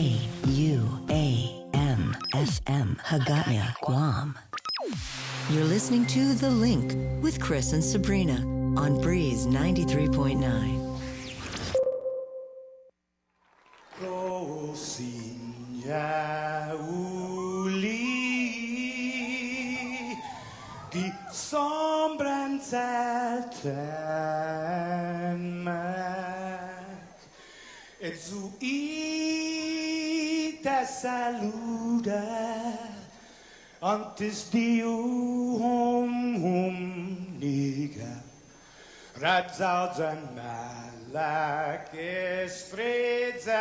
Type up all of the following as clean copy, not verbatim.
KUAM FM, Hagåtña, Guam. You're listening to The Link with Chris and Sabrina on Breeze 93.9. Kosinya uli di sombran selten meg et zu ite saluda antes di niga Radzaudzan malak estrezas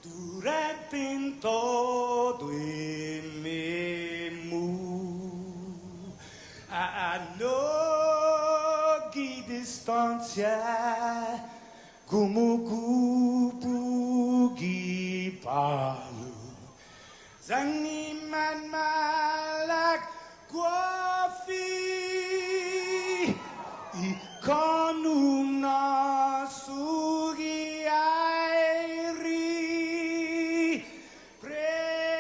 durante todo memu a nogi distancia como kupugi palu zaniman malak guafi Ikonum nasugi airi prebatu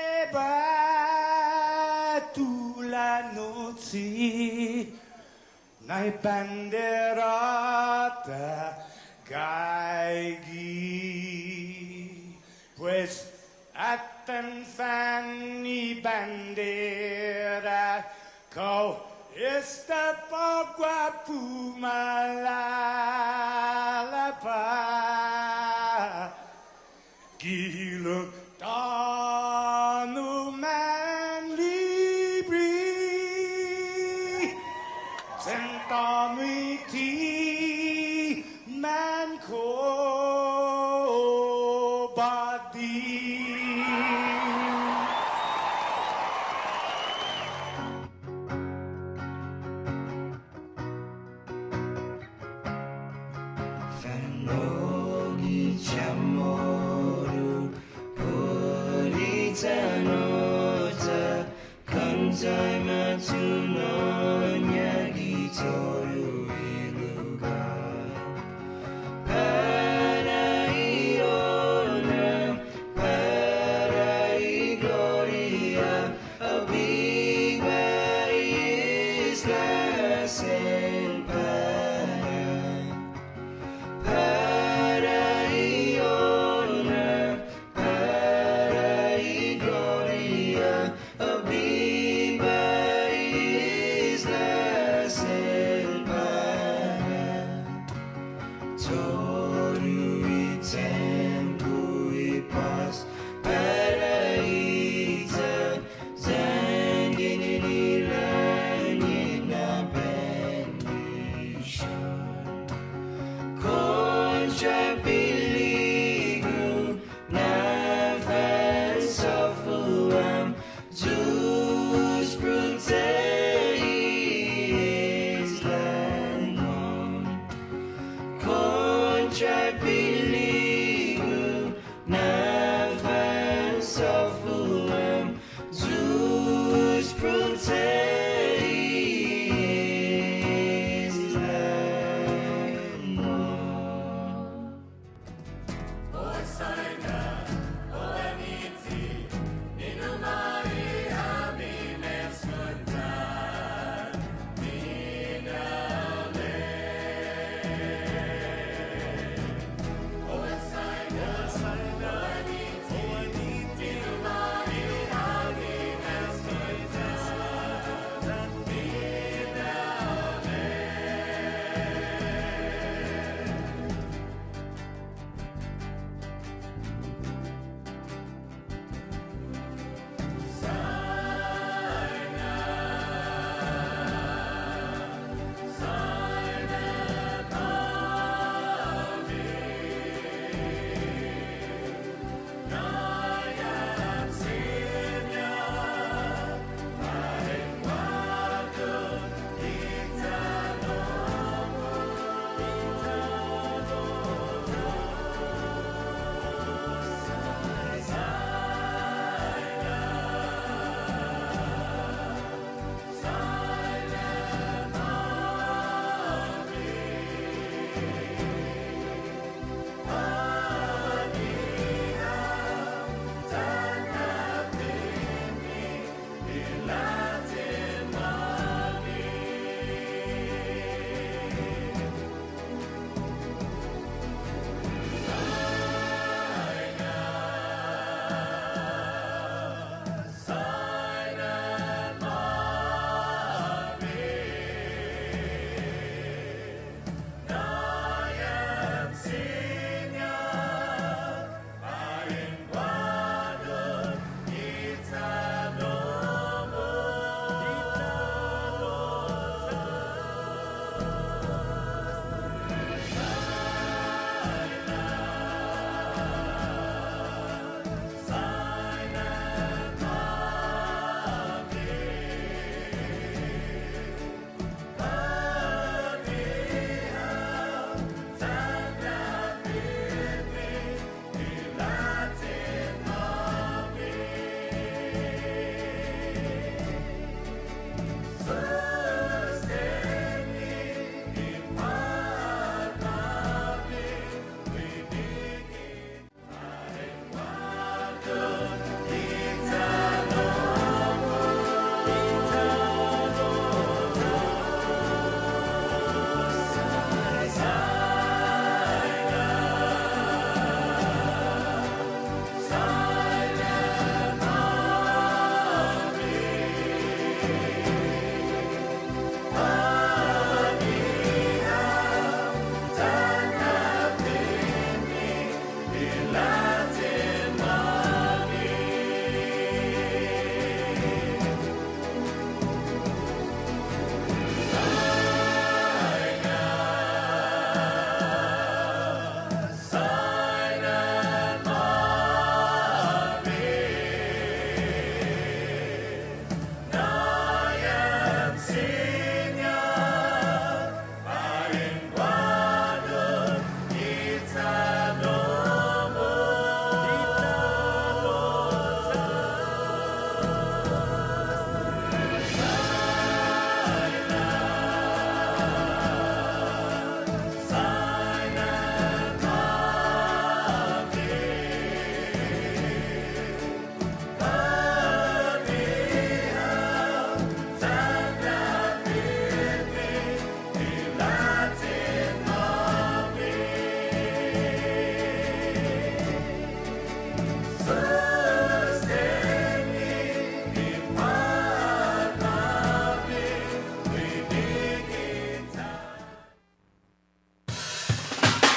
la noci nai banderata gaigi pues atan fanni bandera kau Esta pagua pumalalapa Giluk tanu man libri Sentamiti man ko badi Kanzai tunonya gitoru iluga Parai gloria A big isla sen Parai gloria A big islas el Toru y tempo y paz paraíso zangin na bendición contra peligro na falsa fuam Deus proteges l'angon contra peligro na falsa fuam Deus proteges l'angon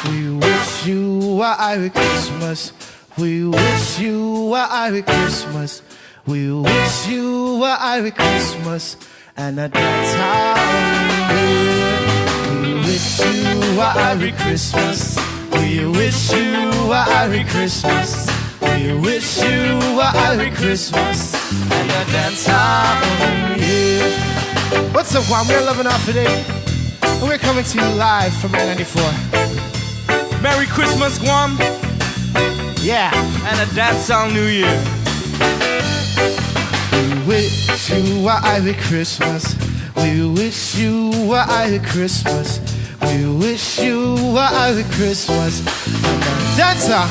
We wish you a Merry Christmas. We wish you a Merry Christmas. We wish you a Merry Christmas and a dance hallelujah. We wish you a Merry Christmas. We wish you a Merry Christmas. We wish you a Merry Christmas and a dance hallelujah. What's up, Guam? We're loving off today, and we're coming to you live from 94. Merry Christmas, Guam, Yeah. and a dancehall New Year. We wish you a Merry Christmas. We wish you a Merry Christmas. We wish you a Merry Christmas. That's all.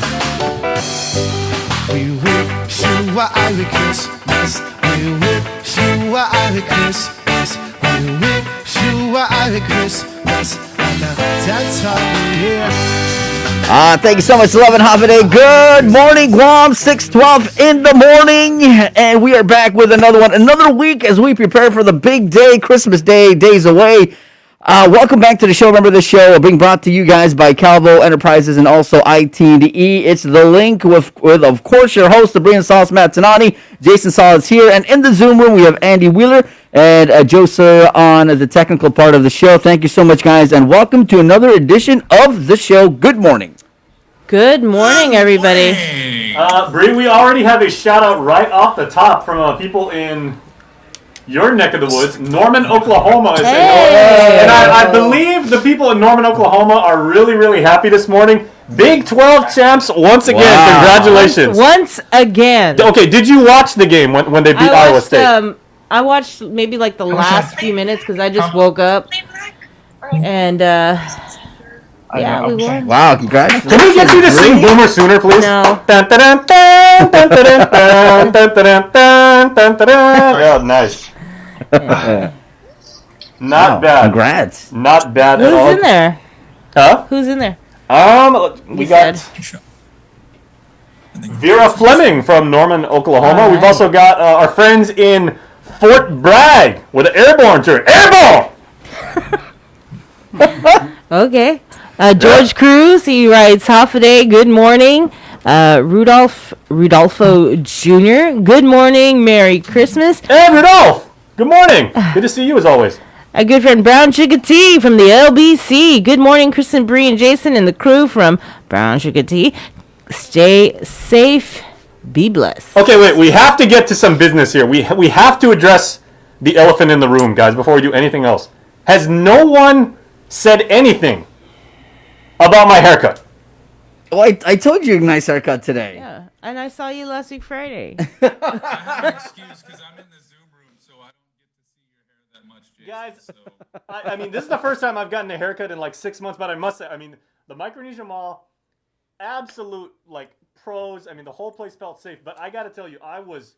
We wish you a Merry Christmas. We wish you a Merry Christmas. We wish you a Merry Christmas. And that's all we hear. Thank you so much, 11 Holiday. Good morning, Guam. 6:12 in the morning, and we are back with another one, another week as we prepare for the big day, Christmas Day, days away. Welcome back to the show. Remember, this show being brought to you guys by Calvo Enterprises and also IT&E. It's The Link with of course, your host, Sabrina Salas Matanani. Jason Salas here, and in the Zoom room, we have Andy Wheeler and Joe Sir on the technical part of the show. Thank you so much, guys, and welcome to another edition of the show. Good morning. Good morning, everybody. Bree, we already have a shout out right off the top from people in your neck of the woods. Norman, Oklahoma is and I believe the people in Norman, Oklahoma are really, really happy this morning. Big 12 champs once again. Wow. Congratulations. Once again. Okay, did you watch the game when they beat Iowa State? I watched maybe like the last few minutes because I just woke up. And, yeah, we won. Wow, congratulations. Can we get you to sing Boomer Sooner, please? No. Dun, dun, dun, dun, dun, dun, dun, dun, dun, dun, dun, dun. Yeah, nice. Not bad. Congrats. Not bad at all. Who's in there? Huh? Who's in there? We You got said. Vera Fleming from Norman, Oklahoma. All We've right. also got our friends in Fort Bragg with an airborne shirt. Airborne! Okay. George Cruz, he writes, Hoffaday, good morning. Rudolfo Jr., good morning. Merry Christmas. Hey, Rudolph! Good morning. Good to see you as always. A good friend, Brown Sugar Tea from the LBC. Good morning, Kristen, Bree, and Jason, and the crew from Brown Sugar Tea. Stay safe. Be blessed. Okay, wait. We have to get to some business here. We have to address the elephant in the room, guys, before we do anything else. Has no one said anything about my haircut? Oh, I told you a nice haircut today. Yeah, and I saw you last week Friday. I have an excuse because I'm in the Zoom room, so I don't get to see your hair that much, Jason. Guys, So. I mean, this is the first time I've gotten a haircut in like 6 months, but I must say, I mean, the Micronesia Mall, absolute, like, pros. I mean, the whole place felt safe, but I got to tell you, I was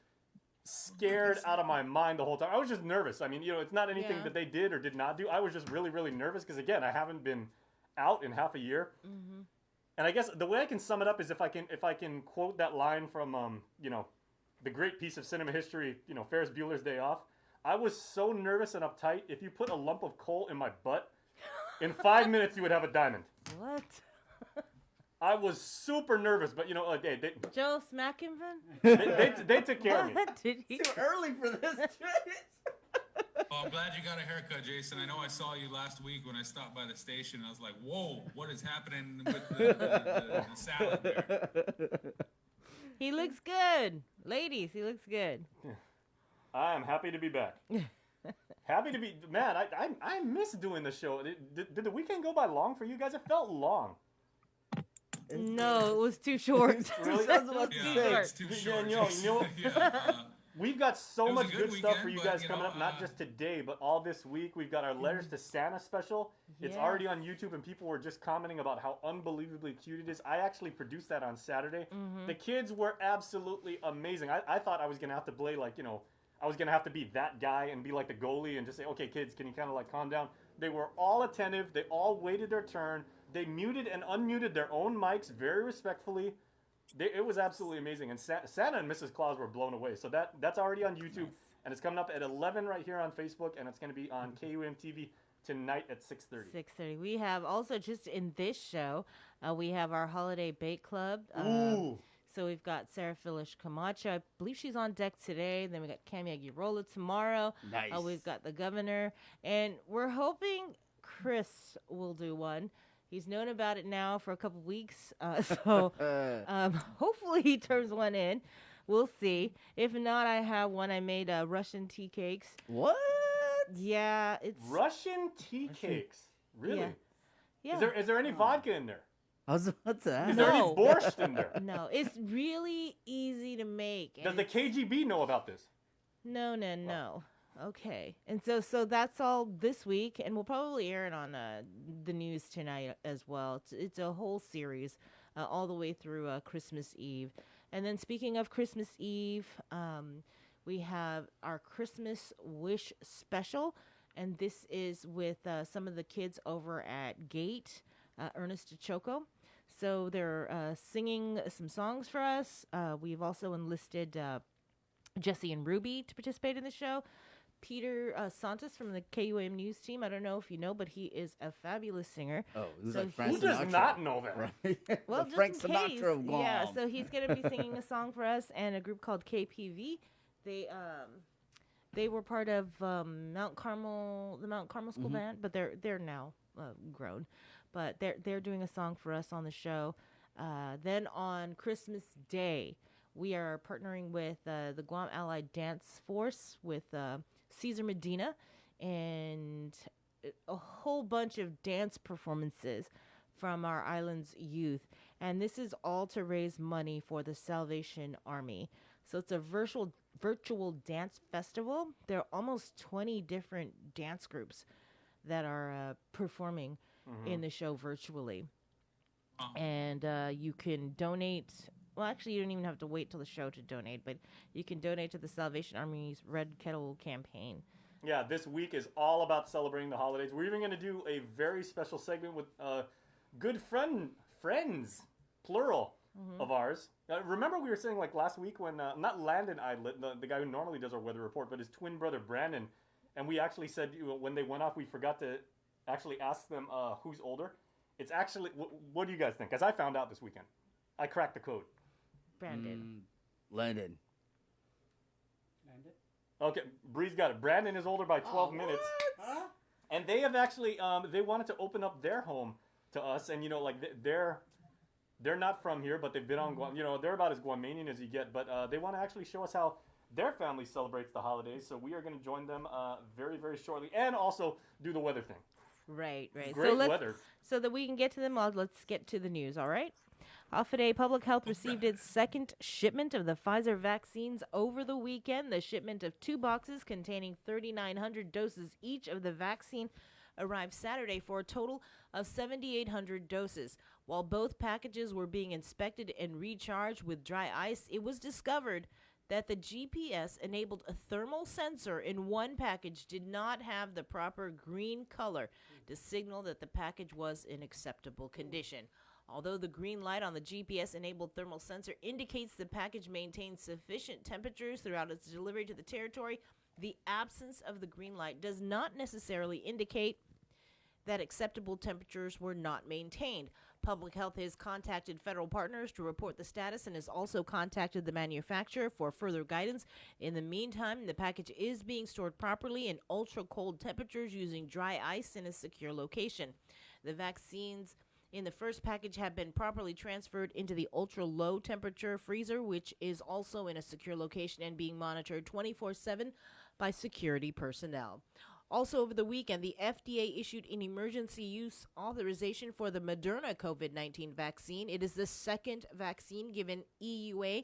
scared out of my mind the whole time. I was just nervous. I mean, you know, it's not anything that they did or did not do. I was just really, really nervous because, again, I haven't been out in half a year. Mm-hmm. And I guess the way I can sum it up is if I can quote that line from, you know, the great piece of cinema history, you know, Ferris Bueller's Day Off. I was so nervous and uptight. If you put a lump of coal in my butt, in 5 minutes you would have a diamond. What? I was super nervous, but you know, like, they Joe Smackinson? they took care of me. What did he? Too early for this. Well, I'm glad you got a haircut, Jason. I know I saw you last week when I stopped by the station. I was like, whoa, what is happening with the salad there? He looks good. Ladies, he looks good. I am happy to be back. Happy to be, man, I miss doing the show. Did the weekend go by long for you guys? It felt long. No, it was too short. Really? It's too short. You know, Yeah, we've got so It was much a good good stuff for weekend, you guys but, you coming know, up, not just today, but all this week. We've got our Letters to Santa special. It's Yes. already on YouTube, and people were just commenting about how unbelievably cute it is. I actually produced that on Saturday. The kids were absolutely amazing. I thought I was going to have to play, like, you know, I was going to have to be that guy and be like the goalie and just say, okay, kids, can you kind of like calm down? They were all attentive. They all waited their turn. They muted and unmuted their own mics very respectfully. It was absolutely amazing. And Santa and Mrs. Claus were blown away. So that's already on YouTube. And it's coming up at 11 right here on Facebook. And it's going to be on KUM TV tonight at 6:30. 6:30. We have also just in this show, we have our holiday bake club. Ooh. So we've got Sarah Phyllis Camacho. I believe she's on deck today. Then we got Cami Aguirola tomorrow. Nice. We've got the governor, and we're hoping Chris will do one. He's known about it now for a couple weeks, so hopefully he turns one in. We'll see. If not, I have one. I made Russian tea cakes. What? Yeah, it's Russian tea cakes. Really? yeah. Is there any vodka in there? What's that? Is there any No. borscht in there? No, it's really easy to make. Does the KGB know about this? No. Okay. And so that's all this week, and we'll probably air it on the news tonight as well. It's a whole series all the way through Christmas Eve. And then speaking of Christmas Eve, we have our Christmas Wish special, and this is with some of the kids over at Gate, Ernest DeChoco. So they're singing some songs for us. We've also enlisted Jesse and Ruby to participate in the show. Peter Santos from the KUAM News team. I don't know if you know, but he is a fabulous singer. Oh, who's So like Frank Who does Sinatra? not know that? Right? Well, The just Frank in Sinatra case. of Guam. Yeah, so he's going to be singing a song for us and a group called KPV. They were part of Mount Carmel, the Mount Carmel School Band, but they're now grown. But they're doing a song for us on the show. Then on Christmas Day, we are partnering with the Guam Allied Dance Force with Cesar Medina and a whole bunch of dance performances from our island's youth. And this is all to raise money for the Salvation Army. So it's a virtual dance festival. There are almost 20 different dance groups that are performing in the show virtually. And you can donate. Well, actually, you don't even have to wait till the show to donate, but you can donate to the Salvation Army's Red Kettle campaign. Yeah, this week is all about celebrating the holidays. We're even going to do a very special segment with good friends, plural, of ours. Remember we were saying like last week when, not Landon Idlet, the guy who normally does our weather report, but his twin brother Brandon, and we actually said when they went off, we forgot to actually ask them who's older. It's actually, what do you guys think? Because I found out this weekend. I cracked the code. Brandon. Landon. Okay, Bree's got it. Brandon is older by 12 minutes. And they have actually, they wanted to open up their home to us. And, like, they're not from here, but they've been on Guam. They're about as Guamanian as you get. But they want to actually show us how their family celebrates the holidays. So we are going to join them very, very shortly. And also do the weather thing. Right. Great weather. So that we can get to them all, let's get to the news, all right? Hafaday Public Health received its second shipment of the Pfizer vaccines over the weekend. The shipment of 2 boxes containing 3,900 doses each of the vaccine arrived Saturday for a total of 7,800 doses. While both packages were being inspected and recharged with dry ice, it was discovered that the GPS-enabled thermal sensor in one package did not have the proper green color to signal that the package was in acceptable condition. Although the green light on the GPS-enabled thermal sensor indicates the package maintains sufficient temperatures throughout its delivery to the territory, the absence of the green light does not necessarily indicate that acceptable temperatures were not maintained. Public Health has contacted federal partners to report the status and has also contacted the manufacturer for further guidance. In the meantime, the package is being stored properly in ultra-cold temperatures using dry ice in a secure location. The vaccines in the first package have been properly transferred into the ultra-low temperature freezer, which is also in a secure location and being monitored 24/7 by security personnel. Also over the weekend, the FDA issued an emergency use authorization for the Moderna COVID-19 vaccine. It is the second vaccine given EUA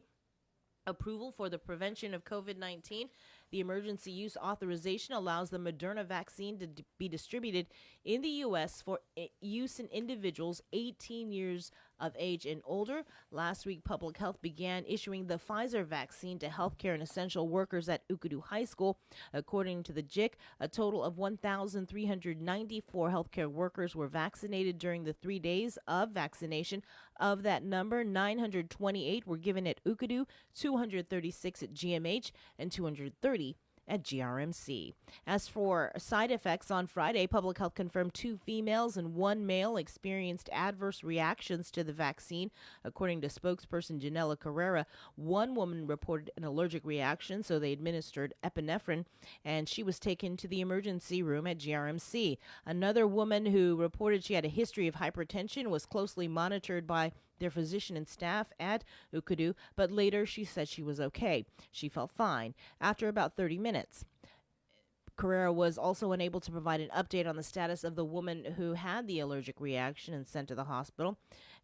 approval for the prevention of COVID-19. The emergency use authorization allows the Moderna vaccine to be distributed in the U.S. for use in individuals 18 years of age and older. Last week, Public Health began issuing the Pfizer vaccine to healthcare and essential workers at Ukudu High School. According to the JIC, a total of 1,394 healthcare workers were vaccinated during the 3 days of vaccination. Of that number, 928 were given at Ukudu, 236 at GMH, and 230 at GRMC. As for side effects, on Friday, Public Health confirmed 2 females and 1 male experienced adverse reactions to the vaccine. According to spokesperson Janela Carrera, 1 woman reported an allergic reaction, so they administered epinephrine, and she was taken to the emergency room at GRMC. Another woman who reported she had a history of hypertension was closely monitored by their physician and staff at Ukadu, but later she said she was okay. She felt fine after about 30 minutes. Carrera was also unable to provide an update on the status of the woman who had the allergic reaction and sent to the hospital.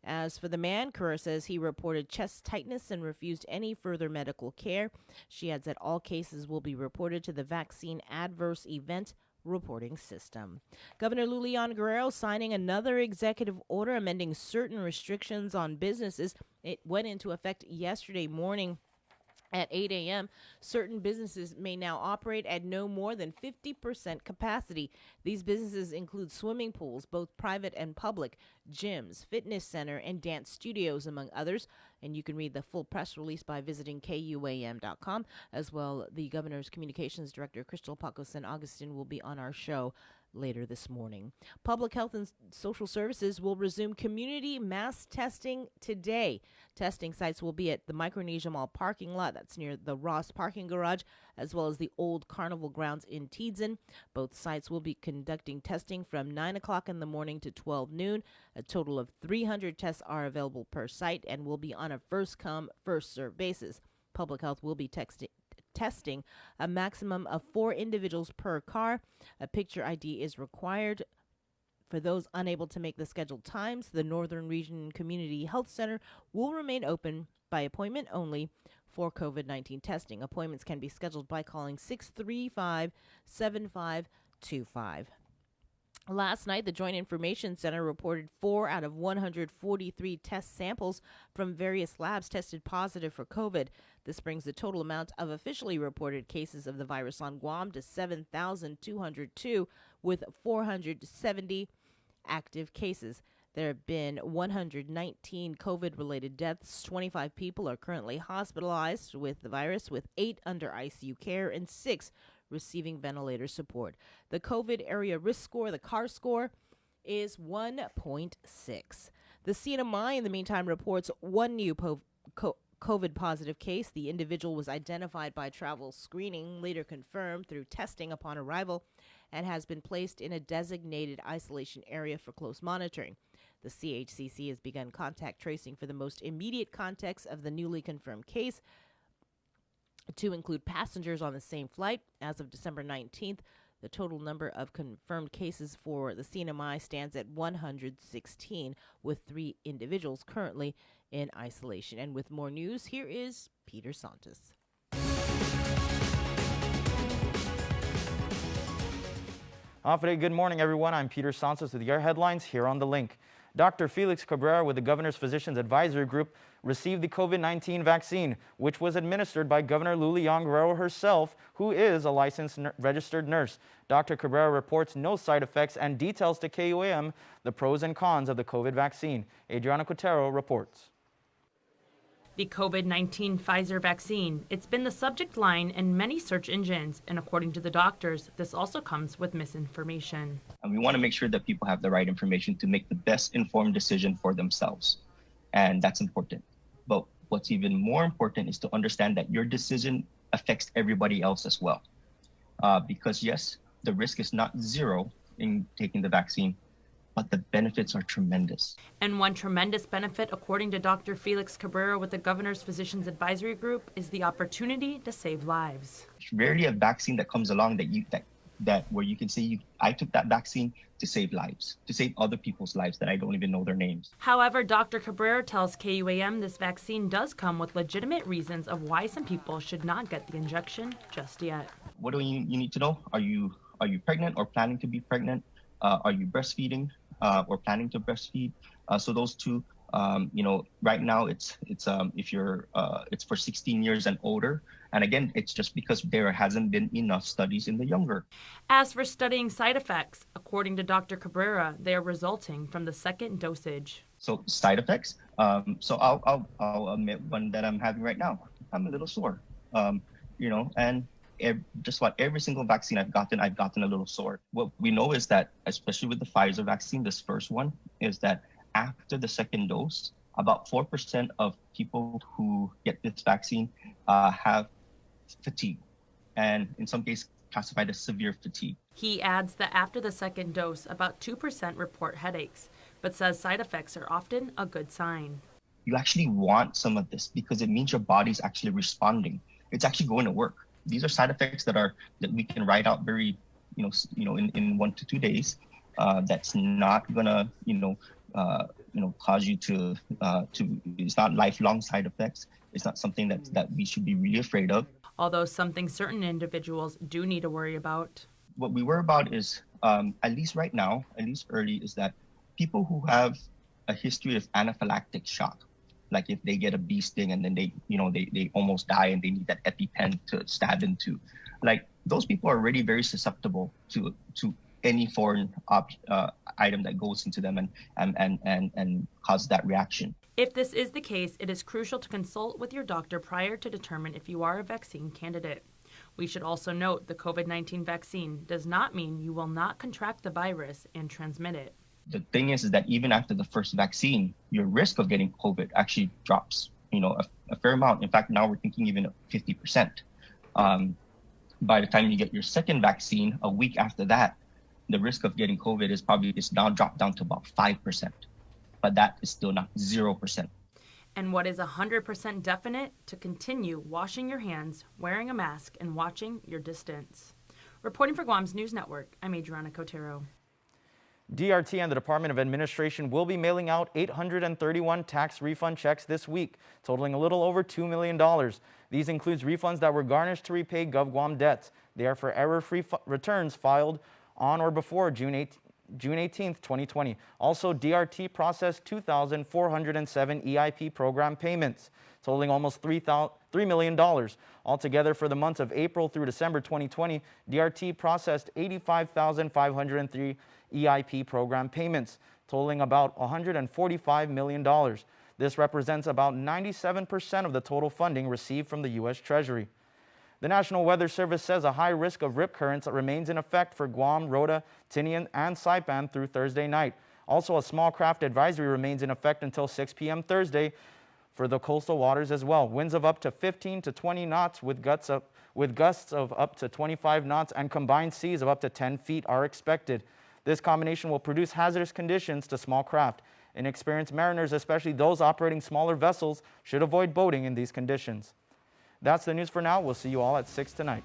As for the man, Carrera says he reported chest tightness and refused any further medical care. She adds that all cases will be reported to the Vaccine Adverse Event Reporting System. Governor Lulian Guerrero signing another executive order amending certain restrictions on businesses. It went into effect yesterday morning at 8 a.m., certain businesses may now operate at no more than 50% capacity. These businesses include swimming pools, both private and public, gyms, fitness center, and dance studios, among others. And you can read the full press release by visiting KUAM.com. As well, the governor's communications director, Crystal Paco San Agustin, will be on our show later this morning. Public Health and Social Services will resume community mass testing today. Testing sites will be at the Micronesia Mall parking lot, that's near the Ross parking garage, as well as the old carnival grounds in Tiedzin. Both sites will be conducting testing from 9 o'clock in the morning to 12 noon. A total of 300 tests are available per site and will be on a first-come, first-served basis. Public Health will be testing a maximum of 4 individuals per car. A picture ID is required. For those unable to make the scheduled times, the Northern Region Community Health Center will remain open by appointment only for COVID-19 testing. Appointments can be scheduled by calling 635-7525. Last night, the Joint Information Center reported 4 out of 143 test samples from various labs tested positive for COVID. This brings the total amount of officially reported cases of the virus on Guam to 7,202, with 470 active cases. There have been 119 COVID-related deaths. 25 people are currently hospitalized with the virus, with 8 under ICU care and 6 receiving ventilator support. The COVID area risk score, the CAR score, is 1.6. The CNMI, in the meantime, reports 1 new COVID positive case. The individual was identified by travel screening, later confirmed through testing upon arrival, and has been placed in a designated isolation area for close monitoring. The CHCC has begun contact tracing for the most immediate contacts of the newly confirmed case, to include passengers on the same flight. As of December 19th, the total number of confirmed cases for the CNMI stands at 116, with 3 individuals currently in isolation. And with more news, here is Peter Santos. Good morning, everyone. I'm Peter Santos with your headlines here on The Link. Dr. Felix Cabrera with the Governor's Physicians Advisory Group received the COVID-19 vaccine, which was administered by Governor Lulian Guerrero herself, who is a licensed registered nurse. Dr. Cabrera reports no side effects and details to KUAM the pros and cons of the COVID vaccine. Adriana Cotero reports. The COVID-19 Pfizer vaccine. It's been the subject line in many search engines, and according to the doctors, this also comes with misinformation. And we want to make sure that people have the right information to make the best informed decision for themselves. And that's important. But what's even more important is to understand that your decision affects everybody else as well. Because yes, the risk is not 0 in taking the vaccine, but the benefits are tremendous. And one tremendous benefit, according to Dr. Felix Cabrera with the Governor's Physicians Advisory Group, is the opportunity to save lives. It's rarely a vaccine that comes along that where you can say, I took that vaccine to save lives, to save other people's lives that I don't even know their names. However, Dr. Cabrera tells KUAM this vaccine does come with legitimate reasons of why some people should not get the injection just yet. What do you need to know? Are you pregnant or planning to be pregnant? Are you breastfeeding or planning to breastfeed? So those two, right now it's for 16 years and older. And again, it's just because there hasn't been enough studies in the younger. As for studying side effects, according to Dr. Cabrera, they are resulting from the second dosage. So side effects. So I'll admit one that I'm having right now. I'm a little sore. And just about every single vaccine I've gotten a little sore. What we know is that, especially with the Pfizer vaccine, this first one, is that after the second dose, about 4% of people who get this vaccine have fatigue, and in some cases classified as severe fatigue. He adds that after the second dose, about 2% report headaches, but says side effects are often a good sign. You actually want some of this because it means your body's actually responding. It's actually going to work. These are side effects that we can write out very, in 1 to 2 days. That's not gonna, cause you to. It's not lifelong side effects. It's not something that we should be really afraid of. Although something certain individuals do need to worry about. What we worry about is, at least right now, at least early, is that people who have a history of anaphylactic shock, like if they get a bee sting and then they almost die and they need that EpiPen to stab into, like those people are already very susceptible to any foreign item that goes into them and causes that reaction. If this is the case, it is crucial to consult with your doctor prior to determine if you are a vaccine candidate. We should also note the COVID-19 vaccine does not mean you will not contract the virus and transmit it. The thing is that even after the first vaccine, your risk of getting COVID actually drops, a fair amount. In fact, now we're thinking even 50%. By the time you get your second vaccine, a week after that, the risk of getting COVID is now dropped down to about 5%. But that is still not 0%. And what is 100% definite? To continue washing your hands, wearing a mask, and watching your distance. Reporting for Guam's News Network, I'm Adriana Cotero. DRT and the Department of Administration will be mailing out 831 tax refund checks this week, totaling a little over $2 million. These include refunds that were garnished to repay GovGuam debts. They are for error-free returns filed on or before June 18th, 2020. Also, DRT processed 2,407 EIP program payments, totaling almost $3 million. Altogether, for the months of April through December 2020, DRT processed 85,503 EIP program payments, totaling about $145 million. This represents about 97% of the total funding received from the U.S. Treasury. The National Weather Service says a high risk of rip currents remains in effect for Guam, Rota, Tinian, and Saipan through Thursday night. Also, a small craft advisory remains in effect until 6 p.m. Thursday for the coastal waters as well. Winds of up to 15 to 20 knots with gusts of up to 25 knots and combined seas of up to 10 feet are expected. This combination will produce hazardous conditions to small craft. Inexperienced mariners, especially those operating smaller vessels, should avoid boating in these conditions. That's the news for now. We'll see you all at 6 tonight.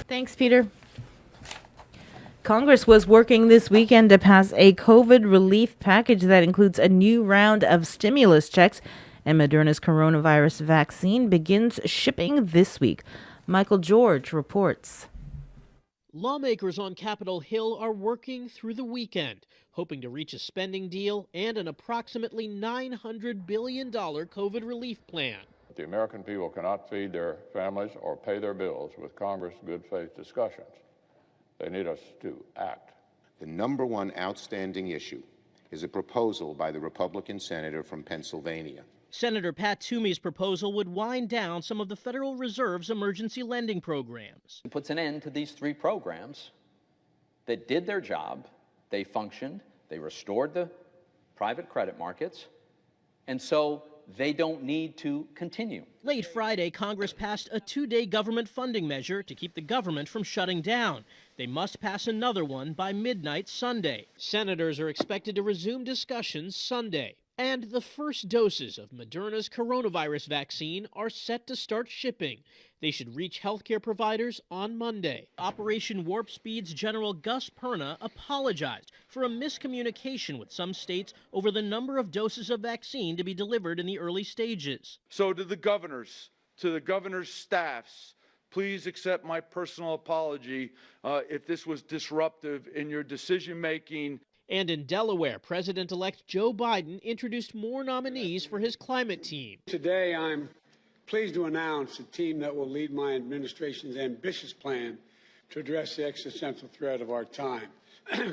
Thanks, Peter. Congress was working this weekend to pass a COVID relief package that includes a new round of stimulus checks, and Moderna's coronavirus vaccine begins shipping this week. Michael George reports. Lawmakers on Capitol Hill are working through the weekend, hoping to reach a spending deal and an approximately $900 billion COVID relief plan. The American people cannot feed their families or pay their bills with Congress' good faith discussions. They need us to act. The number one outstanding issue is a proposal by the Republican senator from Pennsylvania. Senator Pat Toomey's proposal would wind down some of the Federal Reserve's emergency lending programs. It puts an end to these three programs that did their job. They functioned, they restored the private credit markets, and so they don't need to continue. Late Friday, Congress passed a 2-day government funding measure to keep the government from shutting down. They must pass another one by midnight Sunday. Senators are expected to resume discussions Sunday. And the first doses of Moderna's coronavirus vaccine are set to start shipping. They should reach healthcare providers on Monday. Operation Warp Speed's General Gus Perna apologized for a miscommunication with some states over the number of doses of vaccine to be delivered in the early stages. So to the governors, to the governors' staffs, please accept my personal apology if this was disruptive in your decision-making. And in Delaware, President-elect Joe Biden introduced more nominees for his climate team. Today, I'm pleased to announce a team that will lead my administration's ambitious plan to address the existential threat of our time.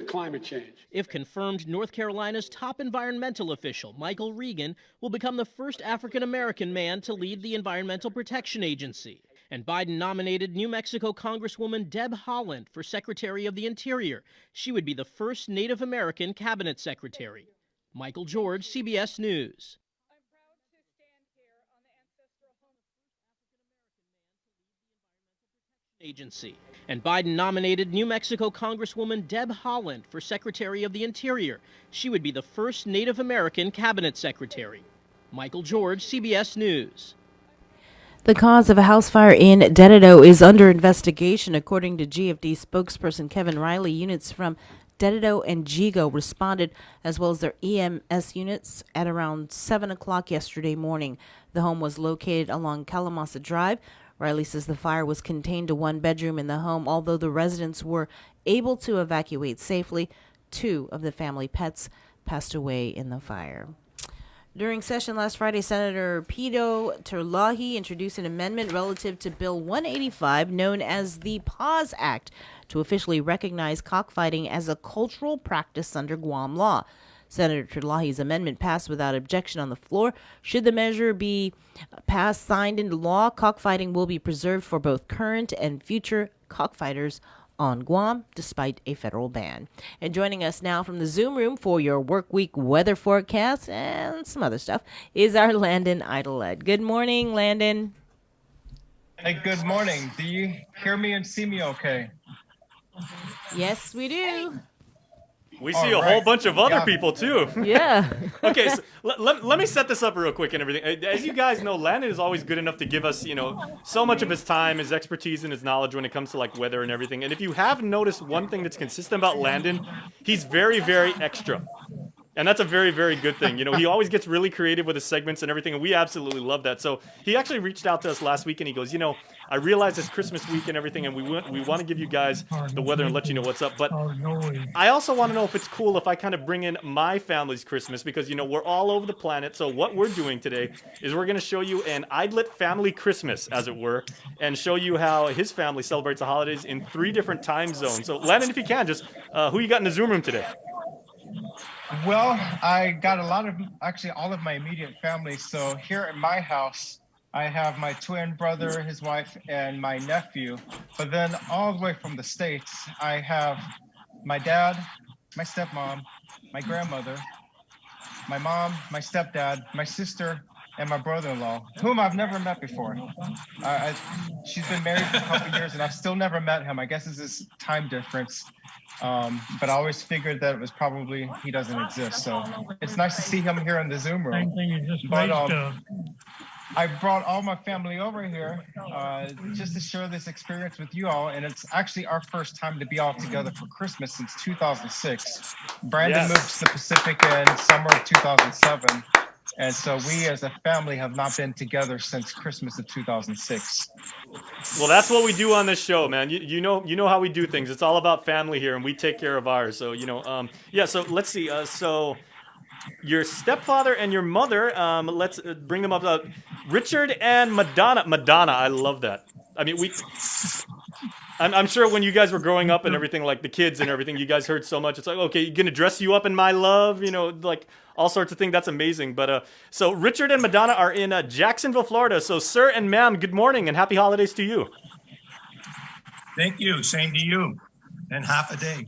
climate change. If confirmed, North Carolina's top environmental official, Michael Regan, will become the first African-American man to lead the Environmental Protection Agency. And Biden nominated New Mexico Congresswoman Deb Haaland for Secretary of the Interior. She would be the first Native American cabinet secretary. Michael George, CBS News. Agency. And Biden nominated New Mexico Congresswoman Deb Haaland for Secretary of the Interior. She would be the first Native American cabinet secretary. Michael George, CBS News. The cause of a house fire in Dededo is under investigation, according to GFD spokesperson Kevin Riley. Units from Dededo and Jigo responded, as well as their EMS units, at around 7 o'clock yesterday morning. The home was located along Kalamasa Drive. Riley says the fire was contained to one bedroom in the home, although the residents were able to evacuate safely. 2 of the family pets passed away in the fire. During session last Friday, Senator Pito Terlahi introduced an amendment relative to Bill 185, known as the Pause Act, to officially recognize cockfighting as a cultural practice under Guam law. Senator Terlahi's amendment passed without objection on the floor. Should the measure be passed, signed into law, cockfighting will be preserved for both current and future cockfighters on Guam, despite a federal ban. And joining us now from the Zoom room for your work week weather forecast and some other stuff is our Landon Idolette. Good morning, Landon. Hey, good morning. Do you hear me and see me okay? Yes, we do. We see a whole bunch of other people, too. Yeah. Okay, so let me set this up real quick and everything. As you guys know, Landon is always good enough to give us, so much of his time, his expertise, and his knowledge when it comes to, weather and everything. And if you have noticed one thing that's consistent about Landon, he's very, very extra. And that's a very, very good thing. He always gets really creative with his segments and everything, and we absolutely love that. So he actually reached out to us last week, and he goes, I realize it's Christmas week and everything, and we want to give you guys the weather and let you know what's up. But I also want to know if it's cool if I kind of bring in my family's Christmas, because, we're all over the planet. So what we're doing today is we're going to show you an Idlet family Christmas, as it were, and show you how his family celebrates the holidays in 3 different time zones. So Landon, if you can, just who you got in the Zoom room today? Well, I got all of my immediate family. So here at my house, I have my twin brother, his wife, and my nephew. But then all the way from the States, I have my dad, my stepmom, my grandmother, my mom, my stepdad, my sister, and my brother-in-law, whom I've never met before. She's been married for a couple years, and I've still never met him. I guess it's this time difference. But I always figured that it was probably he doesn't exist. So it's nice to see him here in the Zoom room. But I brought all my family over here just to share this experience with you all. And it's actually our first time to be all together for Christmas since 2006. Brandon moved to the Pacific in summer of 2007. And so we as a family have not been together since Christmas of 2006. Well, that's what we do on this show, man. You know how we do things. It's all about family here, and we take care of ours. So, so let's see. So your stepfather and your mother, let's bring them up. Richard and Madonna. Madonna, I love that. I mean, I'm sure when you guys were growing up and everything, like the kids and everything, you guys heard so much. It's like, okay, gonna dress you up in my love, all sorts of things. That's amazing. But so Richard and Madonna are in Jacksonville, Florida. So, sir and ma'am, good morning and happy holidays to you. Thank you. Same to you. And half a day.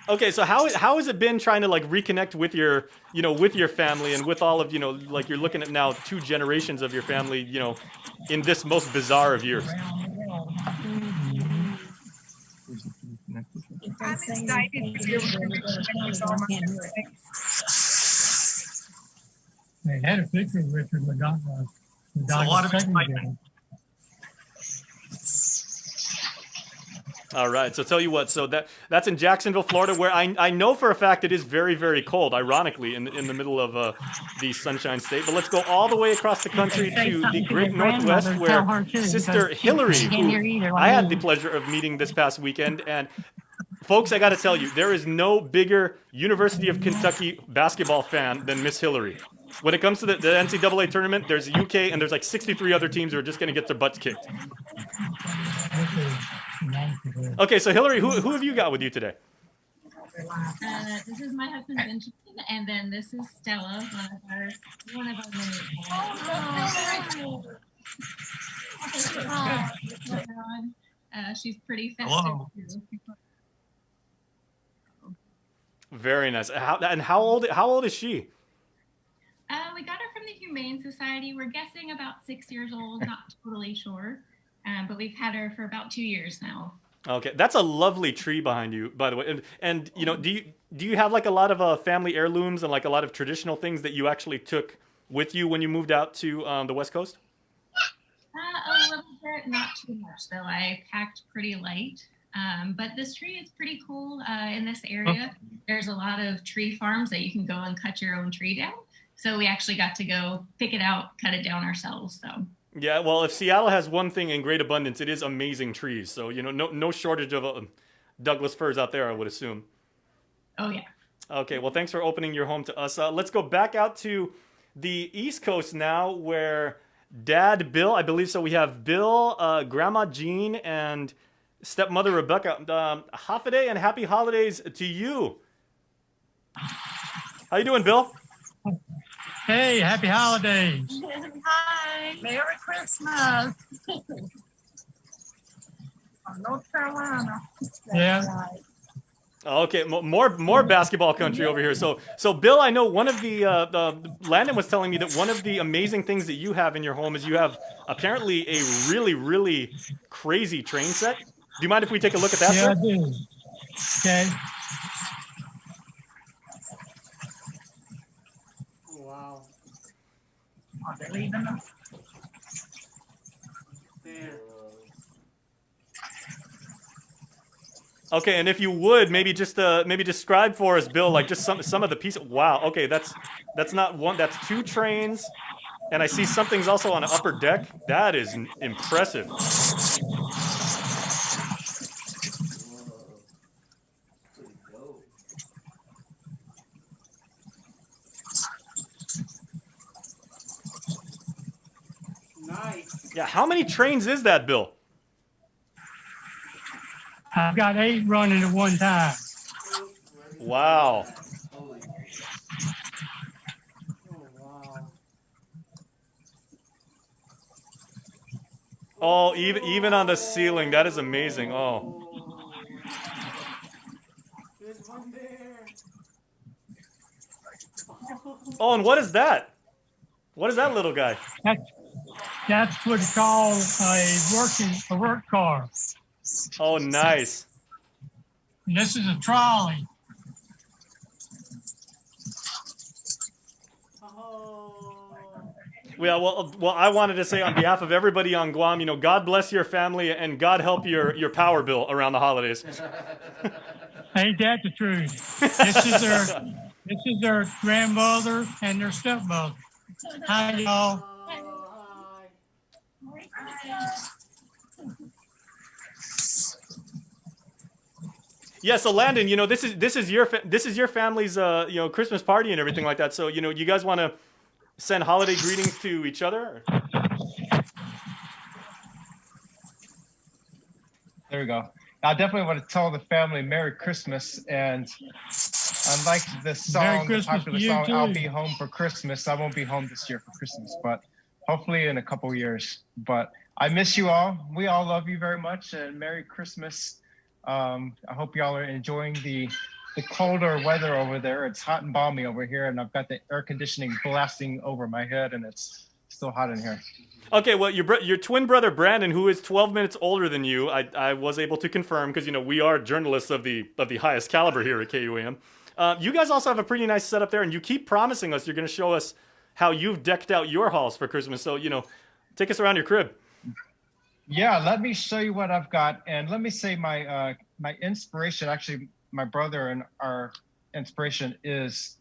Okay, so how has it been trying to reconnect with your family and with all of you're looking at now 2 generations of your family in this most bizarre of years? I'm excited for you. They had a picture of Richard Madonna. A lot of excitement. All right, so tell you what, so that's in Jacksonville, Florida, where I know for a fact it is very, very cold, ironically, in the middle of the Sunshine State. But let's go all the way across the country to the Great Northwest, where Sister Hillary, who I had the pleasure of meeting this past weekend, and folks, I got to tell you, there is no bigger University of Kentucky basketball fan than Miss Hillary. When it comes to the NCAA tournament, there's the UK, and there's 63 other teams who are just going to get their butts kicked. Okay, so Hillary, who have you got with you today? This is my husband Benjamin, and then this is Stella, one of our many. She's pretty festive too. Very nice. How old is she? We got her from the Humane Society. We're guessing about 6 years old, not totally sure, but we've had her for about 2 years now. Okay, that's a lovely tree behind you, by the way. And you know, do you have like a lot of family heirlooms and like a lot of traditional things that you actually took with you when you moved out to the West Coast? A little bit, not too much though. I packed pretty light. But this tree is pretty cool. In this area, there's a lot of tree farms that you can go and cut your own tree down. So we actually got to go pick it out, cut it down ourselves. So. Yeah, well, if Seattle has one thing in great abundance, it is amazing trees. So, you know, no shortage of Douglas firs out there, I would assume. Oh, yeah. Okay, well, thanks for opening your home to us. Let's go back out to the East Coast now, where Dad Bill, I believe so, we have Bill, Grandma Jean, and stepmother Rebecca. Hafaday and happy holidays to you. How you doing, Bill? Hey, happy holidays. Hi. Merry Christmas. North Carolina. Yeah. Okay, more basketball country over here. So Bill, I know one of the Landon was telling me that one of the amazing things that you have in your home is you have apparently a really, really crazy train set. Do you mind if we take a look at that, yeah, sir? I do. Okay. Wow. Are they leaving them? There. Okay, and if you would maybe describe for us, Bill, like just some of the pieces. Wow. Okay, that's not one. That's two trains, and I see something's also on an upper deck. That is impressive. Nice. Yeah, how many trains is that, Bill? I've got 8 running at one time. Wow. Oh, even on the ceiling, that is amazing. Oh. There's one there. Oh, and what is that? What is that little guy? That's what you call a work car. Oh, nice. And this is a trolley. Yeah, well, I wanted to say on behalf of everybody on Guam, you know, God bless your family and God help your power bill around the holidays. Ain't that the truth? This is their grandmother and their stepmother. Hi, y'all. Yeah, so Landon, you know, this is your family's Christmas party and everything like that. So, you know, you guys want to send holiday greetings to each other? There we go. I definitely want to tell the family Merry Christmas, and unlike the song, the popular song, too. I'll be home for Christmas. I won't be home this year for Christmas, but hopefully in a couple years. But I miss you all. We all love you very much, and Merry Christmas. I hope y'all are enjoying the colder weather over there. It's hot and balmy over here, and I've got the air conditioning blasting over my head, and it's still hot in here. Okay, well, your twin brother Brandon, who is 12 minutes older than you, I was able to confirm because, you know, we are journalists of the highest caliber here at KUAM. You guys also have a pretty nice setup there, and you keep promising us you're going to show us how you've decked out your halls for Christmas. So, you know, take us around your crib. Yeah, let me show you what I've got, and let me say my inspiration. Actually, my brother and our inspiration is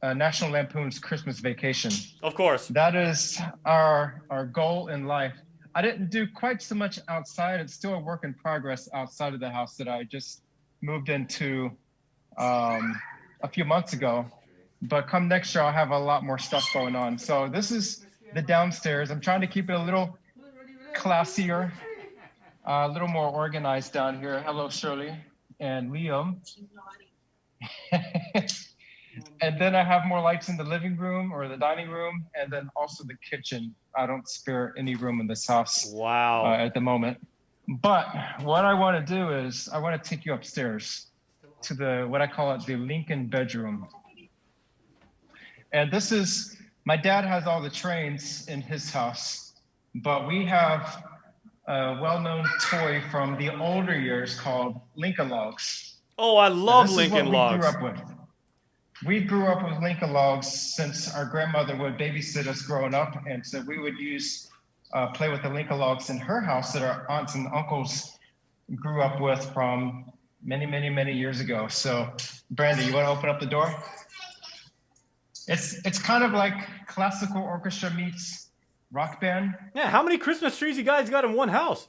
National Lampoon's Christmas Vacation. Of course. That is our goal in life. I didn't do quite so much outside. It's still a work in progress outside of the house that I just moved into a few months ago. But come next year, I'll have a lot more stuff going on. So this is the downstairs. I'm trying to keep it a little classier. A little more organized down here. Hello, Shirley and Liam. And then I have more lights in the living room or the dining room, and then also the kitchen. I don't spare any room in this house. Wow. At the moment. But what I want to do is I want to take you upstairs to the what I call it the Lincoln bedroom. And this is my dad has all the trains in his house, but we have a well-known toy from the older years called Lincoln Logs. Oh, I love This is Lincoln what Logs. We grew up with Lincoln Logs since our grandmother would babysit us growing up, and so we would play with the Lincoln Logs in her house that our aunts and uncles grew up with from many, many, many years ago. So, Brandy, you want to open up the door? It's kind of like classical orchestra meets rock band. Yeah, how many Christmas trees you guys got in one house?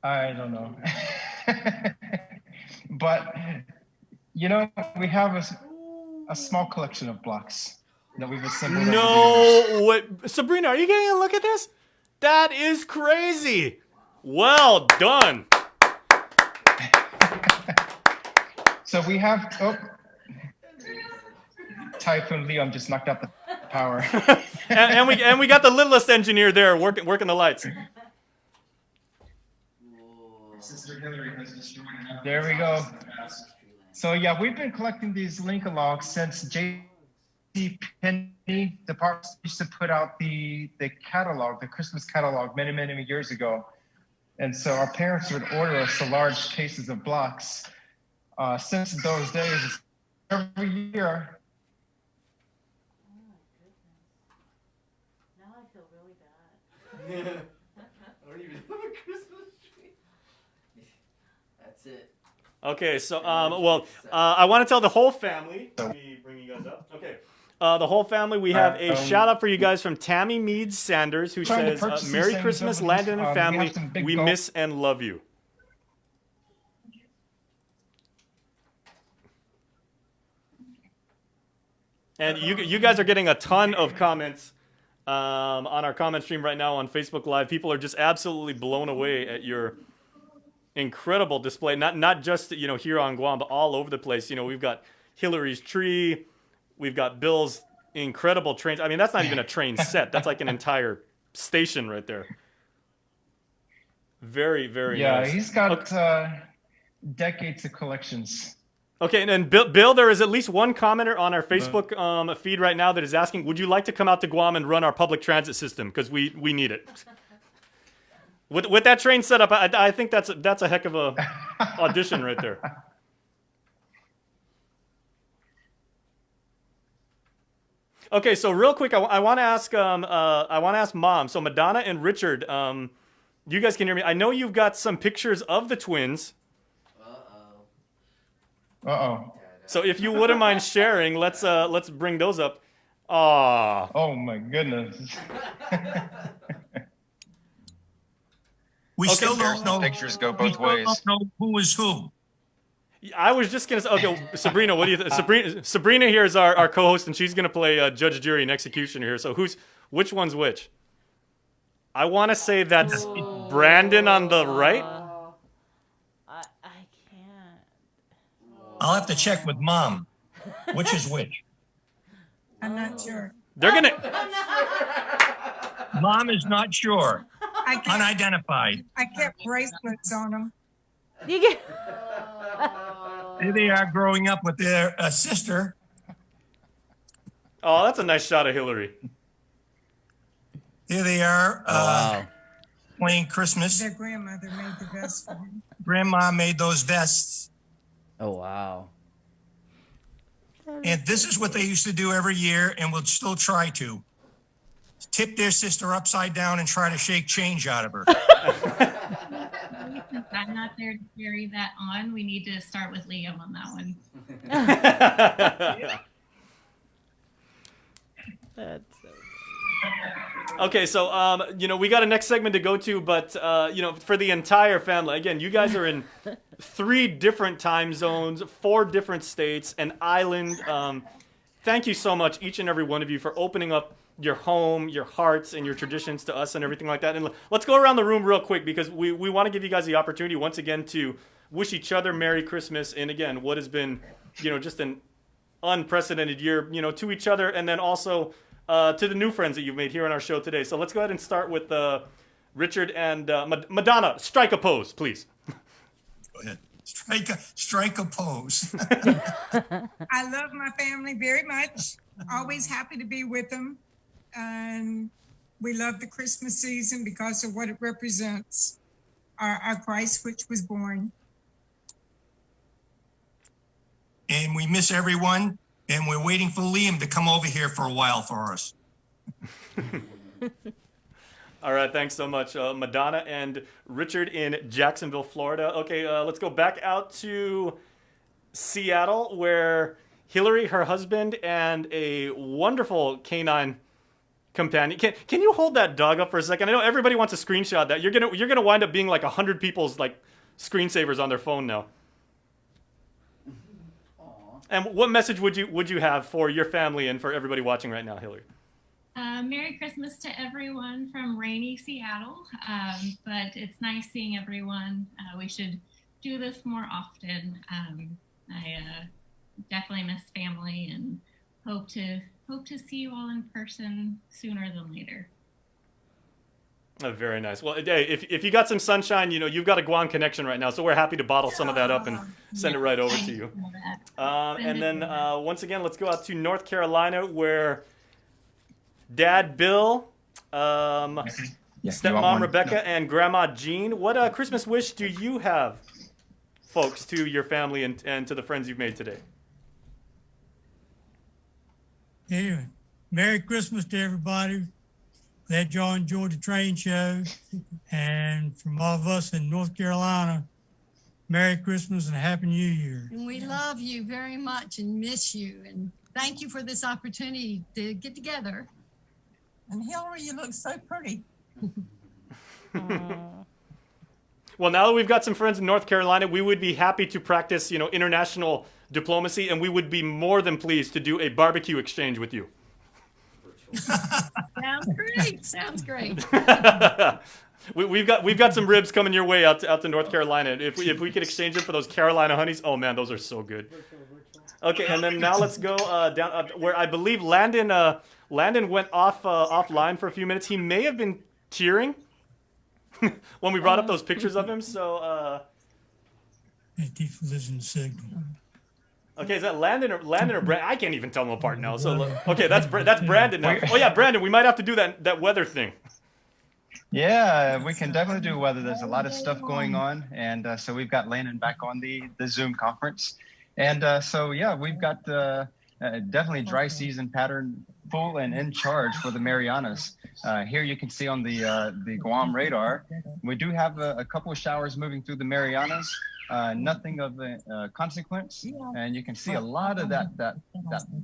I don't know. But, you know, we have a small collection of blocks that we've assembled. No, wait, Sabrina, are you getting a look at this? That is crazy. Well done. So we have, Typhoon Liam just knocked out the power. and we got the littlest engineer there working the lights. There we go. So yeah, we've been collecting these Lincoln Logs since J.C. Penney department used to put out the catalog, the Christmas catalog, many, many years ago. And so our parents would order us the large cases of blocks. Since those days, every year. Now I feel really bad. I don't even have a Christmas tree. That's it. Okay, so I want to tell the whole family. Let me bring you guys up. Okay, the whole family. We have a shout out for you guys from Tammy Meads Sanders, who says, "Merry Christmas, Landon and family. We miss and love you." And you guys are getting a ton of comments on our comment stream right now on Facebook Live. People are just absolutely blown away at your incredible display. Not just here on Guam, but all over the place. We've got Hillary's tree, we've got Bill's incredible trains. I mean, that's not even a train set. That's like an entire station right there. Very, very nice. Yeah, he's got decades of collections. Okay, and then Bill, there is at least one commenter on our Facebook feed right now that is asking, would you like to come out to Guam and run our public transit system? Because we need it. With that train setup, I think that's a heck of a audition right there. Okay, so real quick, I want to ask Mom. So Madonna and Richard, you guys can hear me. I know you've got some pictures of the twins. Uh-oh. So if you wouldn't mind sharing, let's bring those up. Aww. Oh my goodness. We still don't know. Pictures go both ways. Don't know who is who. I was just gonna say, okay, Sabrina, what do you think? Sabrina here is our co-host, and she's gonna play judge, jury, and executioner here. So which one's which? I want to say that's Brandon on the right. I'll have to check with Mom. Which is which? I'm not sure. They're gonna. Mom is not sure. I kept, Unidentified. I kept bracelets on them. You get. Here they are growing up with their sister. Oh, that's a nice shot of Hillary. Here they are Wow. playing Christmas. Their grandmother made the vest for them. Grandma made those vests. Oh, wow. And this is what they used to do every year and will still try to. Tip their sister upside down and try to shake change out of her. Since I'm not there to carry that on, we need to start with Liam on that one. That's so Okay, so we got a next segment to go to, but for the entire family, again, you guys are in 3 different time zones, 4 different states, an island. Thank you so much, each and every one of you, for opening up your home, your hearts, and your traditions to us and everything like that. And let's go around the room real quick because we want to give you guys the opportunity once again to wish each other Merry Christmas. And again, what has been, just an unprecedented year, to each other, and then also to the new friends that you've made here on our show today. So let's go ahead and start with Richard and Madonna. Strike a pose, please. Go ahead. Strike a pose. I love my family very much. Always happy to be with them. And we love the Christmas season because of what it represents. Our Christ, which was born. And we miss everyone. And we're waiting for Liam to come over here for a while for us. All right, thanks so much, Madonna and Richard in Jacksonville, Florida. Okay, let's go back out to Seattle, where Hillary, her husband, and a wonderful canine companion. Can you hold that dog up for a second? I know everybody wants to screenshot that. You're gonna wind up being like 100 people's like screensavers on their phone now. And what message would you have for your family and for everybody watching right now, Hillary? Merry Christmas to everyone from rainy Seattle, but it's nice seeing everyone. We should do this more often. I definitely miss family and hope to see you all in person sooner than later. Oh, very nice. Well, hey, if you got some sunshine, you've got a Guam connection right now, so we're happy to bottle some of that up and send it right over to you. And then once again, let's go out to North Carolina, where Dad Bill, Stepmom Rebecca, and Grandma Jean. What Christmas wish do you have, folks, to your family and to the friends you've made today? Anyway, Merry Christmas to everybody. Glad y'all enjoyed the train show. And from all of us in North Carolina, Merry Christmas and Happy New Year. And we love you very much and miss you. And thank you for this opportunity to get together. And Hillary, you look so pretty. Well, now that we've got some friends in North Carolina, we would be happy to practice, international diplomacy, and we would be more than pleased to do a barbecue exchange with you. Sounds great. Sounds great. We've got some ribs coming your way out to North Carolina. If we could exchange them for those Carolina honeys, oh man, those are so good. Okay, and then now let's go down where I believe Landon went offline for a few minutes. He may have been tearing when we brought up those pictures of him. So. He lives in the signal. Okay, is that Landon or Brandon? I can't even tell them apart now. So okay, that's Brandon now. Oh yeah, Brandon, we might have to do that weather thing. Yeah, we can definitely do weather. There's a lot of stuff going on, and so we've got Landon back on the Zoom conference, and so yeah, we've got definitely dry season pattern full and in charge for the Marianas. Here you can see on the Guam radar, we do have a couple of showers moving through the Marianas. Nothing of consequence, and you can see a lot of that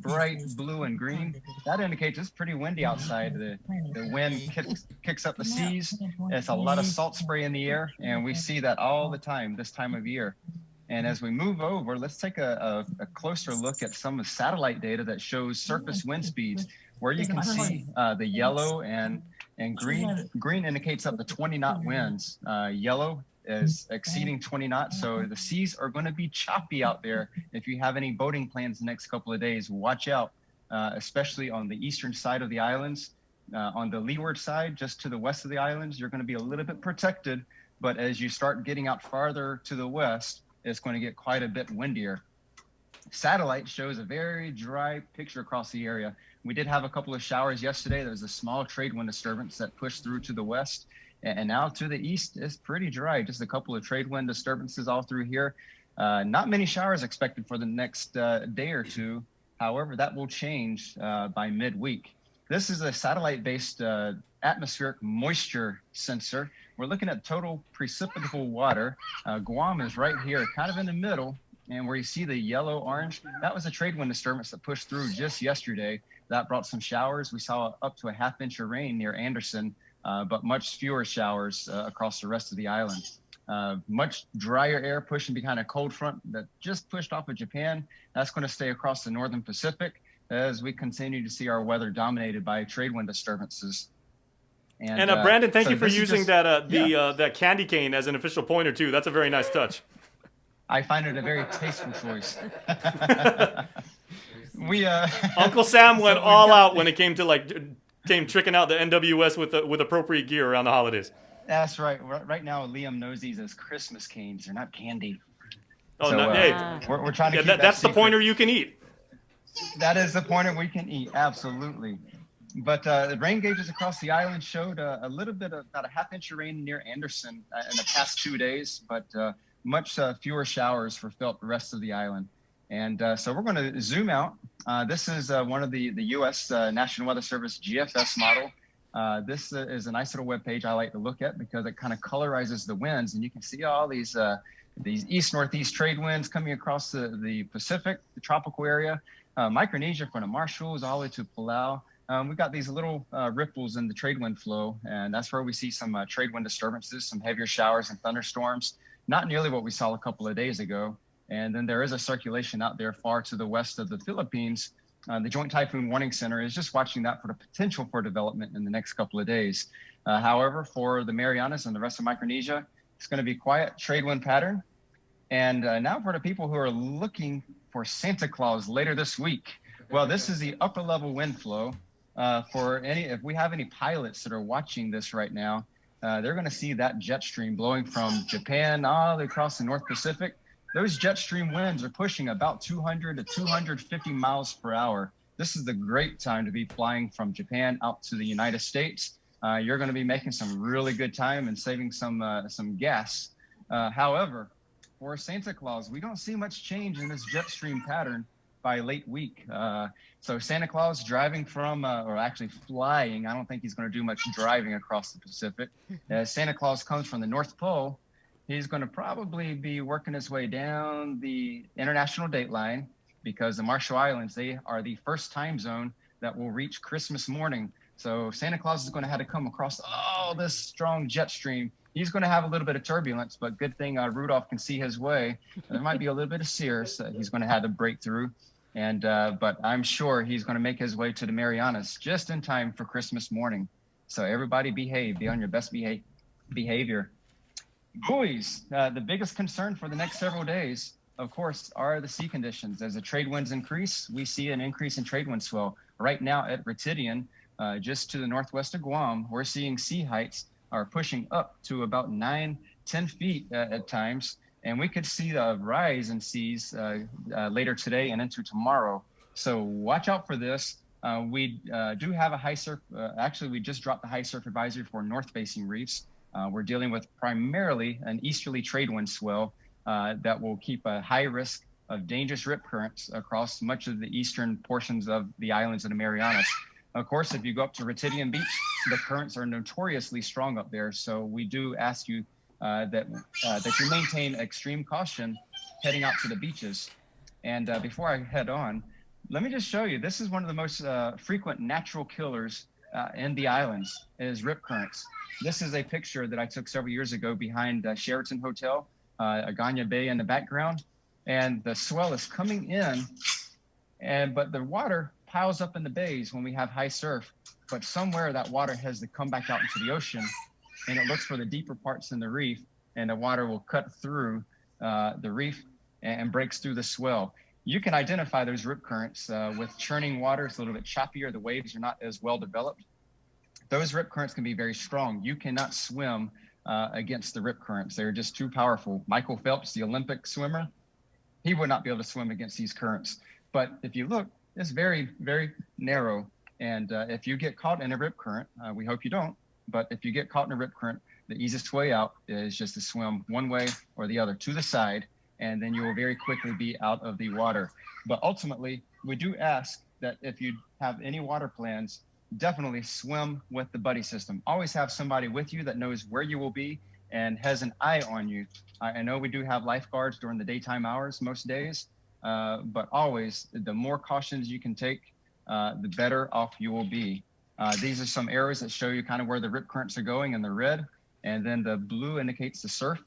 bright blue and green. That indicates it's pretty windy outside. The wind kicks up the seas. It's a lot of salt spray in the air, and we see that all the time this time of year. And as we move over, let's take a closer look at some of the satellite data that shows surface wind speeds, where you can see the yellow and green. Green indicates up to 20 knot winds. Yellow is exceeding 20 knots. So the seas are going to be choppy out there. If you have any boating plans the next couple of days, watch out, especially on the eastern side of the islands. On the leeward side, just to the west of the islands, you're going to be a little bit protected. But as you start getting out farther to the west, it's going to get quite a bit windier. Satellite shows a very dry picture across the area. We did have a couple of showers yesterday. There was a small trade wind disturbance that pushed through to the west. And now to the east, it's pretty dry. Just a couple of trade wind disturbances all through here. Not many showers expected for the next day or two. However, that will change by midweek. This is a satellite-based atmospheric moisture sensor. We're looking at total precipitable water. Guam is right here, kind of in the middle. And where you see the yellow-orange, that was a trade wind disturbance that pushed through just yesterday. That brought some showers. We saw up to a half inch of rain near Anderson. But much fewer showers across the rest of the island. Much drier air pushing behind a cold front that just pushed off of Japan. That's going to stay across the northern Pacific. as we continue to see our weather dominated by trade wind disturbances. And Brandon, thank so you for this is using just- that candy cane as an official pointer too. That's a very nice touch. I find it a very tasteful choice. Uncle Sam So went we've all got- out when it came to tricking out the NWS with appropriate gear around the holidays. That's right. Right now, Liam knows these as Christmas canes. They're not candy. Oh, So, no, hey, we're trying to keep that's the secret. pointer you can eat. That is the pointer we can eat, absolutely. But the rain gauges across the island showed a little bit of about a half inch of rain near Anderson in the past 2 days, but much fewer showers were felt the rest of the island. And so we're going to zoom out. This is one of the U.S. National Weather Service GFS model. This is a nice little web page I like to look at because it kind of colorizes the winds, and you can see all these east-northeast trade winds coming across the Pacific, the tropical area, Micronesia from the Marshalls all the way to Palau. We've got these little ripples in the trade wind flow, and that's where we see some trade wind disturbances, some heavier showers and thunderstorms, not nearly what we saw a couple of days ago. And then there is a circulation out there far to the west of the Philippines. The Joint Typhoon Warning Center is just watching that for the potential for development in the next couple of days. However, for the Marianas and the rest of Micronesia, it's going to be quiet trade wind pattern. And now for the people who are looking for Santa Claus later this week, well, this is the upper level wind flow. If we have any pilots that are watching this right now, they're going to see that jet stream blowing from Japan all the way across the North Pacific. Those jet stream winds are pushing about 200 to 250 miles per hour. This is the great time to be flying from Japan out to the United States. You're going to be making some really good time and saving some gas. However, for Santa Claus, we don't see much change in this jet stream pattern by late week. So Santa Claus driving from, or actually flying, I don't think he's going to do much driving across the Pacific. As Santa Claus comes from the North Pole, he's going to probably be working his way down the international date line because the Marshall Islands, they are the first time zone that will reach Christmas morning. So Santa Claus is going to have to come across all this strong jet stream. He's going to have a little bit of turbulence, but good thing Rudolph can see his way. There might be a little bit of Cirrus that he's going to have to break through. And but I'm sure he's going to make his way to the Marianas just in time for Christmas morning. So everybody behave, be on your best behavior. Buoys, the biggest concern for the next several days, of course, are the sea conditions. As the trade winds increase, we see an increase in trade wind swell. Right now at Retidian, just to the northwest of Guam, we're seeing sea heights are pushing up to about 9-10 feet at times. And we could see a rise in seas later today and into tomorrow. So watch out for this. We do have a high surf. Actually, we just dropped the high surf advisory for north-facing reefs. We're dealing with primarily an easterly trade wind swell that will keep a high risk of dangerous rip currents across much of the eastern portions of the islands of the Marianas. Of course, if you go up to Retidian Beach, the currents are notoriously strong up there. So we do ask you that you maintain extreme caution heading out to the beaches. And before I head on, let me just show you, this is one of the most frequent natural killers in the islands is rip currents. This is a picture that I took several years ago behind Sheraton Hotel, Agana Bay in the background. And the swell is coming in, but the water piles up in the bays when we have high surf. But somewhere that water has to come back out into the ocean, and it looks for the deeper parts in the reef, and the water will cut through the reef and breaks through the swell. You can identify those rip currents with churning water. It's a little bit choppier. The waves are not as well developed. Those rip currents can be very strong. You cannot swim against the rip currents. They're just too powerful. Michael Phelps, the Olympic swimmer, he would not be able to swim against these currents. But if you look, it's very, very narrow. And if you get caught in a rip current, we hope you don't, but if you get caught in a rip current, the easiest way out is just to swim one way or the other to the side, and then you will very quickly be out of the water. But ultimately, we do ask that if you have any water plans, definitely swim with the buddy system. Always have somebody with you that knows where you will be and has an eye on you. I know we do have lifeguards during the daytime hours most days, but always the more cautions you can take, the better off you will be. These are some arrows that show you kind of where the rip currents are going in the red, and then the blue indicates the surf,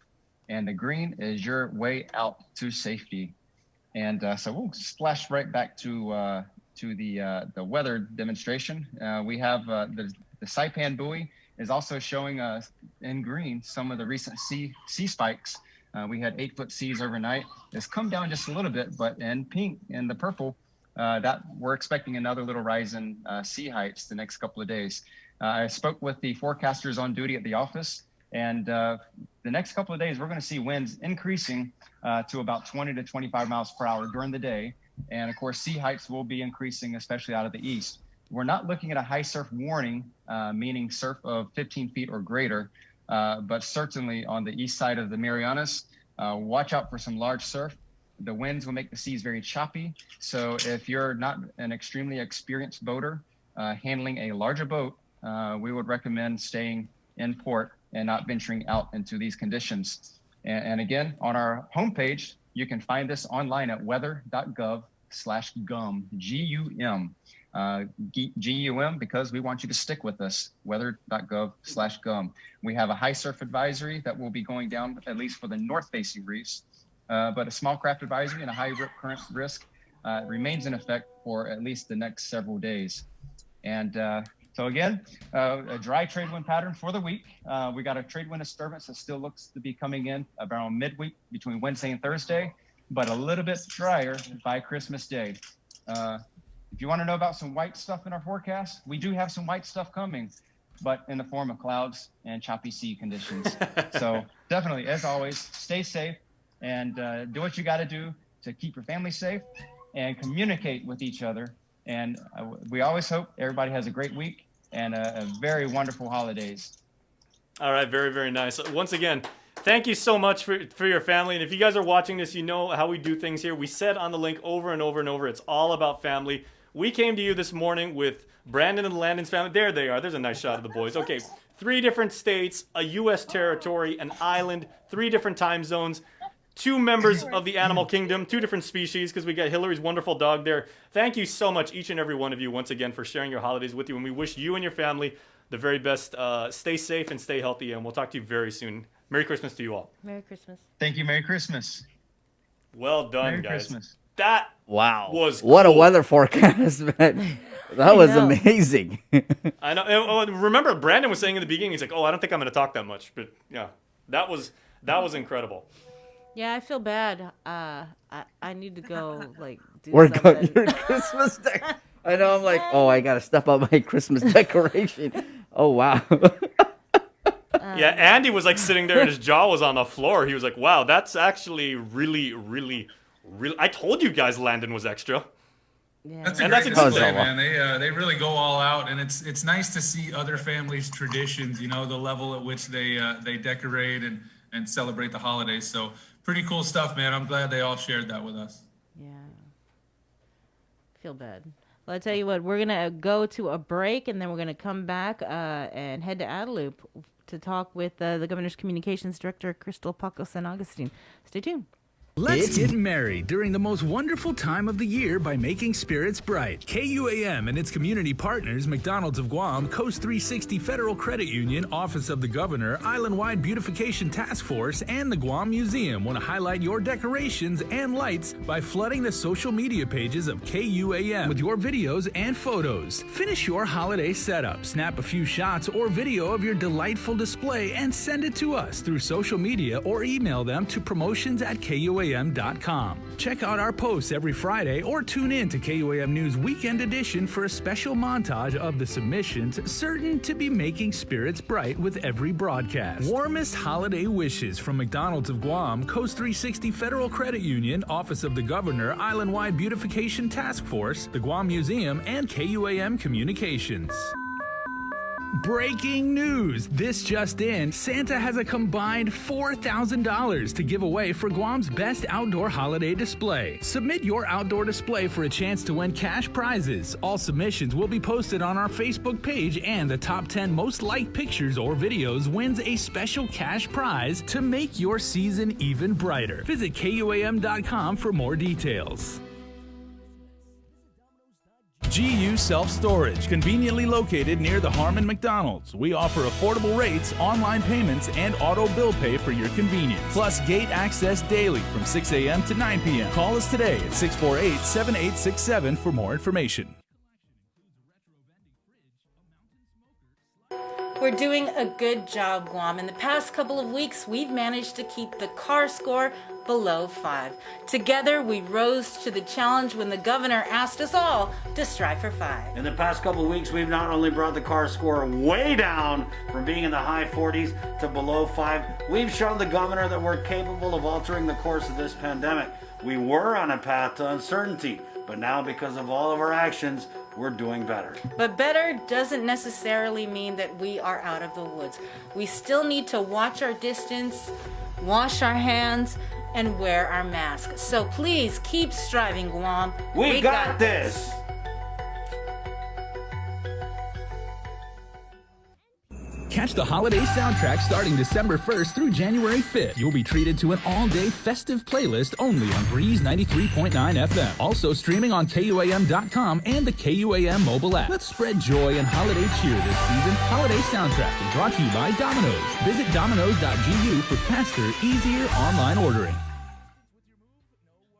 and the green is your way out to safety. And so we'll splash right back to to the weather demonstration. We have the Saipan buoy is also showing in green some of the recent sea spikes. We had 8-foot seas overnight. It's come down just a little bit, but in pink and the purple, that we're expecting another little rise in sea heights the next couple of days. I spoke with the forecasters on duty at the office, and the next couple of days, we're going to see winds increasing to about 20 to 25 miles per hour during the day. And of course, sea heights will be increasing, especially out of the east. We're not looking at a high surf warning, meaning surf of 15 feet or greater, but certainly on the east side of the Marianas, watch out for some large surf. The winds will make the seas very choppy. So if you're not an extremely experienced boater handling a larger boat, we would recommend staying in port and not venturing out into these conditions. And again, on our homepage, you can find this online at weather.gov/GUM, G-U-M. G-U-M, because we want you to stick with us, weather.gov/GUM. We have a high surf advisory that will be going down, at least for the north-facing reefs, but a small craft advisory and a high rip current risk remains in effect for at least the next several days. And so again, a dry trade wind pattern for the week. We got a trade wind disturbance that still looks to be coming in around midweek between Wednesday and Thursday, but a little bit drier by Christmas Day. If you want to know about some white stuff in our forecast, we do have some white stuff coming, but in the form of clouds and choppy sea conditions. So definitely, as always, stay safe and do what you got to do to keep your family safe and communicate with each other. And we always hope everybody has a great week and a very wonderful holidays. All right, very, very nice. Once again, thank you so much for your family. And if you guys are watching this, you know how we do things here. We said on the link over and over and over, it's all about family. We came to you this morning with Brandon and Landon's family. There they are. There's a nice shot of the boys. Okay, 3 different states, a U.S. territory, an island, 3 different time zones, 2 members of the animal kingdom, 2 different species, because we got Hillary's wonderful dog there. Thank you so much, each and every one of you, once again, for sharing your holidays with you. And we wish you and your family the very best. Stay safe and stay healthy, and we'll talk to you very soon. Merry Christmas to you all. Merry Christmas. Thank you. Merry Christmas. Well done, Merry guys. Christmas. That was what a weather forecast, man. That was amazing. I know. Remember, Brandon was saying in the beginning, he's like, "Oh, I don't think I'm going to talk that much," but yeah, that was incredible. Yeah, I feel bad. I need to go do We're something. going your Christmas deck. I know. I'm like, oh, I gotta step up my Christmas decoration. Oh wow. Yeah, Andy was like sitting there and his jaw was on the floor. He was like, "Wow, that's actually really, really, really." I told you guys Landon was extra. Yeah. That's a And great that's display, incredible. man. They really go all out, and it's nice to see other families' traditions. You know, the level at which they decorate and celebrate the holidays. So pretty cool stuff, man. I'm glad they all shared that with us. Yeah. Feel bad. Well, I tell you what, we're gonna go to a break, and then we're gonna come back and head to Adelup to talk with the governor's communications director, Crystal Paco San Agustin. Stay tuned. Let's get merry during the most wonderful time of the year by making spirits bright. KUAM and its community partners, McDonald's of Guam, Coast 360 Federal Credit Union, Office of the Governor, Island-Wide Beautification Task Force, and the Guam Museum want to highlight your decorations and lights by flooding the social media pages of KUAM with your videos and photos. Finish your holiday setup, snap a few shots or video of your delightful display, and send it to us through social media or email them to promotions@KUAM.com. Check out our posts every Friday or tune in to KUAM News Weekend Edition for a special montage of the submissions certain to be making spirits bright with every broadcast. Warmest holiday wishes from McDonald's of Guam, Coast 360 Federal Credit Union, Office of the Governor, Island-Wide Beautification Task Force, the Guam Museum, and KUAM Communications. Breaking news! This just in, Santa has a combined $4,000 to give away for Guam's best outdoor holiday display. Submit your outdoor display for a chance to win cash prizes. All submissions will be posted on our Facebook page, and the top 10 most liked pictures or videos wins a special cash prize to make your season even brighter. Visit KUAM.com for more details. GU Self-Storage, conveniently located near the Harmon McDonald's. We offer affordable rates, online payments, and auto bill pay for your convenience. Plus gate access daily from 6 a.m. to 9 p.m. Call us today at 648-7867 for more information. We're doing a good job, Guam. In the past couple of weeks, we've managed to keep the CAR score below 5. Together, we rose to the challenge when the governor asked us all to strive for 5. In the past couple of weeks, we've not only brought the CAR score way down from being in the high 40s to below 5, we've shown the governor that we're capable of altering the course of this pandemic. We were on a path to uncertainty, but now because of all of our actions, we're doing better. But better doesn't necessarily mean that we are out of the woods. We still need to watch our distance, wash our hands, and wear our masks. So please keep striving, Guam. We got this. Catch the holiday soundtrack starting December 1st through January 5th. You'll be treated to an all-day festive playlist only on Breeze 93.9 FM. Also streaming on KUAM.com and the KUAM mobile app. Let's spread joy and holiday cheer this season. Holiday soundtrack is brought to you by Domino's. Visit domino's.gu for faster, easier online ordering.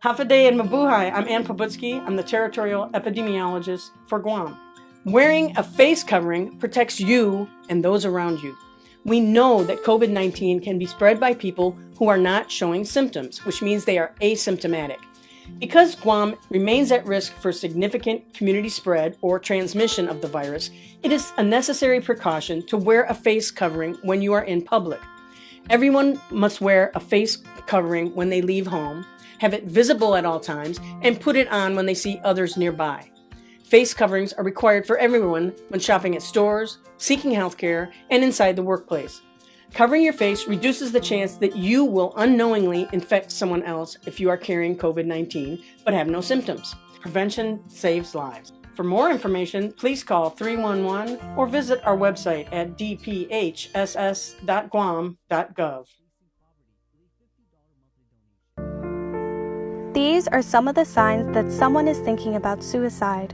Hafaday and Mabuhay. I'm Ann Pobutsky. I'm the territorial epidemiologist for Guam. Wearing a face covering protects you and those around you. We know that COVID-19 can be spread by people who are not showing symptoms, which means they are asymptomatic. Because Guam remains at risk for significant community spread or transmission of the virus, it is a necessary precaution to wear a face covering when you are in public. Everyone must wear a face covering when they leave home, have it visible at all times, and put it on when they see others nearby. Face coverings are required for everyone when shopping at stores, seeking healthcare, and inside the workplace. Covering your face reduces the chance that you will unknowingly infect someone else if you are carrying COVID-19 but have no symptoms. Prevention saves lives. For more information, please call 311 or visit our website at dphss.guam.gov. These are some of the signs that someone is thinking about suicide.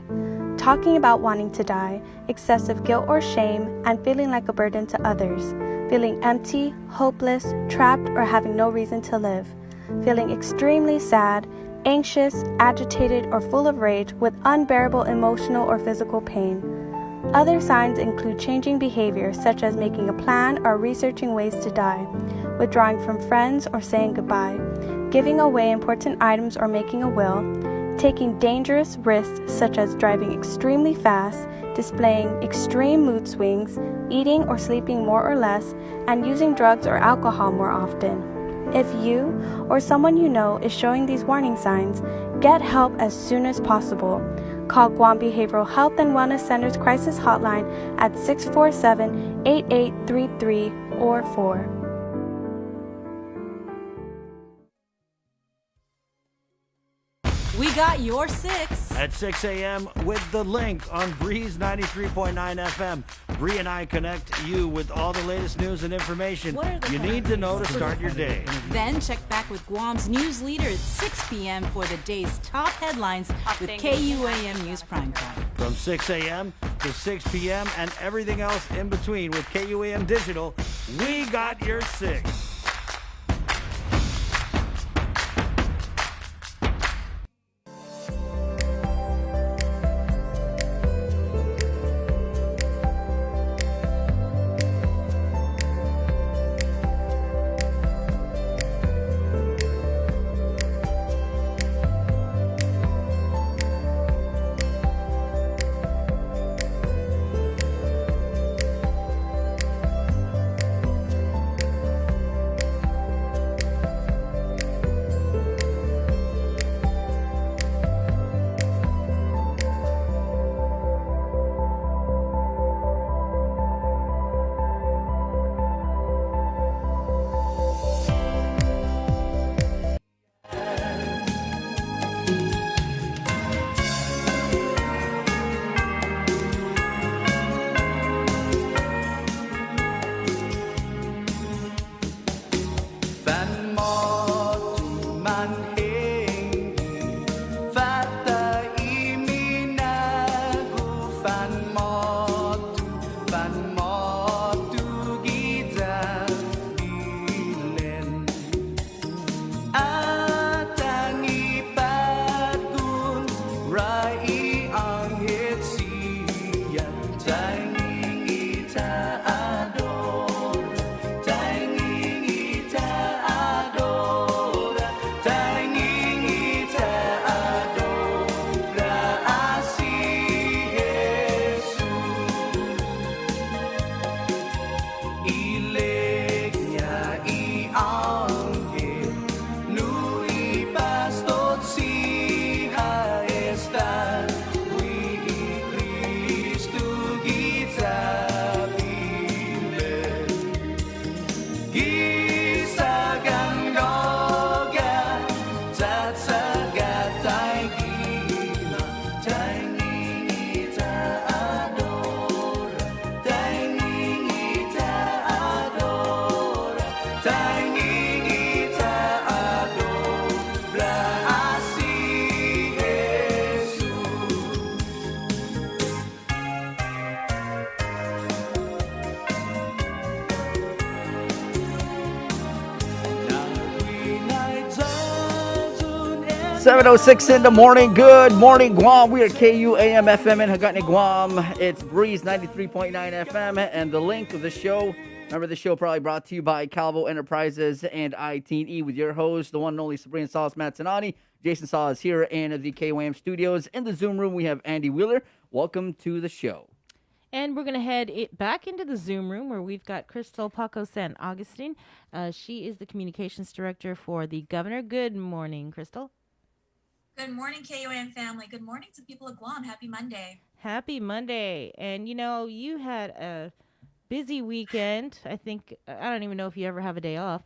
Talking about wanting to die, excessive guilt or shame, and feeling like a burden to others. Feeling empty, hopeless, trapped, or having no reason to live. Feeling extremely sad, anxious, agitated, or full of rage with unbearable emotional or physical pain. Other signs include changing behavior, such as making a plan or researching ways to die, withdrawing from friends or saying goodbye, giving away important items or making a will, taking dangerous risks such as driving extremely fast, displaying extreme mood swings, eating or sleeping more or less, and using drugs or alcohol more often. If you or someone you know is showing these warning signs, get help as soon as possible. Call Guam Behavioral Health and Wellness Center's crisis hotline at 647-8833 or 4. We got your 6. At 6 a.m. with The Link on Breeze 93.9 FM. Bree and I connect you with all the latest news and information you need to know to start your day. Then check back with Guam's news leader at 6 p.m. for the day's top headlines with KUAM News Primetime. From 6 a.m. to 6 p.m. and everything else in between with KUAM Digital, we got your 6. 7:06 in the morning. Good morning, Guam. We are KUAM FM in Hagåtña, Guam. It's Breeze 93.9 FM. And the link of the show, remember the show probably brought to you by Calvo Enterprises and I-Teen-E with your host, the one and only Sabrina Salas Matsanani. Jason Salas here in the KUAM studios. In the Zoom room, we have Andy Wheeler. Welcome to the show. And we're going to head back into the Zoom room where we've got Crystal Paco San Augustine. She is the communications director for the governor. Good morning, Crystal. Good morning, KUAM family. Good morning to people of Guam. Happy Monday. Happy Monday. And, you know, you had a busy weekend. I don't even know if you ever have a day off.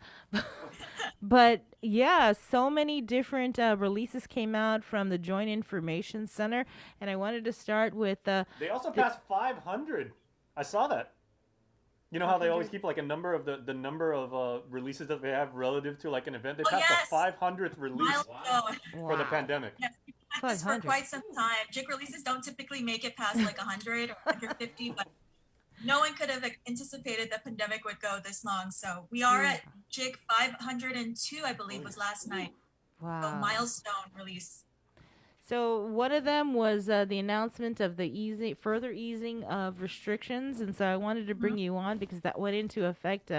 But, yeah, so many different releases came out from the Joint Information Center. And I wanted to start with... they also passed 500. I saw that. You know how they always keep like a number of the number of releases that they have relative to like an event? They passed the 500th release for the pandemic. Yes, we've had this for quite some time. JIC releases don't typically make it past like 100 or 150, but no one could have anticipated the pandemic would go this long. So we are at JIC 502, I believe, was last night. Wow. So milestone release. So one of them was the announcement of the further easing of restrictions. And so I wanted to bring you on because that went into effect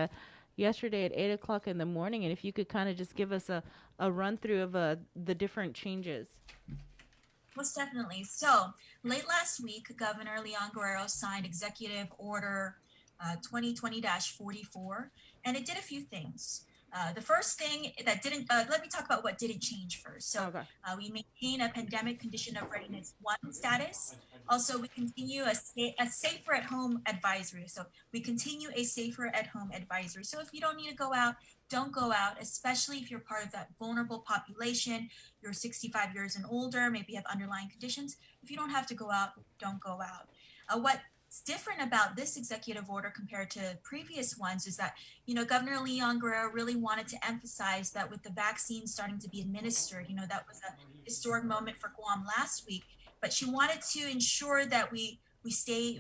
yesterday at 8 o'clock in the morning. And if you could kind of just give us a run through of the different changes. Most definitely. So late last week, Governor Leon Guerrero signed Executive Order 2020-44, and it did a few things. The first thing that didn't, let me talk about what didn't change first. So we maintain a pandemic condition of readiness 1 status. Also, we continue a safer at home advisory. So we continue a safer at home advisory. So if you don't need to go out, don't go out, especially if you're part of that vulnerable population, you're 65 years and older, maybe you have underlying conditions. If you don't have to go out, don't go out. What's different about this executive order compared to previous ones is that, you know, Governor Leon Guerrero really wanted to emphasize that with the vaccine starting to be administered, you know, that was a historic moment for Guam last week, but she wanted to ensure that we stay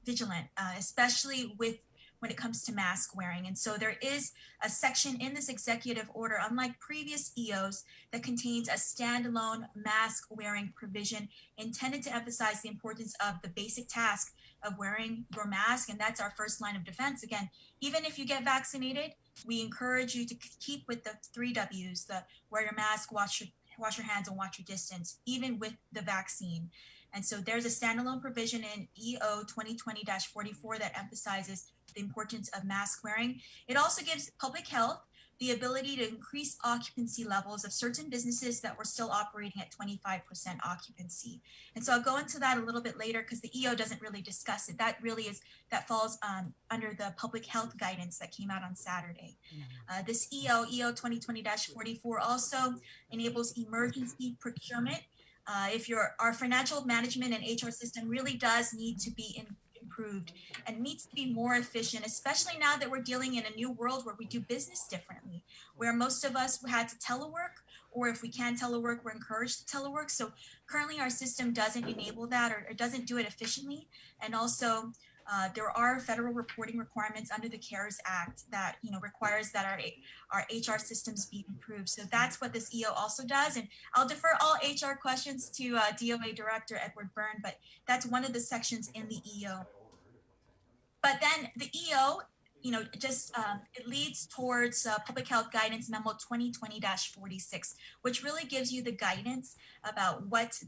vigilant, especially when it comes to mask wearing. And so there is a section in this executive order, unlike previous EOs, that contains a standalone mask wearing provision intended to emphasize the importance of the basic task of wearing your mask. And that's our first line of defense. Again, even if you get vaccinated, we encourage you to keep with the 3 W's, the wear your mask, wash your hands, and watch your distance, even with the vaccine. And so there's a standalone provision in EO 2020-44 that emphasizes the importance of mask wearing. It also gives public health the ability to increase occupancy levels of certain businesses that were still operating at 25% occupancy. And so I'll go into that a little bit later because the EO doesn't really discuss it. That falls under the public health guidance that came out on Saturday. This EO 2020-44 also enables emergency procurement. If our financial management and HR system really does need to be improved and needs to be more efficient, especially now that we're dealing in a new world where we do business differently, where most of us had to telework, or if we can telework, we're encouraged to telework. So currently our system doesn't enable that or doesn't do it efficiently. And also there are federal reporting requirements under the CARES Act that, you know, requires that our HR systems be improved. So that's what this EO also does. And I'll defer all HR questions to DOA Director Edward Byrne, but that's one of the sections in the EO. But then the EO, you know, just it leads towards Public Health Guidance Memo 2020-46, which really gives you the guidance about what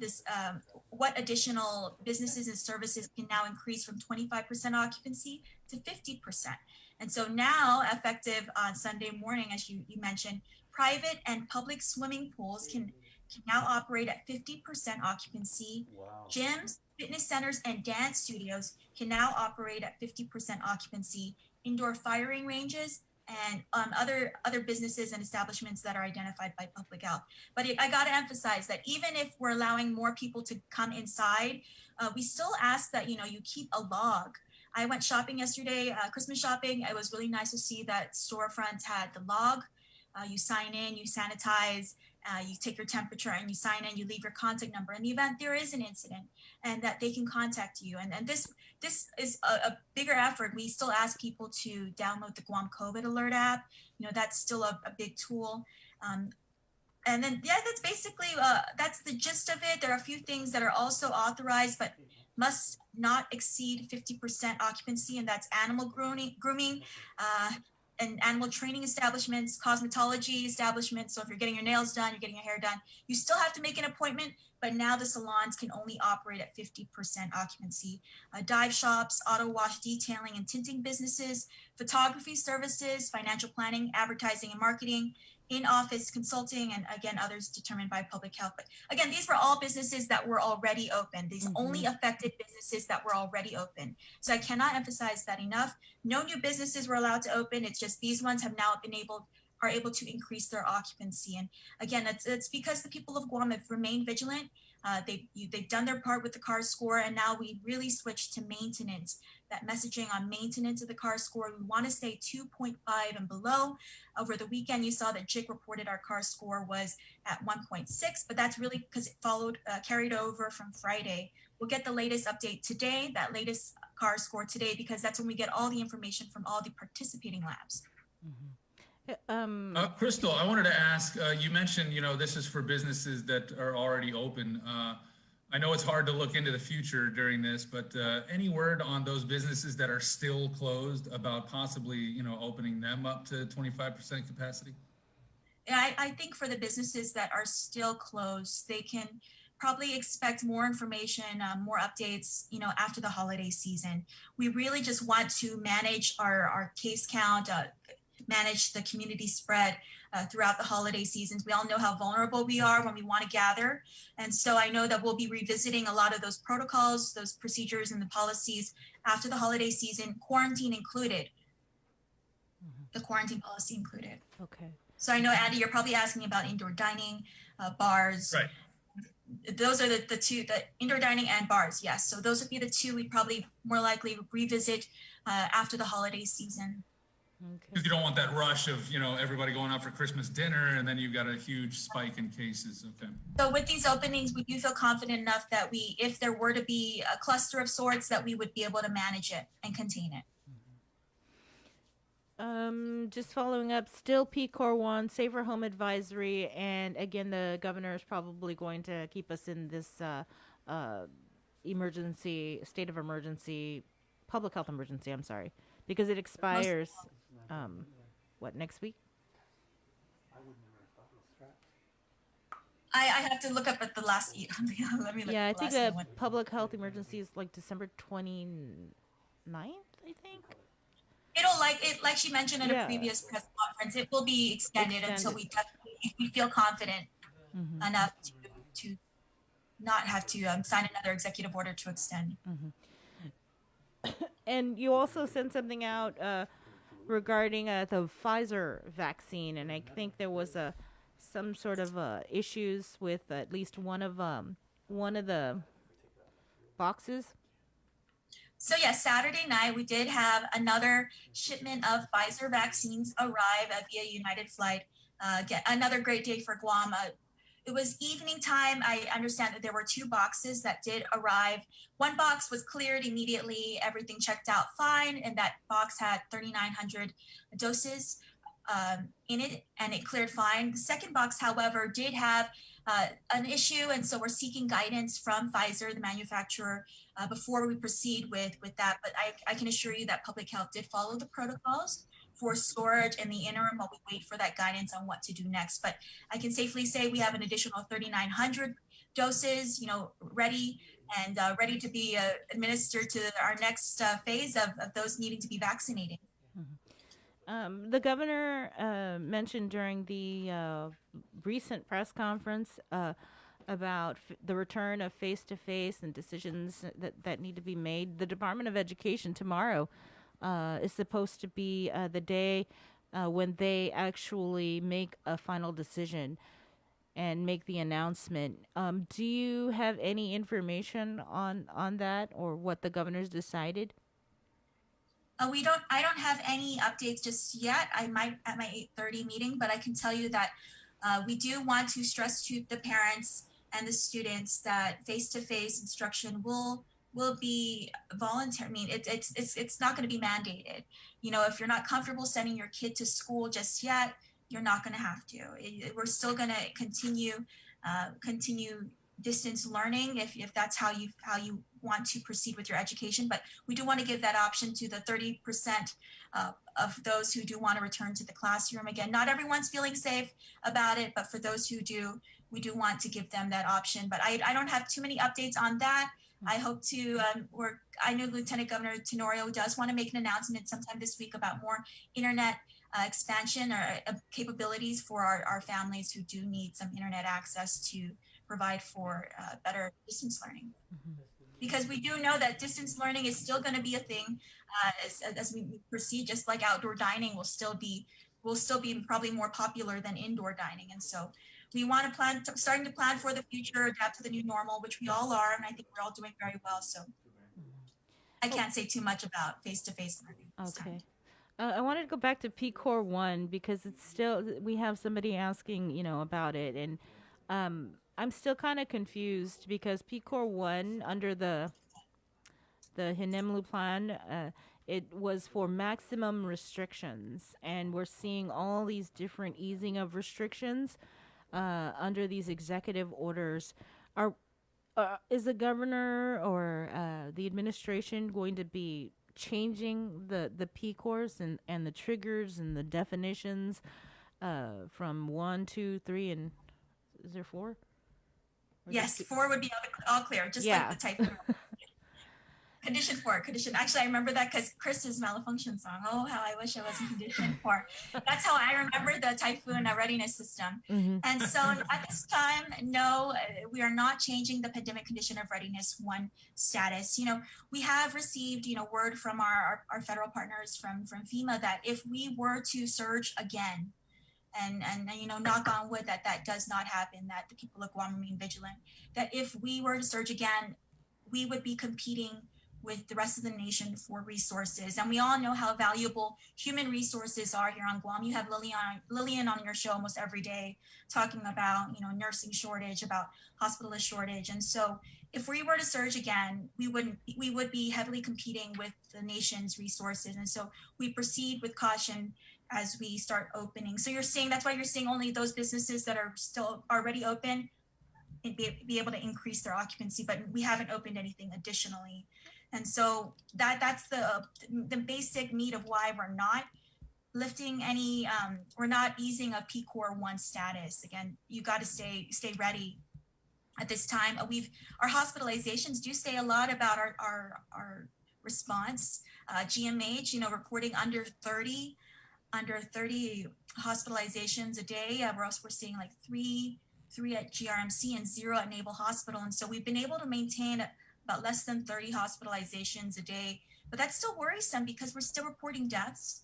additional businesses and services can now increase from 25% occupancy to 50%. And so now, effective on Sunday morning, as you mentioned, private and public swimming pools can now operate at 50% occupancy. Wow. Gyms, fitness centers, and dance studios can now operate at 50% occupancy. Indoor firing ranges and other businesses and establishments that are identified by public health. But I got to emphasize that even if we're allowing more people to come inside, we still ask that, you know, you keep a log. I went shopping yesterday, Christmas shopping. It was really nice to see that storefronts had the log. You sign in, you sanitize, you take your temperature, and you sign in, you leave your contact number. In the event there is an incident, and that they can contact you. And this is a bigger effort. We still ask people to download the Guam COVID Alert app. You know, that's still a big tool. And then, yeah, that's basically, that's the gist of it. There are a few things that are also authorized, but must not exceed 50% occupancy, and that's animal grooming, and animal training establishments, cosmetology establishments. So if you're getting your nails done, you're getting your hair done, you still have to make an appointment, but now the salons can only operate at 50% occupancy. Dive shops, auto wash detailing and tinting businesses, photography services, financial planning, advertising and marketing, in-office consulting, and again, others determined by public health. But again, these were all businesses that were already open. These only affected businesses that were already open. So I cannot emphasize that enough. No new businesses were allowed to open. It's just these ones have now are able to increase their occupancy. And again, it's because the people of Guam have remained vigilant. They've done their part with the CAR score, and now we really switched to maintenance. That messaging on maintenance of the CAR score, we want to stay 2.5 and below. Over the weekend, you saw that JIC reported our CAR score was at 1.6, but that's really because it carried over from Friday. We'll get the latest update today, that latest CAR score today, because that's when we get all the information from all the participating labs. Crystal, I wanted to ask, you mentioned, this is for businesses that are already open. I know it's hard to look into the future during this, but any word on those businesses that are still closed about possibly, opening them up to 25% capacity? Yeah, I think for the businesses that are still closed, they can probably expect more information, more updates, after the holiday season. We really just want to manage our case count, manage the community spread throughout the holiday seasons. We all know how vulnerable we are when we want to gather. And so I know that we'll be revisiting a lot of those protocols, those procedures and the policies after the holiday season, quarantine included. The quarantine policy included. Okay. So I know, Andy, you're probably asking about indoor dining, bars. Right. Those are the two, the indoor dining and bars, yes. So those would be the two we'd probably more likely revisit after the holiday season. Because you don't want that rush of, everybody going out for Christmas dinner and then you've got a huge spike in cases. Okay. So with these openings, we do feel confident enough that if there were to be a cluster of sorts, that we would be able to manage it and contain it. Just following up, still PCOR 1, Safer Home Advisory, and again, the governor is probably going to keep us in this state of emergency, public health emergency, I'm sorry, because it expires, next week? I have to look up at the last, let me look. Yeah, I at the think last the one. public health emergency is like December 29th, I think. It'll like she mentioned in a previous press conference, it will be extended until we feel confident enough to not have to sign another executive order to extend. And you also sent something out regarding the Pfizer vaccine, and I think there was some sort of issues with at least one of the boxes. So yes, Saturday night we did have another shipment of Pfizer vaccines arrive via United flight. Another great day for Guam. It was evening time. I understand that there were 2 boxes that did arrive. One box was cleared immediately. Everything checked out fine, and that box had 3,900 doses in it, and it cleared fine. The second box, however, did have an issue, and so we're seeking guidance from Pfizer, the manufacturer, before we proceed with that. But I can assure you that public health did follow the protocols for storage in the interim while we wait for that guidance on what to do next. But I can safely say we have an additional 3,900 doses, ready and ready to be administered to our next phase of those needing to be vaccinated. The governor mentioned during the recent press conference about the return of face-to-face and decisions that need to be made. The Department of Education tomorrow is supposed to be the day when they actually make a final decision and make the announcement. Do you have any information on that or what the governor's decided? I don't have any updates just yet. I might at my 8:30 meeting, but I can tell you that we do want to stress to the parents and the students that face-to-face instruction will be voluntary. I mean, it's not going to be mandated. If you're not comfortable sending your kid to school just yet, you're not going to have to. We're still going to continue distance learning if that's how you want to proceed with your education. But we do want to give that option to the 30% of those who do want to return to the classroom. Again, not everyone's feeling safe about it, but for those who do, we do want to give them that option. But I don't have too many updates on that. I hope to, I know Lieutenant Governor Tenorio does want to make an announcement sometime this week about more internet expansion or capabilities for our families who do need some internet access to provide for better distance learning. Because we do know that distance learning is still going to be a thing as we proceed, just like outdoor dining will still be probably more popular than indoor dining. And so we want to starting to plan for the future, adapt to the new normal, which we all are, and I think we're all doing very well. So I can't say too much about face-to-face learning. Okay. I wanted to go back to PCOR 1 because it's still, we have somebody asking, about it. And I'm still kind of confused because PCOR 1 under the Hinimlu plan, it was for maximum restrictions. And we're seeing all these different easing of restrictions under these executive orders. Is the governor or the administration going to be changing the PCORs and the triggers and the definitions from 1, 2, 3, and is there 4? Yes, 4 would be all clear, just like the typhoon. Condition 4, actually I remember that because Chris's malfunction song, oh how I wish I was in condition 4. That's how I remember the typhoon readiness system. And so at this time, no, we are not changing the pandemic condition of readiness 1 status. We have received, word from our federal partners from FEMA that if we were to surge again, and knock on wood that does not happen, that the people of Guam remain vigilant, that if we were to surge again, we would be competing with the rest of the nation for resources. And we all know how valuable human resources are here on Guam. You have Lillian on your show almost every day talking about, nursing shortage, about hospitalist shortage. And so if we were to surge again, we would be heavily competing with the nation's resources. And so we proceed with caution as we start opening. So that's why you're seeing only those businesses that are still already open and be able to increase their occupancy, but we haven't opened anything additionally. And so that's the basic need of why we're not lifting any, we're not easing a PCOR 1 status. Again, you got to stay ready at this time. Our hospitalizations do say a lot about our response. GMH, reporting under 30 hospitalizations a day. We're seeing like three at GRMC and 0 at Naval Hospital. And so we've been able to maintain about less than 30 hospitalizations a day, but that's still worrisome because we're still reporting deaths.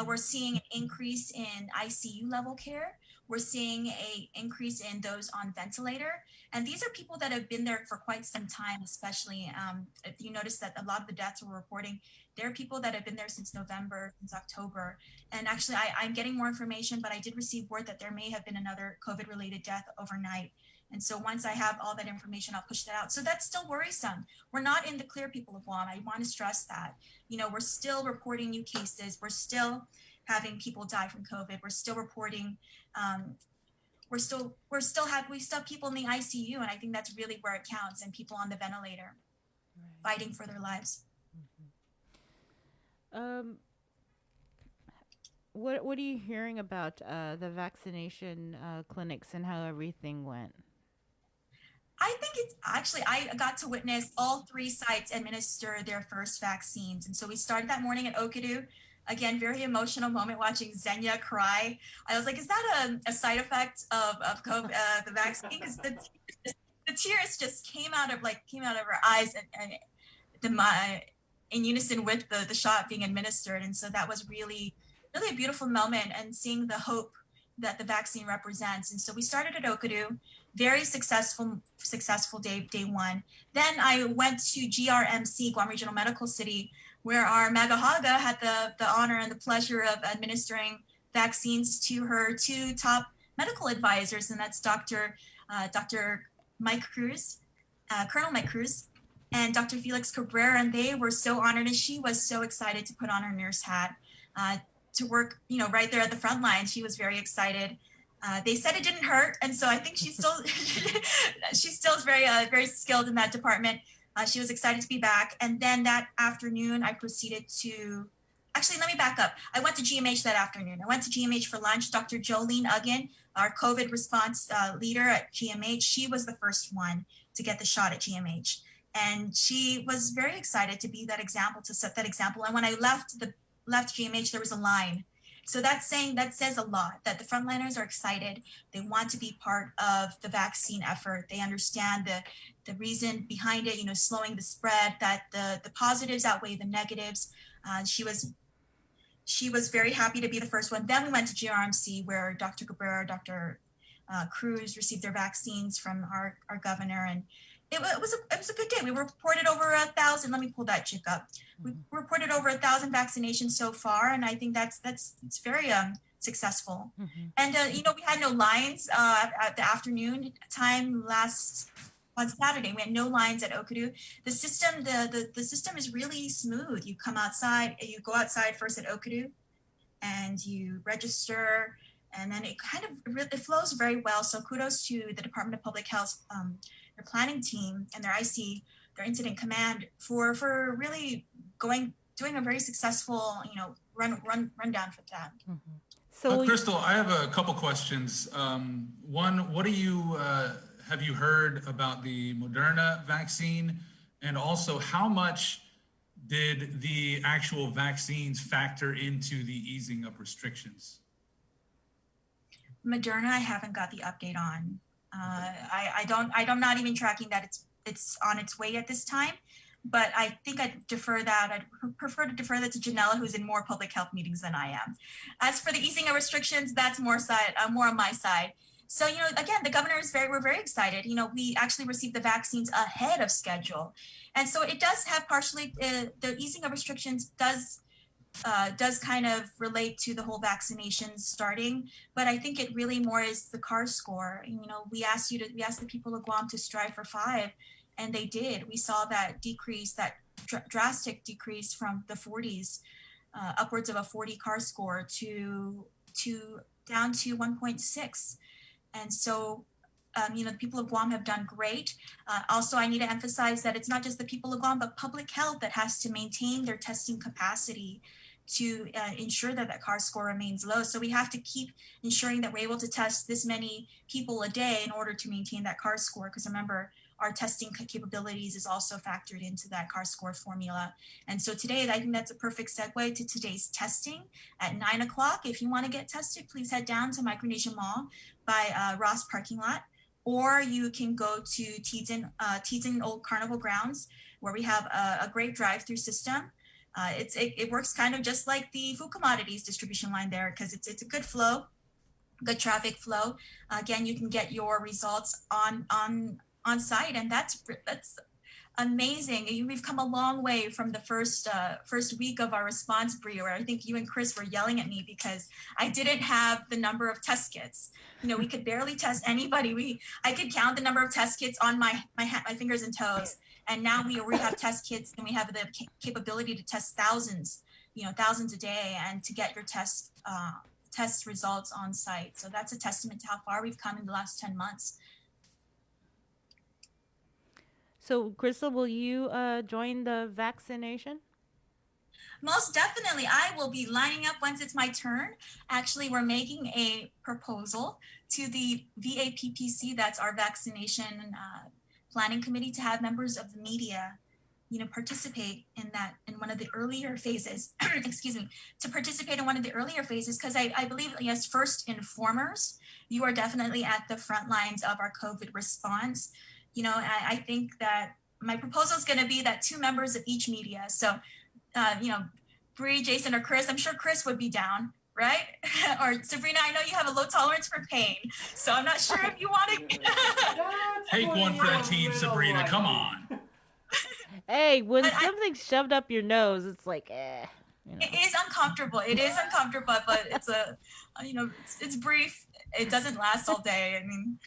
We're seeing an increase in ICU level care. We're seeing an increase in those on ventilator. And these are people that have been there for quite some time, especially if you notice that a lot of the deaths we're reporting, there are people that have been there since November, since October. And actually, I'm getting more information, but I did receive word that there may have been another COVID-related death overnight. And so once I have all that information, I'll push that out. So that's still worrisome. We're not in the clear, people of Guam. I want to stress that. We're still reporting new cases. We're still having people die from COVID. We're still reporting, we still have people in the ICU, and I think that's really where it counts, and people on the ventilator fighting for their lives. What are you hearing about the vaccination clinics and how everything went? I think it's actually, I got to witness all 3 sites administer their first vaccines. And so we started that morning at Okadu. Again, very emotional moment watching Xenia cry. I was like, is that a side effect of COVID, the vaccine? Because the tears just came out of her eyes and in unison with the shot being administered. And so that was really a beautiful moment, and seeing the hope that the vaccine represents. And so we started at Okadu, very successful day 1. Then I went to GRMC, Guam Regional Medical City, where our Magahaga had the honor and the pleasure of administering vaccines to her 2 top medical advisors, and that's Dr. Mike Cruz, Colonel Mike Cruz, and Dr. Felix Cabrera, and they were so honored, and she was so excited to put on her nurse hat. to work, right there at the front line. She was very excited. They said it didn't hurt, and so I think she's still she's still very very skilled in that department. She was excited to be back, and then that afternoon I proceeded to. Actually, let me back up. I went to GMH that afternoon. I went to GMH for lunch. Dr. Jolene Uggan, our COVID response leader at GMH, she was the first one to get the shot at GMH, and she was very excited to be that example, to set that example. And when I left GMH, there was a line. So that says a lot, that the frontliners are excited. They want to be part of the vaccine effort. They understand the reason behind it, slowing the spread, that the positives outweigh the negatives. She was very happy to be the first one. Then we went to GRMC, where Dr. Cabrera, Dr. Cruz received their vaccines from our governor, and it was a good day. We reported over 1,000. Let me pull that chick up. We reported over 1,000 vaccinations so far, and I think it's very successful. And we had no lines at the afternoon time on Saturday. We had no lines at Okuru. The system the system is really smooth. You come outside, you go outside first at Okuru, and you register, and then it it flows very well. So kudos to the Department of Public Health, their planning team and their IC, their incident command for really doing a very successful rundown for that. So Crystal, I have a couple questions. One, what have you heard about the Moderna vaccine? And also, how much did the actual vaccines factor into the easing of restrictions? Moderna, I haven't got the update on. I'm not even tracking that it's on its way at this time, but I think I'd prefer to defer that to Janella, who's in more public health meetings than I am. As for the easing of restrictions, that's more on my side. So, again, the governor we're very excited. We actually received the vaccines ahead of schedule. And so it does have partially, the easing of restrictions does kind of relate to the whole vaccination starting, but I think it really more is the CAR score. We asked the people of Guam to strive for 5, and they did. We saw that decrease, that drastic decrease from the 40s, upwards of a 40 CAR score to down to 1.6. And so, the people of Guam have done great. Also, I need to emphasize that it's not just the people of Guam, but public health that has to maintain their testing capacity to ensure that CAR score remains low. So we have to keep ensuring that we're able to test this many people a day in order to maintain that CAR score. Because remember, our testing capabilities is also factored into that CAR score formula. And so today, I think that's a perfect segue to today's testing at 9 o'clock. If you want to get tested, please head down to Micronesia Mall by Ross parking lot, or you can go to Teaden Old Carnival Grounds, where we have a great drive-through system. It works kind of just like the food commodities distribution line there, because it's a good flow, good traffic flow. Again, you can get your results on site, and that's amazing. We've come a long way from the first week of our response, Bria, where I think you and Chris were yelling at me because I didn't have the number of test kits. We could barely test anybody. I could count the number of test kits on my fingers and toes. And now we have test kits, and we have the capability to test thousands a day, and to get your test results on site. So that's a testament to how far we've come in the last 10 months. So, Crystal, will you join the vaccination? Most definitely. I will be lining up once it's my turn. Actually, we're making a proposal to the VAPPC, that's our vaccination planning committee, to have members of the media, participate in one of the earlier phases, to participate in one of the earlier phases, because I believe, yes, first informers, you are definitely at the front lines of our COVID response. I think that my proposal is going to be that 2 members of each media. So, Bree, Jason, or Chris, I'm sure Chris would be down, right? Or Sabrina, I know you have a low tolerance for pain, so I'm not sure if you want to. Take one for the team, Sabrina. Come on. Hey, when something's shoved up your nose, it's like, It is uncomfortable. It is uncomfortable, but it's it's brief. It doesn't last all day. I mean,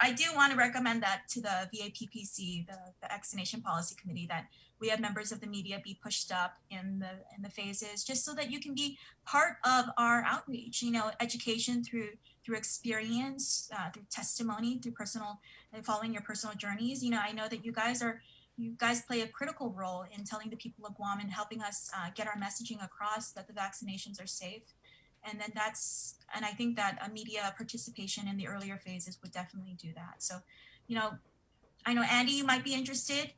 I do want to recommend that to the VAPPC, the Vaccination Policy Committee, that we have members of the media be pushed up in the phases, just so that you can be part of our outreach. You know, education through experience, through testimony, through personal and following your personal journeys. You know, I know that you guys play a critical role in telling the people of Guam and helping us get our messaging across that the vaccinations are safe. And then I think that a media participation in the earlier phases would definitely do that. So, you know, I know Andy, you might be interested.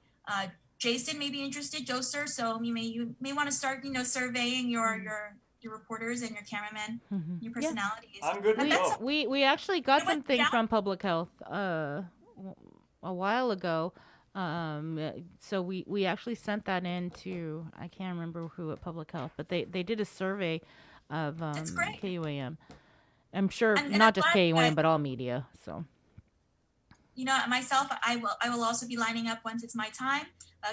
Jason may be interested, Joser. So you may want to start, you know, surveying your reporters and your cameramen, your personalities. I'm good to go. We actually got something from Public Health a while ago. So we actually sent that in to, I can't remember who at Public Health, but they did a survey of KUAM. I'm sure And not I'm just glad KUAM, that- but all media. So You know, myself, I will also be lining up once it's my time.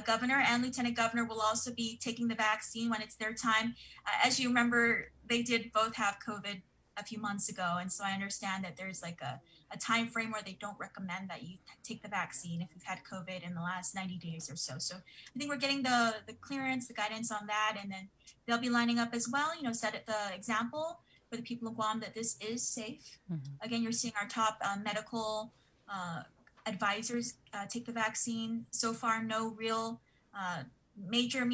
Governor and Lieutenant Governor will also be taking the vaccine when it's their time. As you remember, they did both have COVID a few months ago, and so I understand that there's like a time frame where they don't recommend that you take the vaccine if you've had COVID in the last 90 days or so. So I think we're getting the clearance, the guidance on that, and then they'll be lining up as well, you know, set the example for the people of Guam that this is safe. Again, you're seeing our top medical advisors take the vaccine. So far, no real major,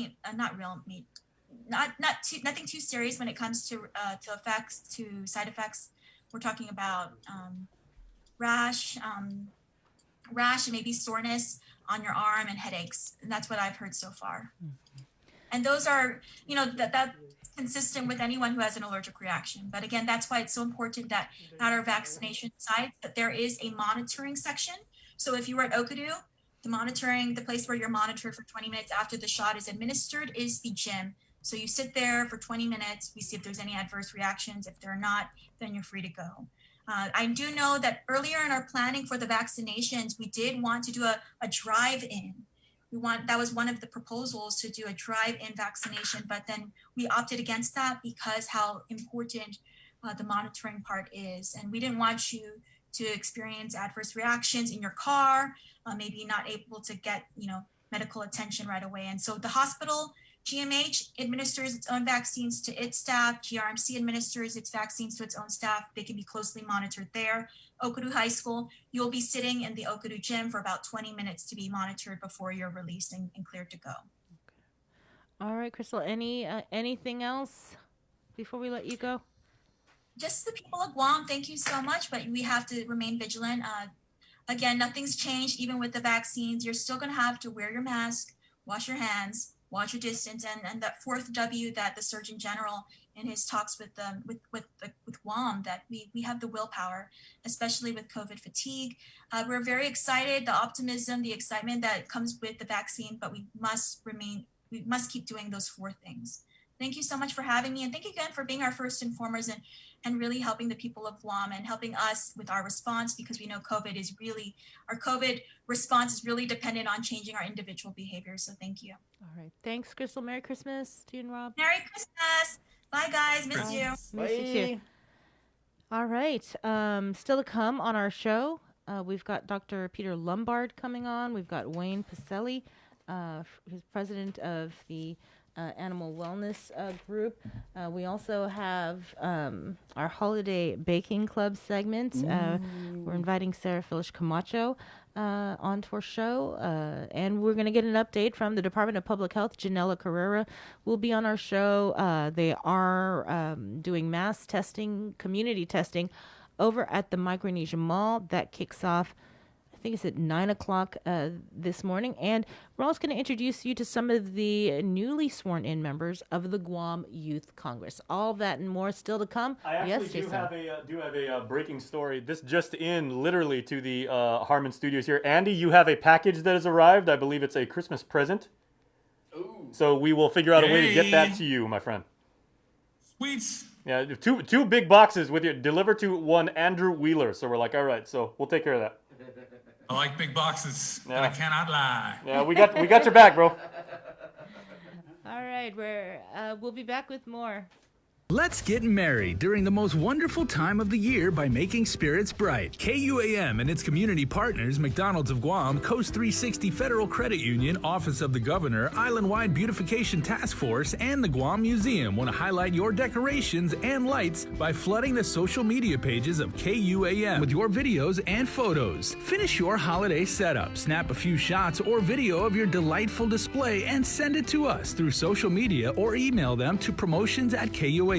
nothing too serious when it comes to effects, to side effects. We're talking about rash and maybe soreness on your arm and headaches. And that's what I've heard so far. And those are, you know, that's consistent with anyone who has an allergic reaction. But again, that's why it's so important that at our vaccination sites, that there is a monitoring section. So if you were at Okudu, the place where you're monitored for 20 minutes after the shot is administered is the gym. So you sit there for 20 minutes, we see if there's any adverse reactions. If there are not, then you're free to go. I do know that earlier in our planning for the vaccinations, we did want to do a drive-in. That was one of the proposals, to do a drive-in vaccination, but then we opted against that because how important the monitoring part is. And we didn't want you to experience adverse reactions in your car, maybe not able to get, you know, medical attention right away. And so the hospital, GMH, administers its own vaccines to its staff. GRMC administers its vaccines to its own staff. They can be closely monitored there. Okudu High School, you'll be sitting in the Okudu gym for about 20 minutes to be monitored before you're released and cleared to go. all right, Crystal, anything else before we let you go? Just the people of Guam, thank you so much, but we have to remain vigilant. Again, nothing's changed. Even with the vaccines, you're still going to have to wear your mask, wash your hands, watch your distance, and that fourth W that the Surgeon General in his talks with Guam, that we have the willpower, especially with COVID fatigue. We're very excited, the optimism, the excitement that comes with the vaccine, but we must keep doing those four things. Thank you so much for having me, and thank you again for being our first informers and really helping the people of Guam and helping us with our response, because we know our COVID response is really dependent on changing our individual behaviors. So thank you. All right. Thanks, Crystal. Merry Christmas to you and Rob. Merry Christmas. Bye, guys. Miss you. Miss you too. All right. Still to come on our show, we've got Dr. Peter Lombard coming on. We've got Wayne Pacelli, who's president of the Animal Wellness Group. We also have our Holiday Baking Club segment. We're inviting Sarah Phyllis Camacho onto our show, and we're going to get an update from the Department of Public Health. Janella Carrera will be on our show. They are doing mass testing, community testing over at the Micronesia Mall. That kicks off, I think it's at 9 o'clock this morning. And we're also going to introduce you to some of the newly sworn in members of the Guam Youth Congress. All of that and more still to come. I actually do have a breaking story. This just in, literally, to the Harmon Studios here. Andy, you have a package that has arrived. I believe it's a Christmas present. Ooh. So we will figure out a way to get that to you, my friend. Sweet. Yeah, two big boxes with you. Delivered to one Andrew Wheeler. So we're like, all right, so we'll take care of that. I like big boxes, but I cannot lie. Yeah, we got your back, bro. All right, we'll be back with more Let's get merry during the most wonderful time of the year by making spirits bright. KUAM and its community partners, McDonald's of Guam, Coast 360 Federal Credit Union, Office of the Governor, Island-Wide Beautification Task Force, and the Guam Museum want to highlight your decorations and lights by flooding the social media pages of KUAM with your videos and photos. Finish your holiday setup, snap a few shots or video of your delightful display, and send it to us through social media or email them to promotions@KUAM.com.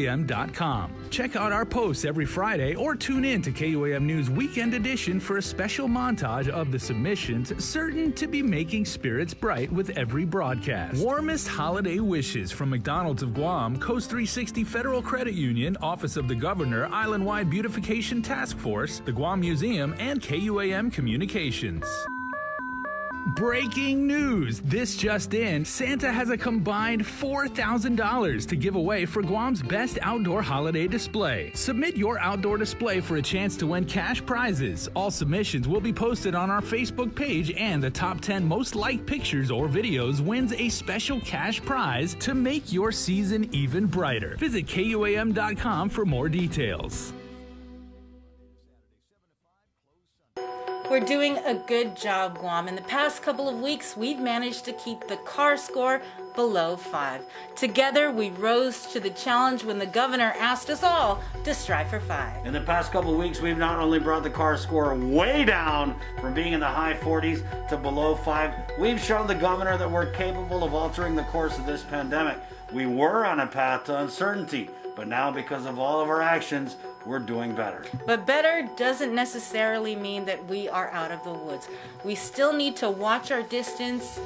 Check out our posts every Friday or tune in to KUAM News Weekend Edition for a special montage of the submissions certain to be making spirits bright with every broadcast. Warmest holiday wishes from McDonald's of Guam, Coast 360 Federal Credit Union, Office of the Governor, Island-Wide Beautification Task Force, the Guam Museum, and KUAM Communications. Breaking news! This just in, Santa has a combined $4,000 to give away for Guam's best outdoor holiday display. Submit your outdoor display for a chance to win cash prizes. All submissions will be posted on our Facebook page, and the top 10 most liked pictures or videos wins a special cash prize to make your season even brighter. Visit KUAM.com for more details. We're doing a good job, Guam. In the past couple of weeks, we've managed to keep the CAR score below 5. Together, we rose to the challenge when the governor asked us all to strive for 5. In the past couple of weeks, we've not only brought the CAR score way down from being in the high 40s to below 5, we've shown the governor that we're capable of altering the course of this pandemic. We were on a path to uncertainty, but now because of all of our actions, we're doing better. But better doesn't necessarily mean that we are out of the woods. We still need to watch our distance,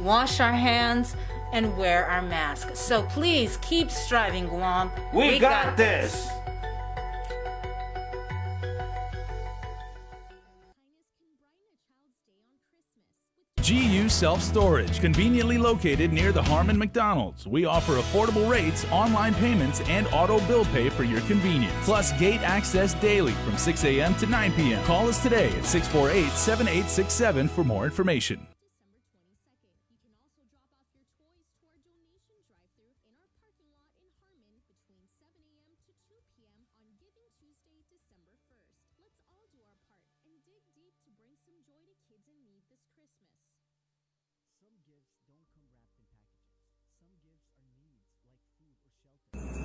wash our hands, and wear our masks. So please keep striving, Guam. We got this. GU Self-Storage, conveniently located near the Harmon McDonald's. We offer affordable rates, online payments, and auto bill pay for your convenience. Plus gate access daily from 6 a.m. to 9 p.m. Call us today at 648-7867 for more information.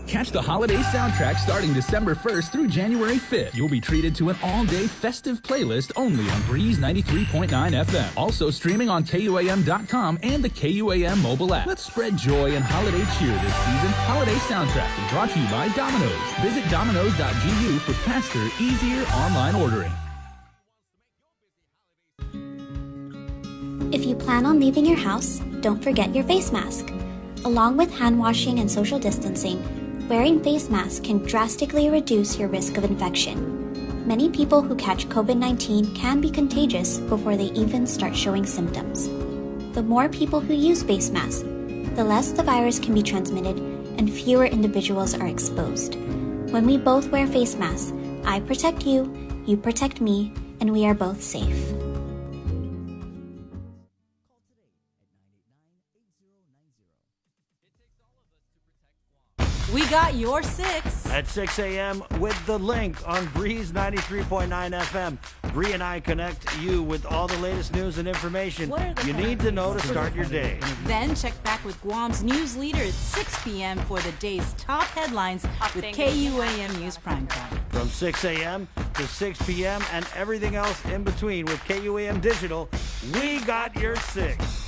Catch the holiday soundtrack starting December 1st through January 5th. You'll be treated to an all-day festive playlist only on Breeze 93.9 FM. Also streaming on KUAM.com and the KUAM mobile app. Let's spread joy and holiday cheer this season. Holiday soundtrack is brought to you by Domino's. Visit Domino's.gu for faster, easier online ordering. If you plan on leaving your house, don't forget your face mask. Along with hand washing and social distancing, wearing face masks can drastically reduce your risk of infection. Many people who catch COVID-19 can be contagious before they even start showing symptoms. The more people who use face masks, the less the virus can be transmitted and fewer individuals are exposed. When we both wear face masks, I protect you, you protect me, and we are both safe. We got your 6 at 6 a.m. with the link on Breeze 93.9 FM. Bree and I connect you with all the latest news and information you need to know to start your day. Then check back with Guam's news leader at 6 p.m. for the day's top headlines with KUAM News Primetime. From 6 a.m. to 6 p.m. and everything else in between with KUAM Digital, we got your 6.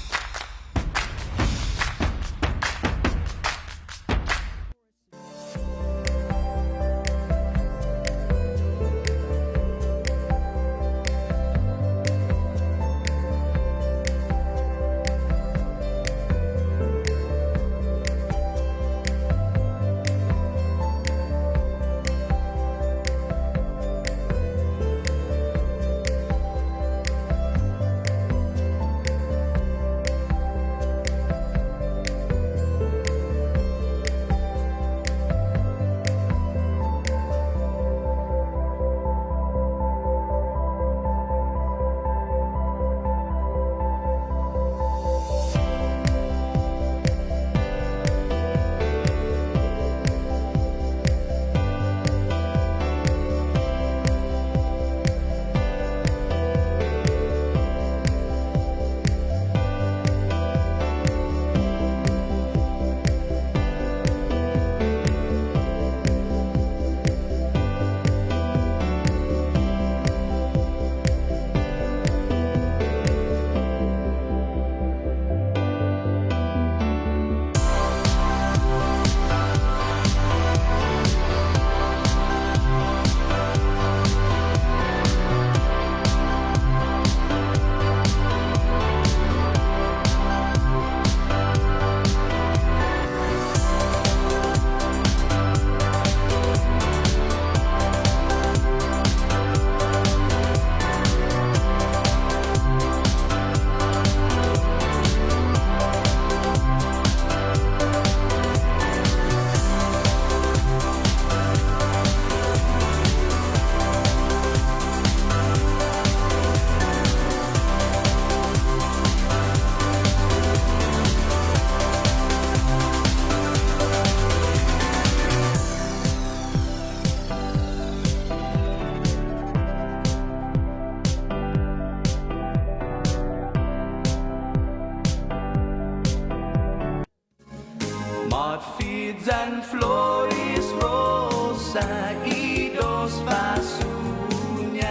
Hot fields and flores rosa y dos fasunya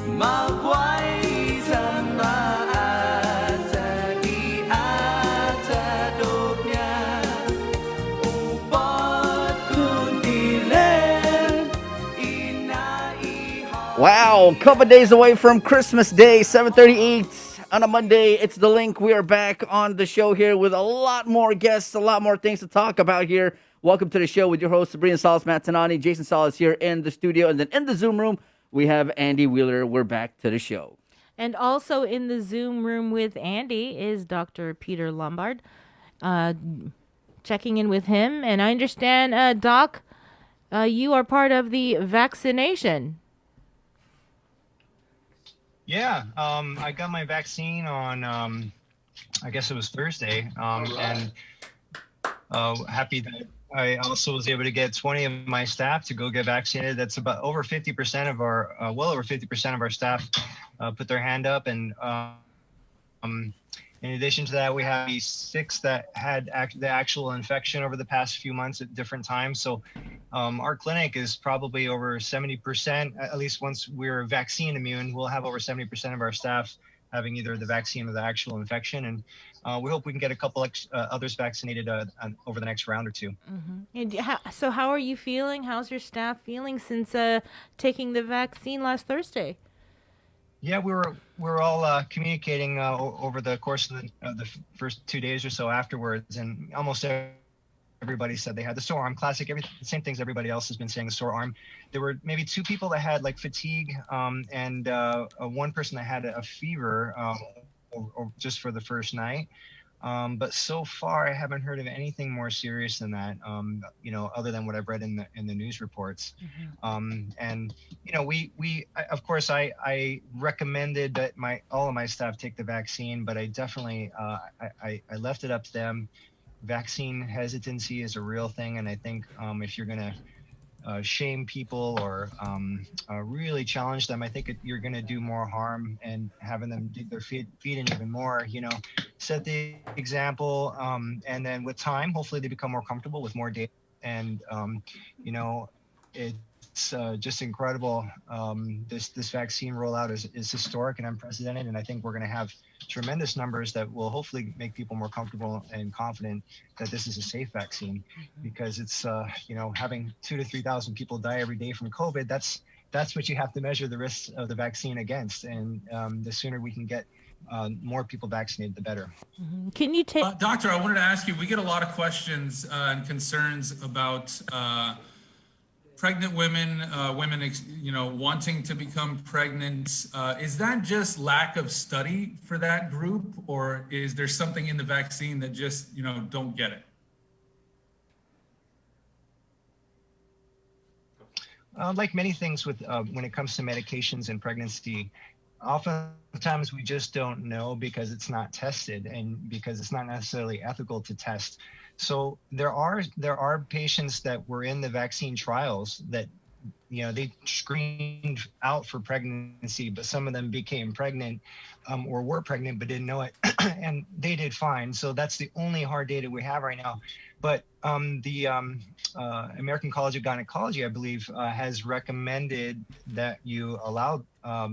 Magwaitan maata di atadobnya Upot kundilen inaiha. Wow, couple days away from Christmas Day, 7:38 on a Monday. It's The Link. We are back on the show here with a lot more guests, a lot more things to talk about here. Welcome to the show with your host, Sabrina Salas, Matt Tanani. Jason Salas here in the studio. And then in the Zoom room, we have Andy Wheeler. We're back to the show. And also in the Zoom room with Andy is Dr. Peter Lombard. Checking in with him. And I understand, Doc, you are part of the vaccination. Yeah, I got my vaccine on, I guess it was Thursday, and happy that I also was able to get 20 of my staff to go get vaccinated. That's about over 50% of our, well over 50% of our staff put their hand up. And in addition to that, we have 6 that had the actual infection over the past few months at different times. So our clinic is probably over 70%, at least once we're vaccine immune, we'll have over 70% of our staff having either the vaccine or the actual infection. And we hope we can get a couple others vaccinated over the next round or two. Mm-hmm. And so how are you feeling? How's your staff feeling since taking the vaccine last Thursday? Yeah, we're all communicating over the course of the first 2 days or so afterwards, and almost everybody said they had the sore arm. Classic, the same things everybody else has been saying, the sore arm. There were maybe 2 people that had like fatigue, and one person that had a fever or just for the first night. But so far, I haven't heard of anything more serious than that, other than what I've read in the news reports. Mm-hmm. And of course, I recommended that all of my staff take the vaccine, but I definitely I left it up to them. Vaccine hesitancy is a real thing, and I think if you're gonna shame people or really challenge them, I think you're going to do more harm, and having them dig their feet in even more, set the example. And then with time, hopefully they become more comfortable with more data. And, it's just incredible. This vaccine rollout is historic and unprecedented. And I think we're going to have tremendous numbers that will hopefully make people more comfortable and confident that this is a safe vaccine, because it's, having 2,000 to 3,000 people die every day from COVID. That's what you have to measure the risks of the vaccine against. And the sooner we can get more people vaccinated, the better. Mm-hmm. Can you take Doctor, I wanted to ask you, we get a lot of questions and concerns about pregnant women, wanting to become pregnant. Is that just lack of study for that group, or is there something in the vaccine that just, don't get it? Like many things with when it comes to medications and pregnancy, oftentimes we just don't know because it's not tested and because it's not necessarily ethical to test. So there are patients that were in the vaccine trials that, they screened out for pregnancy, but some of them became pregnant or were pregnant but didn't know it, and they did fine. So that's the only hard data we have right now. But the American College of Gynecology, I believe, has recommended that you allow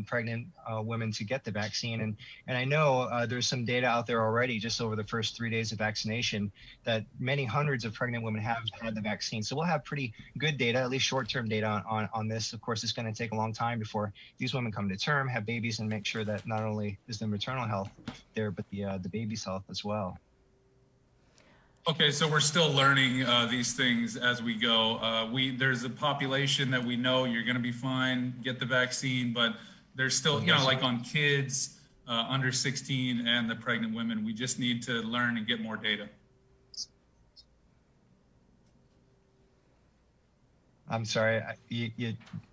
pregnant women to get the vaccine. And I know there's some data out there already just over the first 3 days of vaccination that many hundreds of pregnant women have had the vaccine. So we'll have pretty good data, at least short-term data on this. Of course, it's going to take a long time before these women come to term, have babies, and make sure that not only is the maternal health there, but the baby's health as well. Okay, so we're still learning these things as we go. There's a population that we know you're going to be fine, get the vaccine, but there's still, like on kids under 16 and the pregnant women, we just need to learn and get more data. I'm sorry,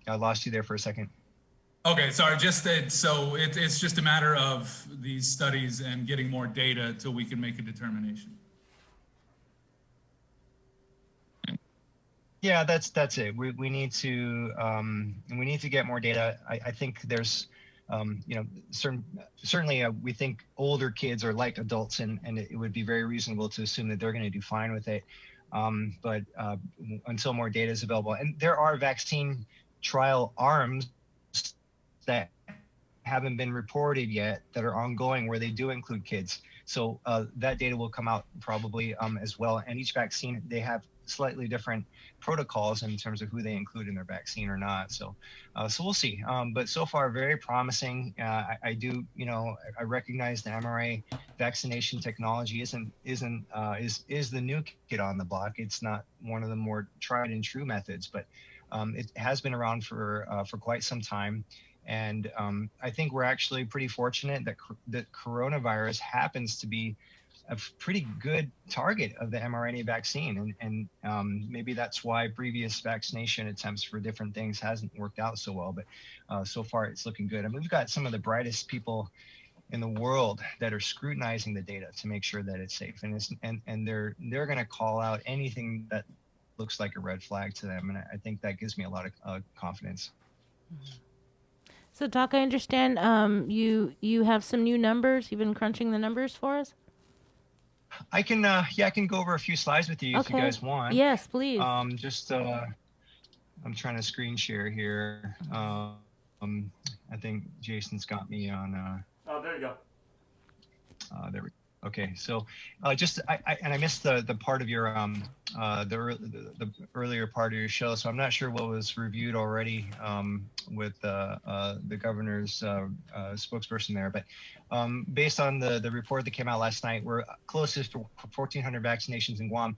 I lost you there for a second. Okay, sorry. It's just a matter of these studies and getting more data till we can make a determination. Yeah, that's it. We need to get more data. I think there's certainly we think older kids are like adults, and it would be very reasonable to assume that they're going to do fine with it. But until more data is available, and there are vaccine trial arms that haven't been reported yet that are ongoing where they do include kids. So that data will come out probably as well. And each vaccine, they have slightly different protocols in terms of who they include in their vaccine or not. So we'll see. But so far, very promising. I do, I recognize the mRNA vaccination technology is the new kid on the block. It's not one of the more tried and true methods, but it has been around for quite some time. And I think we're actually pretty fortunate that coronavirus happens to be a pretty good target of the mRNA vaccine. And maybe that's why previous vaccination attempts for different things hasn't worked out so well. But so far, it's looking good. I mean, we've got some of the brightest people in the world that are scrutinizing the data to make sure that it's safe. And they're going to call out anything that looks like a red flag to them. And I think that gives me a lot of confidence. So, Doc, I understand you have some new numbers. You've been crunching the numbers for us. I can go over a few slides with you if you guys want. Yes, please. I'm trying to screen share here. I think Jason's got me on. Oh, there you go. There we go. Okay, so I missed the part of your the earlier part of your show, so I'm not sure what was reviewed already with the governor's spokesperson there, but based on the report that came out last night, we're closest to 1,400 vaccinations in Guam.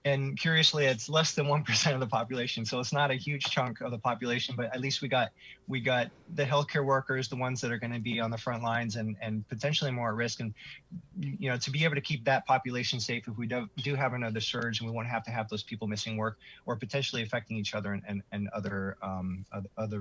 And curiously, it's less than 1% of the population, so it's not a huge chunk of the population. But at least we got the healthcare workers, the ones that are going to be on the front lines and potentially more at risk. And to be able to keep that population safe, if we do have another surge, and we won't have to have those people missing work or potentially affecting each other and other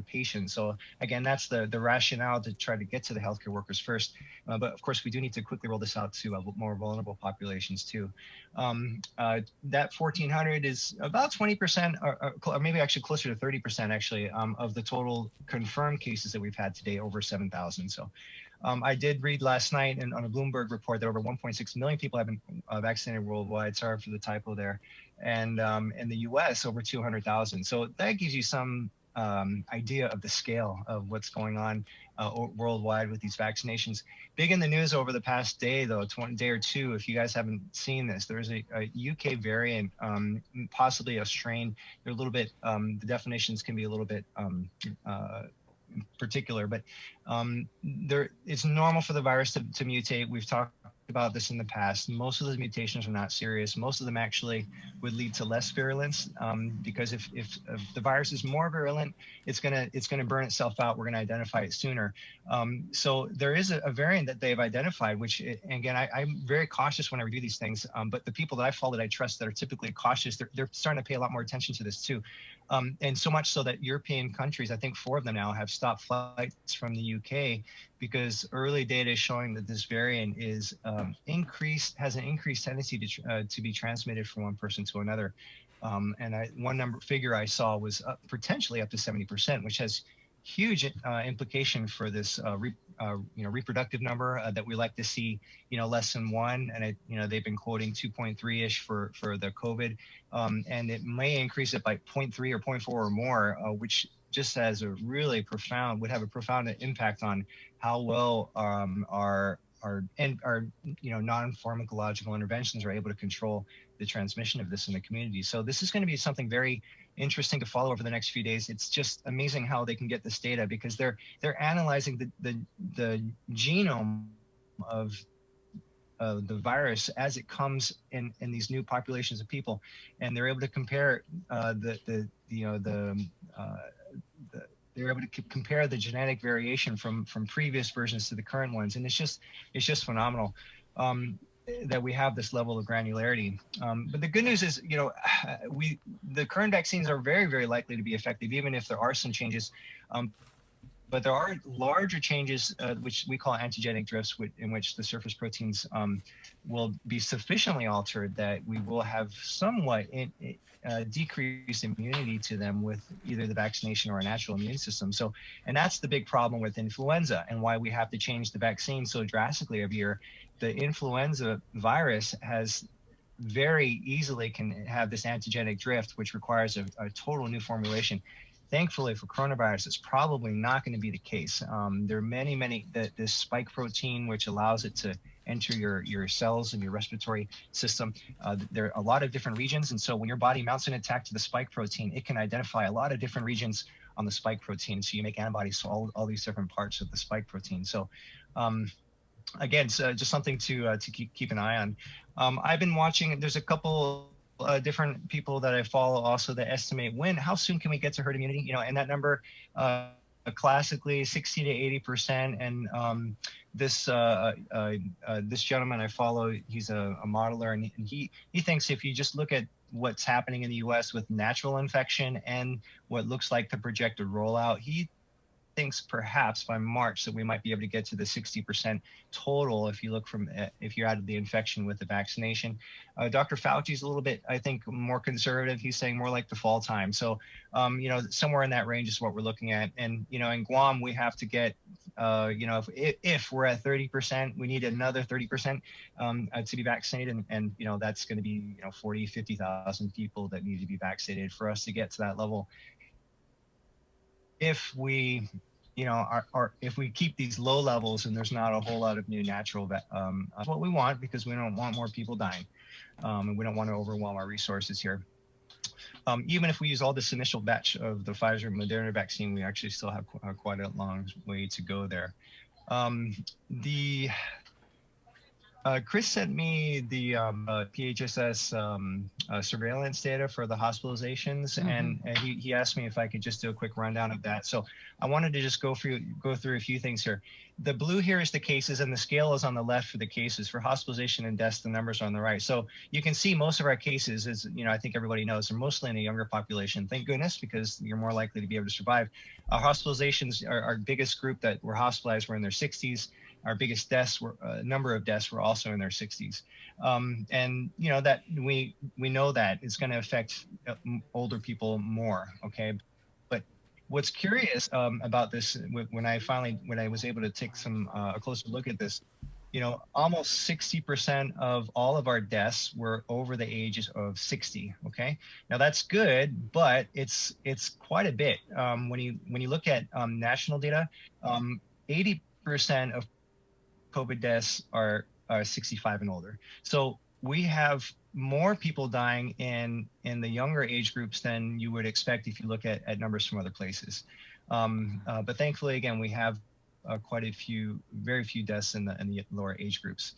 patients. So again, that's the rationale to try to get to the healthcare workers first. But of course, we do need to quickly roll this out to more vulnerable populations too. That 1,400 is about 20%, or maybe actually closer to 30% actually, of the total confirmed cases that we've had today, over 7,000. So I did read last night on a Bloomberg report that over 1.6 million people have been vaccinated worldwide. Sorry for the typo there. And in the US, over 200,000. So that gives you some idea of the scale of what's going on worldwide with these vaccinations. Big in the news over the past day, though, day or two, if you guys haven't seen this, there's a UK variant, possibly a strain. They're a little bit, the definitions can be a little bit particular, but it's normal for the virus to mutate. We've talked about this in the past. Most of those mutations are not serious. Most of them actually would lead to less virulence, because if the virus is more virulent, it's gonna burn itself out. We're gonna identify it sooner. So there is a variant that they've identified, which again, I'm very cautious when I review these things. But the people that I follow that I trust that are typically cautious, they're starting to pay a lot more attention to this too. And so much so that European countries, I think 4 of them now, have stopped flights from the UK because early data is showing that this variant is has an increased tendency to be transmitted from one person to another. And one figure I saw was potentially up to 70%, which has huge implication for this reproductive number that we like to see, less than 1, and they've been quoting 2.3-ish for the COVID, and it may increase it by 0.3 or 0.4 or more, which just would have a profound impact on how well our non-pharmacological interventions are able to control the transmission of this in the community. So this is going to be something very interesting to follow over the next few days. It's just amazing how they can get this data, because they're analyzing the genome of the virus as it comes in these new populations of people, and they're able to compare they're able to compare the genetic variation from previous versions to the current ones, and it's just phenomenal that we have this level of granularity. But the good news is, the current vaccines are very, very likely to be effective, even if there are some changes. But there are larger changes, which we call antigenic drifts, in which the surface proteins will be sufficiently altered that we will have somewhat decreased immunity to them with either the vaccination or a natural immune system. So, and that's the big problem with influenza and why we have to change the vaccine so drastically every year. The influenza virus has very easily can have this antigenic drift, which requires a total new formulation. Thankfully for coronavirus, it's probably not going to be the case. There are many, this spike protein, which allows it to enter your cells and your respiratory system. There are a lot of different regions. And so when your body mounts an attack to the spike protein, it can identify a lot of different regions on the spike protein. So you make antibodies to all these different parts of the spike protein. So again, so just something to keep an eye on. I've been watching, there's a couple different people that I follow also that estimate how soon can we get to herd immunity, you know, and that number classically 60 to 80%. And this gentleman I follow, he's a modeler, and he thinks if you just look at what's happening in the US with natural infection and what looks like the projected rollout, he thinks perhaps by March that we might be able to get to the 60% total if you look from if you're out of the infection with the vaccination. Dr. Fauci's a little bit, I think, more conservative. He's saying more like the fall time. So, you know, somewhere in that range is what we're looking at. And, you know, in Guam, we have to get, you know, if we're at 30%, we need another 30% to be vaccinated. And, you know, that's going to be, you know, 40, 50,000 people that need to be vaccinated for us to get to that level. If we, you know, if we keep these low levels and there's not a whole lot of new natural, that's what we want, because we don't want more people dying, and we don't want to overwhelm our resources here. Even if we use all this initial batch of the Pfizer and Moderna vaccine, we actually still have quite a long way to go there. Chris sent me the PHSS surveillance data for the hospitalizations, and he asked me if I could just do a quick rundown of that. So I wanted to just go through a few things here. The blue here is the cases, and the scale is on the left for the cases. For hospitalization and deaths, the numbers are on the right. So you can see most of our cases, as you know, I think everybody knows, are mostly in the younger population. Thank goodness, because you're more likely to be able to survive. Our hospitalizations, our biggest group that were hospitalized were in their 60s. Our biggest deaths were number of deaths were also in their 60s, and you know that we know that it's going to affect older people more. Okay, but what's curious about this, when I was able to take a closer look at this, you know, almost 60% of all of our deaths were over the ages of 60. Okay, now that's good, but it's quite a bit. When you look at national data, 80% of COVID deaths are 65 and older. So we have more people dying in the younger age groups than you would expect if you look at numbers from other places. But thankfully, again, we have very few deaths in the lower age groups.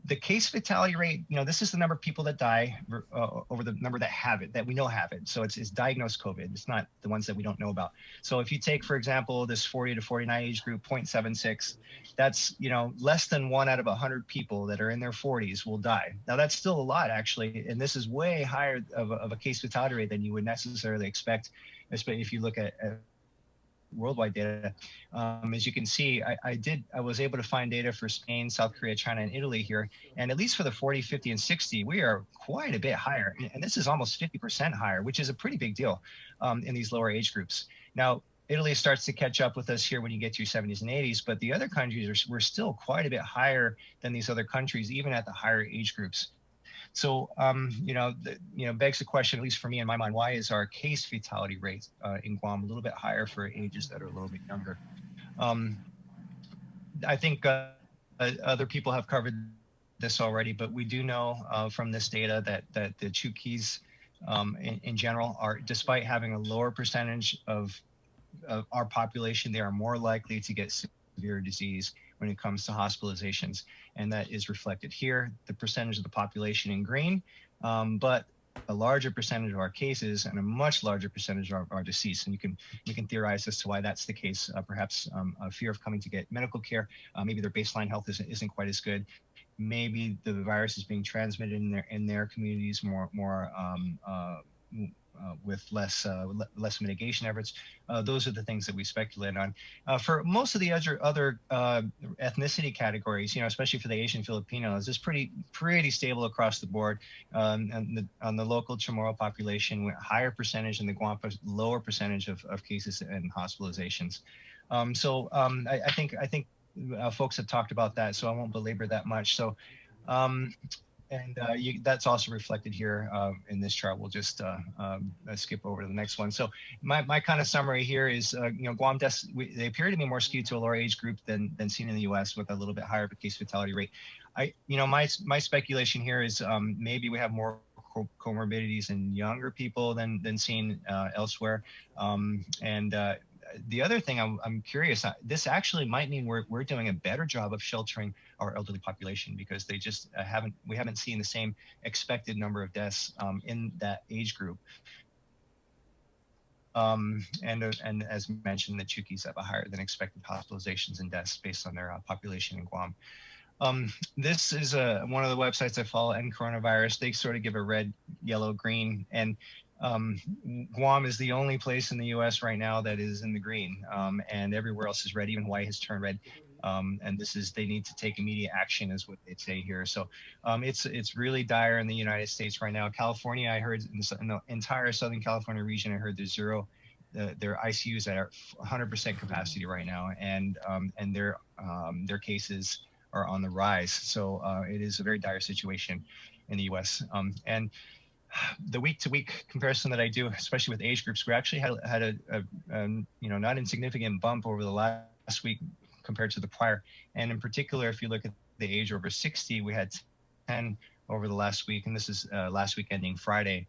The case fatality rate, you know, this is the number of people that die over the number that have it, that we know have it. So it's diagnosed COVID. It's not the ones that we don't know about. So if you take, for example, this 40 to 49 age group, 0.76, that's, you know, less than 1 out of 100 people that are in their 40s will die. Now that's still a lot, actually, and this is way higher of a case fatality rate than you would necessarily expect, especially if you look at worldwide data. As you can see, I was able to find data for Spain, South Korea, China, and Italy here. And at least for the 40, 50, and 60, we are quite a bit higher. And this is almost 50% higher, which is a pretty big deal in these lower age groups. Now, Italy starts to catch up with us here when you get to your 70s and 80s, but the other countries we're still quite a bit higher than these other countries, even at the higher age groups. So, begs the question, at least for me in my mind, why is our case fatality rate in Guam a little bit higher for ages that are a little bit younger? I think other people have covered this already, but we do know from this data that the Chuukese in general are, despite having a lower percentage of our population, they are more likely to get severe disease when it comes to hospitalizations. And that is reflected here, the percentage of the population in green, but a larger percentage of our cases and a much larger percentage of our deceased. And you can theorize as to why that's the case. Perhaps a fear of coming to get medical care. Maybe their baseline health isn't quite as good. Maybe the virus is being transmitted in their communities more less mitigation efforts. Those are the things that we speculate on. For most of the other ethnicity categories, especially for the Asian Filipinos, it's pretty stable across the board. On the local Chamorro population, higher percentage, in the Guam, lower percentage of cases and hospitalizations. I think folks have talked about that, so I won't belabor that much. So. That's also reflected here in this chart. We'll just skip over to the next one. So my kind of summary here is, Guam deaths, they appear to be more skewed to a lower age group than seen in the U.S. with a little bit higher case fatality rate. My speculation here is maybe we have more comorbidities in younger people than seen elsewhere. The other thing I'm curious, this actually might mean we're doing a better job of sheltering our elderly population, because they just we haven't seen the same expected number of deaths in that age group. And as mentioned, the Chukis have a higher than expected hospitalizations and deaths based on their population in Guam. This is one of the websites I follow, End Coronavirus. They sort of give a red, yellow, green, and Guam is the only place in the U.S. right now that is in the green, and everywhere else is red. Even Hawaii has turned red, and they need to take immediate action, is what they say here. So it's really dire in the United States right now. California, I heard in the entire Southern California region, I heard there's their ICUs at 100% capacity right now, and their cases are on the rise. So it is a very dire situation in the U.S. And the week-to-week comparison that I do, especially with age groups, we actually had a not insignificant bump over the last week compared to the prior. And in particular, if you look at the age over 60, we had 10 over the last week, and this is last week ending Friday,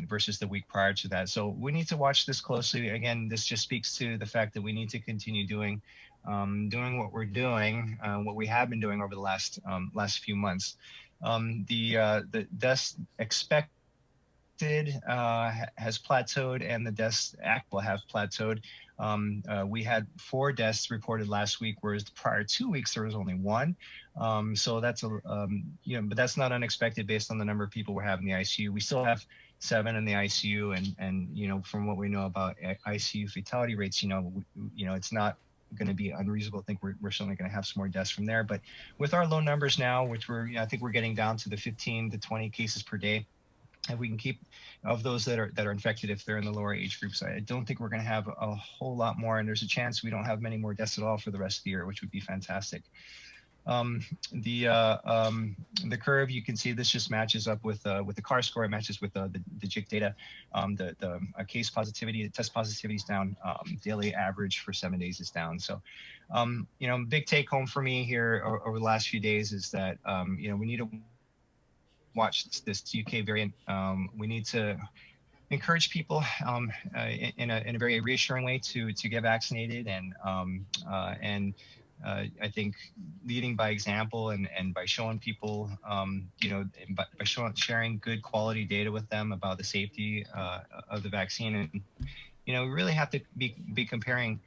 versus the week prior to that. So we need to watch this closely. Again, this just speaks to the fact that we need to continue doing what we're doing, what we have been doing over the last few months. The deaths expected has plateaued, and the deaths actual have plateaued. We had 4 deaths reported last week, whereas the prior 2 weeks there was only 1. So that's but that's not unexpected based on the number of people we have in the ICU. We still have 7 in the ICU, and from what we know about ICU fatality rates, it's not going to be unreasonable to think we're certainly going to have some more deaths from there. But with our low numbers now, which I think we're getting down to the 15 to 20 cases per day, and we can keep of those that are infected if they're in the lower age groups, I don't think we're going to have a whole lot more, and there's a chance we don't have many more deaths at all for the rest of the year, which would be fantastic. The curve, you can see this just matches up with the CAR score. It matches with the JIC data. The case positivity, the test positivity is down. Daily average for 7 days is down. So, big take home for me here over the last few days is that we need to watch this UK variant. We need to encourage people in a very reassuring way to get vaccinated, and I think leading by example and by showing people, by sharing good quality data with them about the safety of the vaccine. And, we really have to be comparing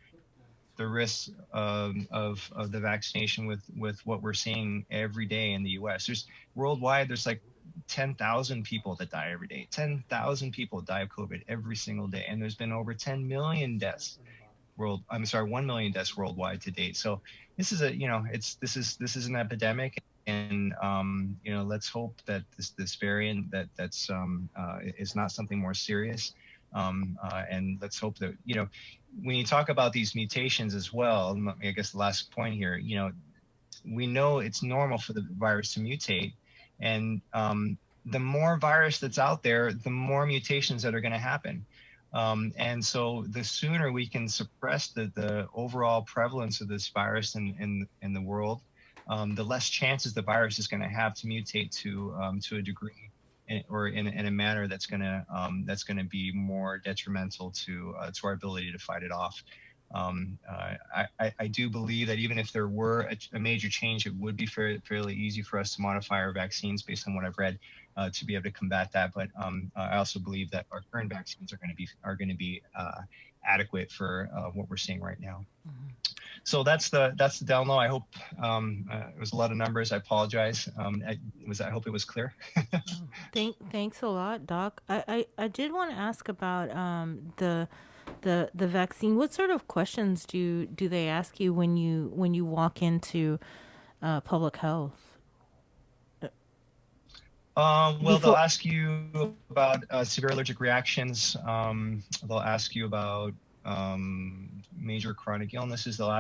the risks of the vaccination with what we're seeing every day in the U.S. Worldwide, there's like 10,000 people that die every day. 10,000 people die of COVID every single day. And there's been over 10 million deaths 1 million deaths worldwide to date. So this is this is an epidemic, and let's hope that this variant that's is not something more serious, and let's hope that when you talk about these mutations as well, I guess the last point here, we know it's normal for the virus to mutate, and the more virus that's out there, the more mutations that are going to happen. And so the sooner we can suppress the overall prevalence of this virus in the world, the less chances the virus is going to have to mutate to a degree, or in a manner that's going to be more detrimental to our ability to fight it off. I do believe that even if there were a major change, it would be fairly easy for us to modify our vaccines based on what I've read to be able to combat that. But I also believe that our current vaccines are going to be adequate for what we're seeing right now. So that's the down low. I hope it was a lot of numbers. I apologize. I hope it was clear. Thanks a lot, Doc. I did want to ask about the vaccine. What sort of questions do they ask you when you walk into public health? Well, they'll ask you about severe allergic reactions. They'll ask you about major chronic illnesses. They'll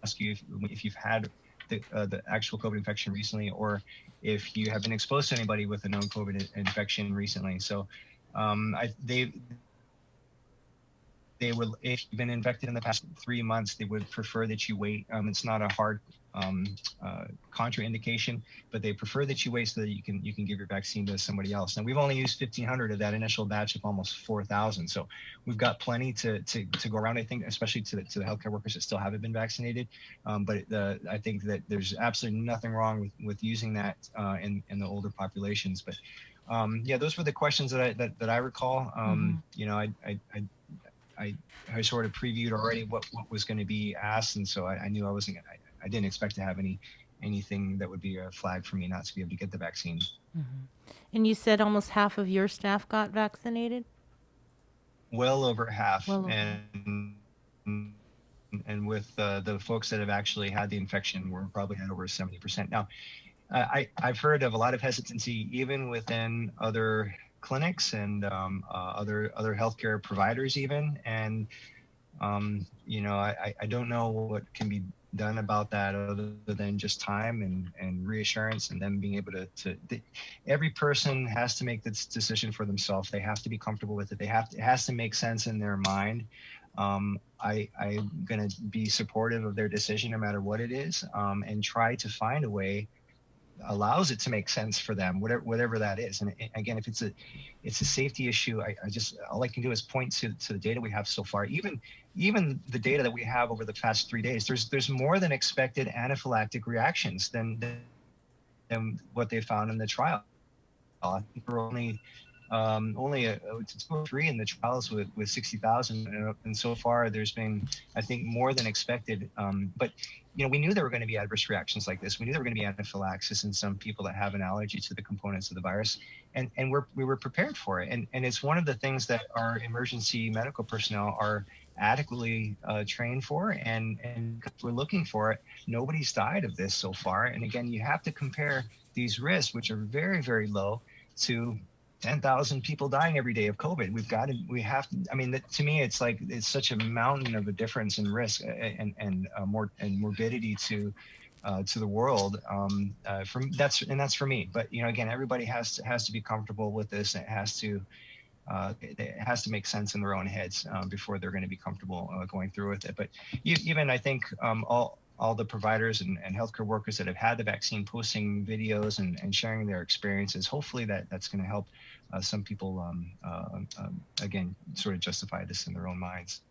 ask you if you've had the actual COVID infection recently, or if you have been exposed to anybody with a known COVID infection recently. So they will, if you've been infected in the past 3 months, they would prefer that you wait. It's not a hard contraindication, but they prefer that you wait so that you can give your vaccine to somebody else. Now, we've only used 1,500 of that initial batch of almost 4,000, so we've got plenty to go around. I think, especially to the healthcare workers that still haven't been vaccinated. But I think that there's absolutely nothing wrong with using that in the older populations. But yeah, those were the questions that I recall. You know, I sort of previewed already what was going to be asked, and so I knew I didn't expect to have anything that would be a flag for me not to be able to get the vaccine. And you said almost half of your staff got vaccinated? Well over half. And with the folks that have actually had the infection, we're probably at over 70%. Now, I've heard of a lot of hesitancy even within other clinics and other healthcare providers even. And, you know, I don't know what can be done about that other than just time and reassurance, and them being able to every person has to make this decision for themselves. They have to be comfortable with it. It has to make sense in their mind. I'm going to be supportive of their decision no matter what it is, and try to find a way allows it to make sense for them, whatever that is. And again, if it's a safety issue, I just, all I can do is point to the data we have so far. Even the data that we have over the past 3 days, there's more than expected anaphylactic reactions than what they found in the trial. I think we're only 2 or 3 in the trials with 60,000, and so far there's been, I think, more than expected. But you know, we knew there were going to be adverse reactions like this. We knew there were going to be anaphylaxis in some people that have an allergy to the components of the virus, and we were prepared for it. And it's one of the things that our emergency medical personnel are adequately trained for, and we're looking for it. Nobody's died of this so far. And again, you have to compare these risks, which are very, very low, to 10,000 people dying every day of COVID. We have to, I mean, to me, it's like, it's such a mountain of a difference in risk and morbidity to the world. That's for me. But, you know, again, everybody has to be comfortable with this. It has to make sense in their own heads before they're going to be comfortable going through with it. But even I think all the providers and healthcare workers that have had the vaccine posting videos and sharing their experiences, hopefully that's going to help some people, again, sort of justify this in their own minds.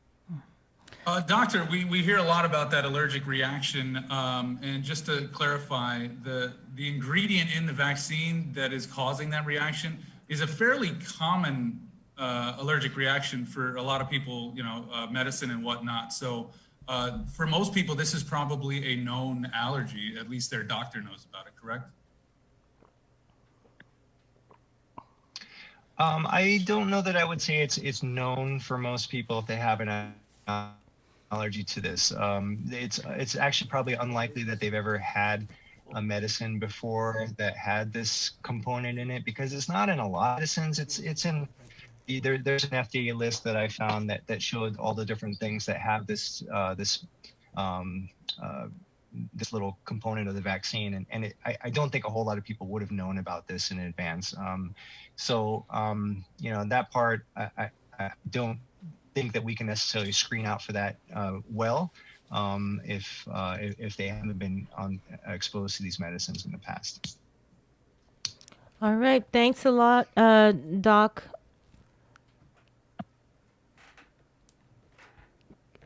Doctor, we hear a lot about that allergic reaction. And just to clarify, the ingredient in the vaccine that is causing that reaction is a fairly common allergic reaction for a lot of people, you know, medicine and whatnot. So for most people, this is probably a known allergy. At least their doctor knows about it, correct? I don't know that I would say it's known for most people if they have an allergy to this. It's actually probably unlikely that they've ever had a medicine before that had this component in it, because it's not in a lot of medicines. It's in there's an FDA list that I found that showed all the different things that have this little component of the vaccine, and I don't think a whole lot of people would have known about this in advance. So you know, that part I don't think that we can necessarily screen out for that if they haven't been exposed to these medicines in the past. All right, thanks a lot, Doc.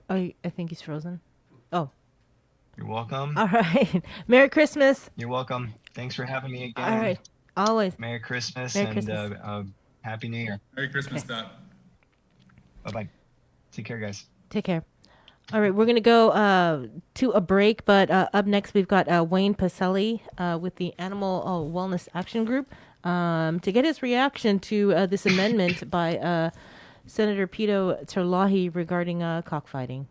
I think he's frozen. Oh. You're welcome. All right. Merry Christmas. You're welcome. Thanks for having me again. All right. Always. Merry Christmas Merry and Christmas. Happy New Year. Merry Christmas, Dot. Bye-bye. Take care, guys. Take care. All right, we're going to go to a break, but up next we've got Wayne Pacelli with the Animal Wellness Action Group to get his reaction to this amendment by Senator Pito Terlahi regarding cockfighting.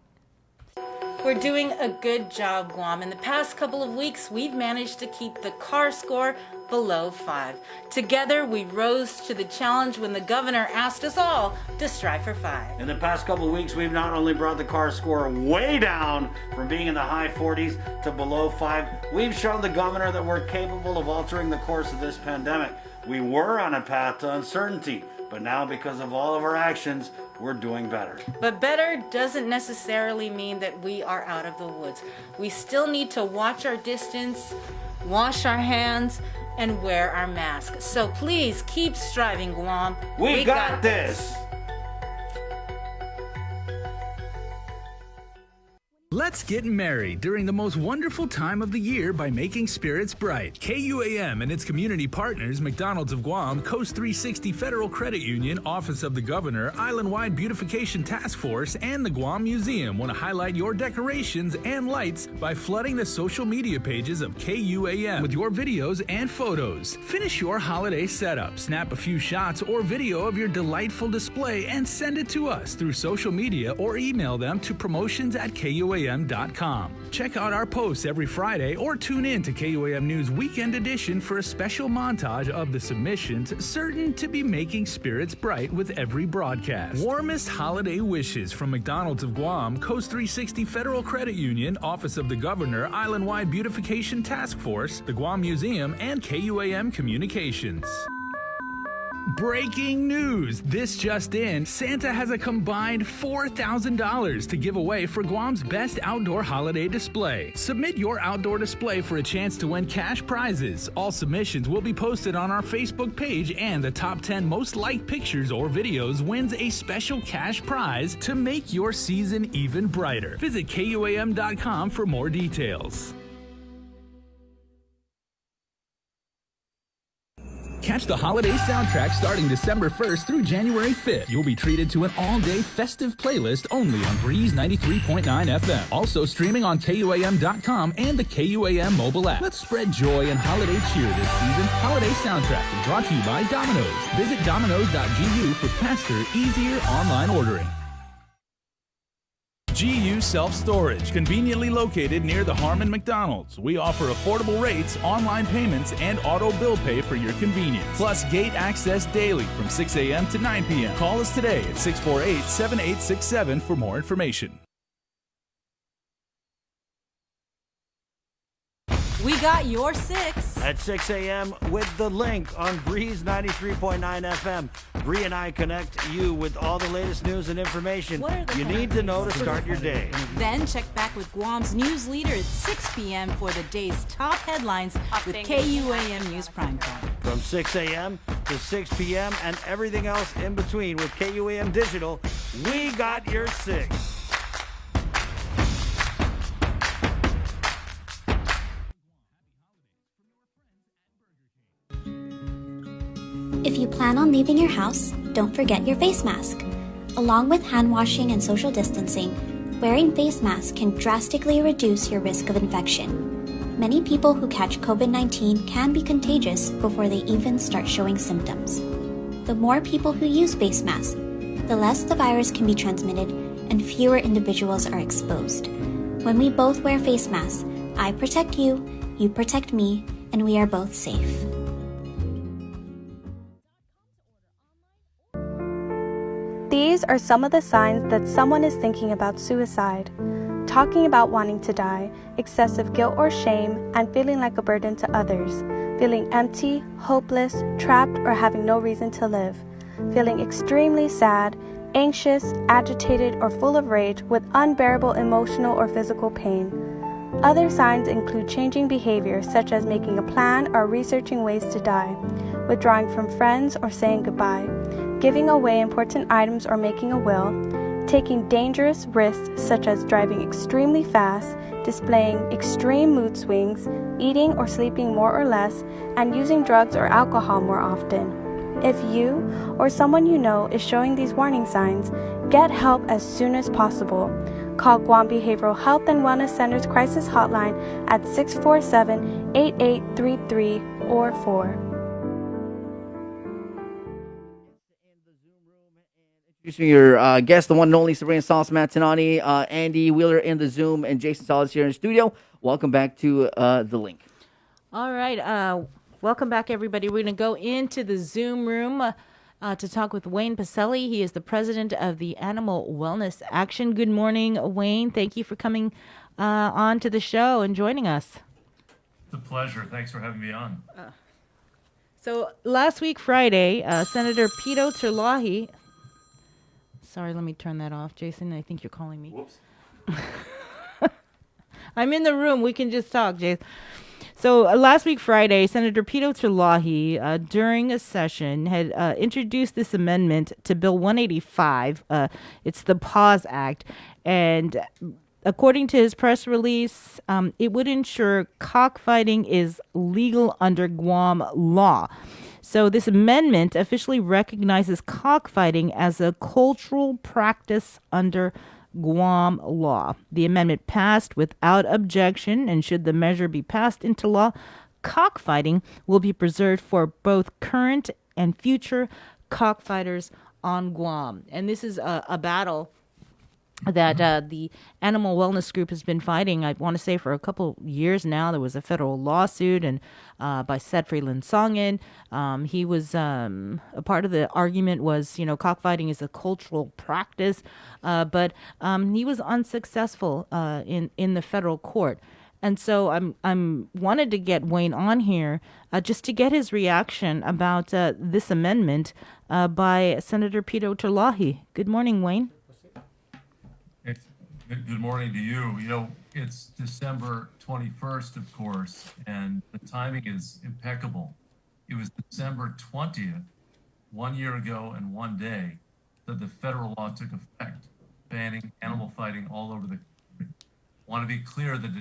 We're doing a good job, Guam. In the past couple of weeks, we've managed to keep the CAR score below 5. Together, we rose to the challenge when the governor asked us all to strive for 5. In the past couple of weeks, we've not only brought the CAR score way down from being in the high 40s to below 5, we've shown the governor that we're capable of altering the course of this pandemic. We were on a path to uncertainty, but now because of all of our actions, we're doing better. But better doesn't necessarily mean that we are out of the woods. We still need to watch our distance, wash our hands, and wear our masks. So please keep striving, Guam. We got this. Let's get merry during the most wonderful time of the year by making spirits bright. KUAM and its community partners, McDonald's of Guam, Coast 360 Federal Credit Union, Office of the Governor, Island-Wide Beautification Task Force, and the Guam Museum want to highlight your decorations and lights by flooding the social media pages of KUAM with your videos and photos. Finish your holiday setup, snap a few shots or video of your delightful display, and send it to us through social media or email them to promotions@KUAM.com. Check out our posts every Friday or tune in to KUAM News Weekend Edition for a special montage of the submissions certain to be making spirits bright with every broadcast. Warmest holiday wishes from McDonald's of Guam, Coast 360 Federal Credit Union, Office of the Governor, Island-Wide Beautification Task Force, the Guam Museum, and KUAM Communications. Breaking news! This just in, Santa has a combined $4,000 to give away for Guam's best outdoor holiday display. Submit your outdoor display for a chance to win cash prizes. All submissions will be posted on our Facebook page, and the top 10 most liked pictures or videos wins a special cash prize to make your season even brighter. Visit KUAM.com for more details. Catch the holiday soundtrack starting December 1st through January 5th. You'll be treated to an all-day festive playlist only on Breeze 93.9 FM. Also streaming on KUAM.com and the KUAM mobile app. Let's spread joy and holiday cheer this season. Holiday soundtrack is brought to you by Domino's. Visit Domino's.gu for faster, easier online ordering. GU Self-Storage, conveniently located near the Harmon McDonald's. We offer affordable rates, online payments, and auto bill pay for your convenience. Plus gate access daily from 6 a.m. to 9 p.m. Call us today at 648-7867 for more information. We got your 6 at 6 a.m. with the link on Breeze 93.9 FM. Bree and I connect you with all the latest news and information you need to know to start your day. Then check back with Guam's news leader at 6 p.m. for the day's top headlines with KUAM News Primetime. From 6 a.m. to 6 p.m. and everything else in between with KUAM Digital, we got your 6. If you plan on leaving your house, don't forget your face mask. Along with hand washing and social distancing, wearing face masks can drastically reduce your risk of infection. Many people who catch COVID-19 can be contagious before they even start showing symptoms. The more people who use face masks, the less the virus can be transmitted and fewer individuals are exposed. When we both wear face masks, I protect you, you protect me, and we are both safe. These are some of the signs that someone is thinking about suicide. Talking about wanting to die, excessive guilt or shame, and feeling like a burden to others. Feeling empty, hopeless, trapped, or having no reason to live. Feeling extremely sad, anxious, agitated, or full of rage with unbearable emotional or physical pain. Other signs include changing behavior such as making a plan or researching ways to die, withdrawing from friends or saying goodbye, giving away important items or making a will, taking dangerous risks such as driving extremely fast, displaying extreme mood swings, eating or sleeping more or less, and using drugs or alcohol more often. If you or someone you know is showing these warning signs, get help as soon as possible. Call Guam Behavioral Health and Wellness Center's crisis hotline at 647-8833 or 4. Introducing your guest, the one and only Sabrina Salas Matanani, Andy Wheeler in the Zoom, and Jason Salas here in the studio. Welcome back to The Link. All right. Welcome back, everybody. We're going to go into the Zoom room to talk with Wayne Pacelli. He is the president of the Animal Wellness Action. Good morning, Wayne. Thank you for coming on to the show and joining us. It's a pleasure. Thanks for having me on. So last week, Friday, Senator Pito Terlahi. Sorry, let me turn that off, Jason. I think you're calling me. Whoops. I'm in the room. We can just talk, Jason. So last week, Friday, Senator Pito Terlahi, during a session, had introduced this amendment to Bill 185. It's the PAWS Act. And according to his press release, it would ensure cockfighting is legal under Guam law. So this amendment officially recognizes cockfighting as a cultural practice under Guam law. The amendment passed without objection, and should the measure be passed into law, cockfighting will be preserved for both current and future cockfighters on Guam. And this is a battle that the Animal Wellness Group has been fighting, I want to say, for a couple years now. There was a federal lawsuit and by Sedfrey Linsongen. He was a part of the argument was, cockfighting is a cultural practice, but he was unsuccessful in the federal court. And so I'm wanted to get Wayne on here just to get his reaction about this amendment by Senator Pito Terlahi. Good morning, Wayne. Good morning to you. It's December 21st, of course, and the timing is impeccable. It was December 20th, 1 year ago and 1 day, that the federal law took effect, banning animal fighting all over the country. I want to be clear that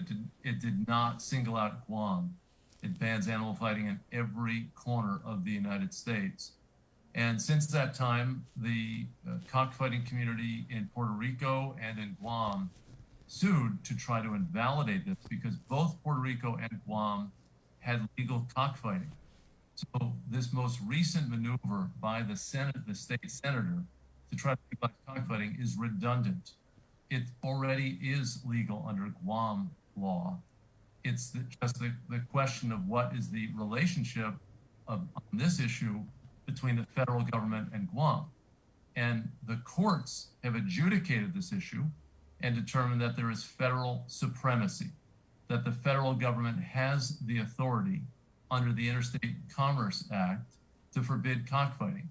it did not single out Guam. It bans animal fighting in every corner of the United States. And since that time, the cockfighting community in Puerto Rico and in Guam sued to try to invalidate this because both Puerto Rico and Guam had legal cockfighting. So this most recent maneuver by the Senate, the state senator, to try to legalize cockfighting is redundant. It already is legal under Guam law. It's just the question of what is the relationship on this issue between the federal government and Guam. And the courts have adjudicated this issue and determined that there is federal supremacy, that the federal government has the authority under the Interstate Commerce Act to forbid cockfighting.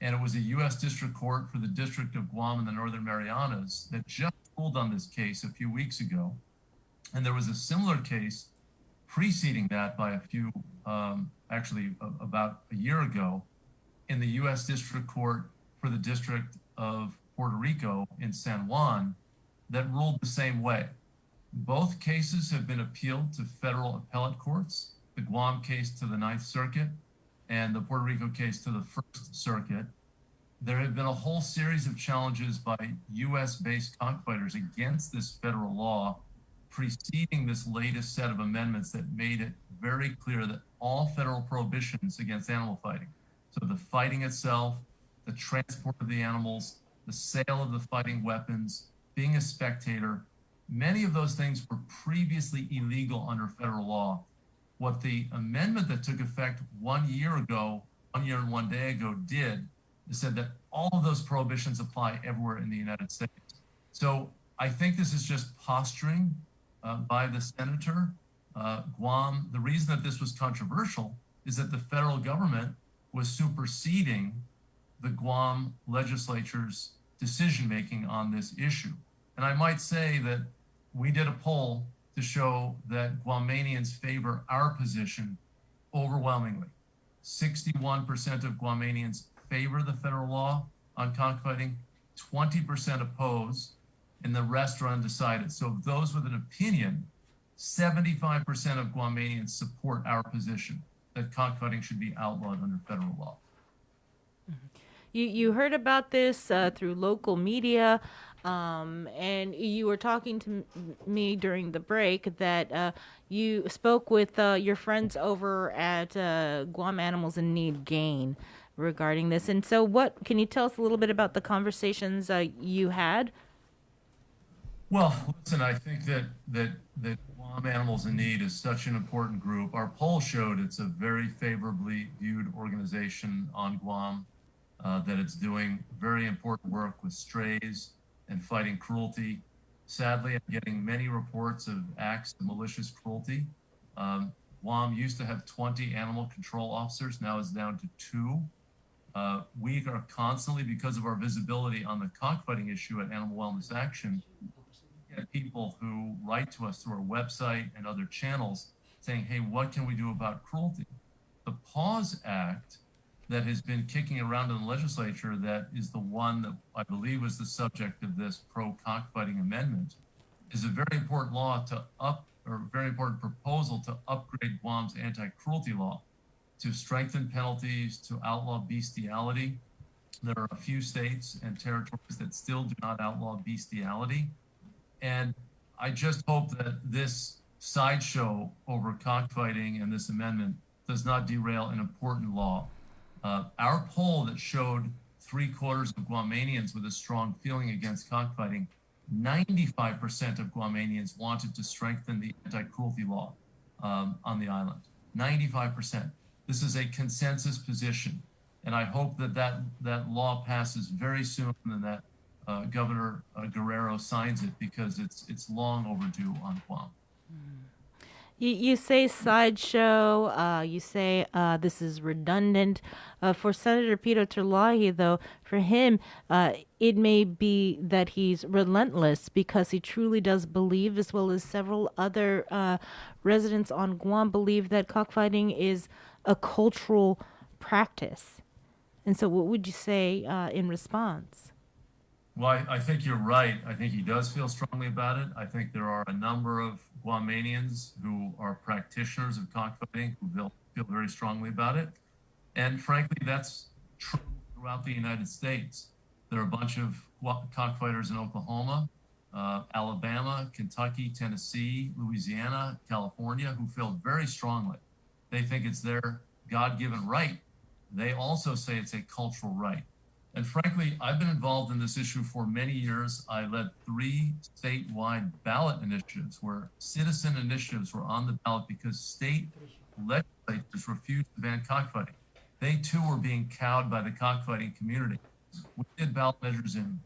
And it was a U.S. District Court for the District of Guam and the Northern Marianas that just ruled on this case a few weeks ago. And there was a similar case preceding that by a few, about a year ago, in the U.S. District Court for the District of Puerto Rico in San Juan that ruled the same way. Both cases have been appealed to federal appellate courts, the Guam case to the Ninth Circuit and the Puerto Rico case to the First Circuit. There have been a whole series of challenges by U.S.-based cockfighters against this federal law preceding this latest set of amendments that made it very clear that all federal prohibitions against animal fighting, so the fighting itself, the transport of the animals, the sale of the fighting weapons, being a spectator, many of those things were previously illegal under federal law. What the amendment that took effect 1 year ago, 1 year and 1 day ago did is said that all of those prohibitions apply everywhere in the United States. So I think this is just posturing by the senator. Guam, the reason that this was controversial is that the federal government was superseding the Guam legislature's decision-making on this issue. And I might say that we did a poll to show that Guamanians favor our position overwhelmingly. 61% of Guamanians favor the federal law on cockfighting. 20% oppose, and the rest are undecided. So of those with an opinion, 75% of Guamanians support our position that cockfighting should be outlawed under federal law. You heard about this through local media, and you were talking to me during the break that you spoke with your friends over at Guam Animals in Need GAIN regarding this. And so what can you tell us a little bit about the conversations you had? Well, listen, I think that Guam Animals in Need is such an important group. Our poll showed it's a very favorably viewed organization on Guam, that it's doing very important work with strays and fighting cruelty. Sadly, I'm getting many reports of acts of malicious cruelty. Guam used to have 20 animal control officers, now it's down to 2. We are constantly, because of our visibility on the cockfighting issue at Animal Wellness Action, get people who write to us through our website and other channels saying, hey, what can we do about cruelty? The PAWS Act that has been kicking around in the legislature, that is the one that I believe was the subject of this pro-cockfighting amendment, is a very important law very important proposal to upgrade Guam's anti-cruelty law, to strengthen penalties, to outlaw bestiality. There are a few states and territories that still do not outlaw bestiality. And I just hope that this sideshow over cockfighting and this amendment does not derail an important law. Our poll that showed 3/4 of Guamanians with a strong feeling against cockfighting, 95% of Guamanians wanted to strengthen the anti-cruelty law on the island. 95%. This is a consensus position, and I hope that law passes very soon and that Governor Guerrero signs it, because it's long overdue on Guam. You say sideshow, you say this is redundant. For Senator Peter Terlahi, though, for him, it may be that he's relentless because he truly does believe, as well as several other residents on Guam believe, that cockfighting is a cultural practice. And so what would you say in response? Well, I think you're right. I think he does feel strongly about it. I think there are a number of Guamanians who are practitioners of cockfighting who feel very strongly about it. And frankly, that's true throughout the United States. There are a bunch of cockfighters in Oklahoma, Alabama, Kentucky, Tennessee, Louisiana, California, who feel very strongly. They think it's their God-given right. They also say it's a cultural right. And frankly, I've been involved in this issue for many years. I led 3 statewide ballot initiatives where citizen initiatives were on the ballot because state legislatures refused to ban cockfighting. They too were being cowed by the cockfighting community. We did ballot measures in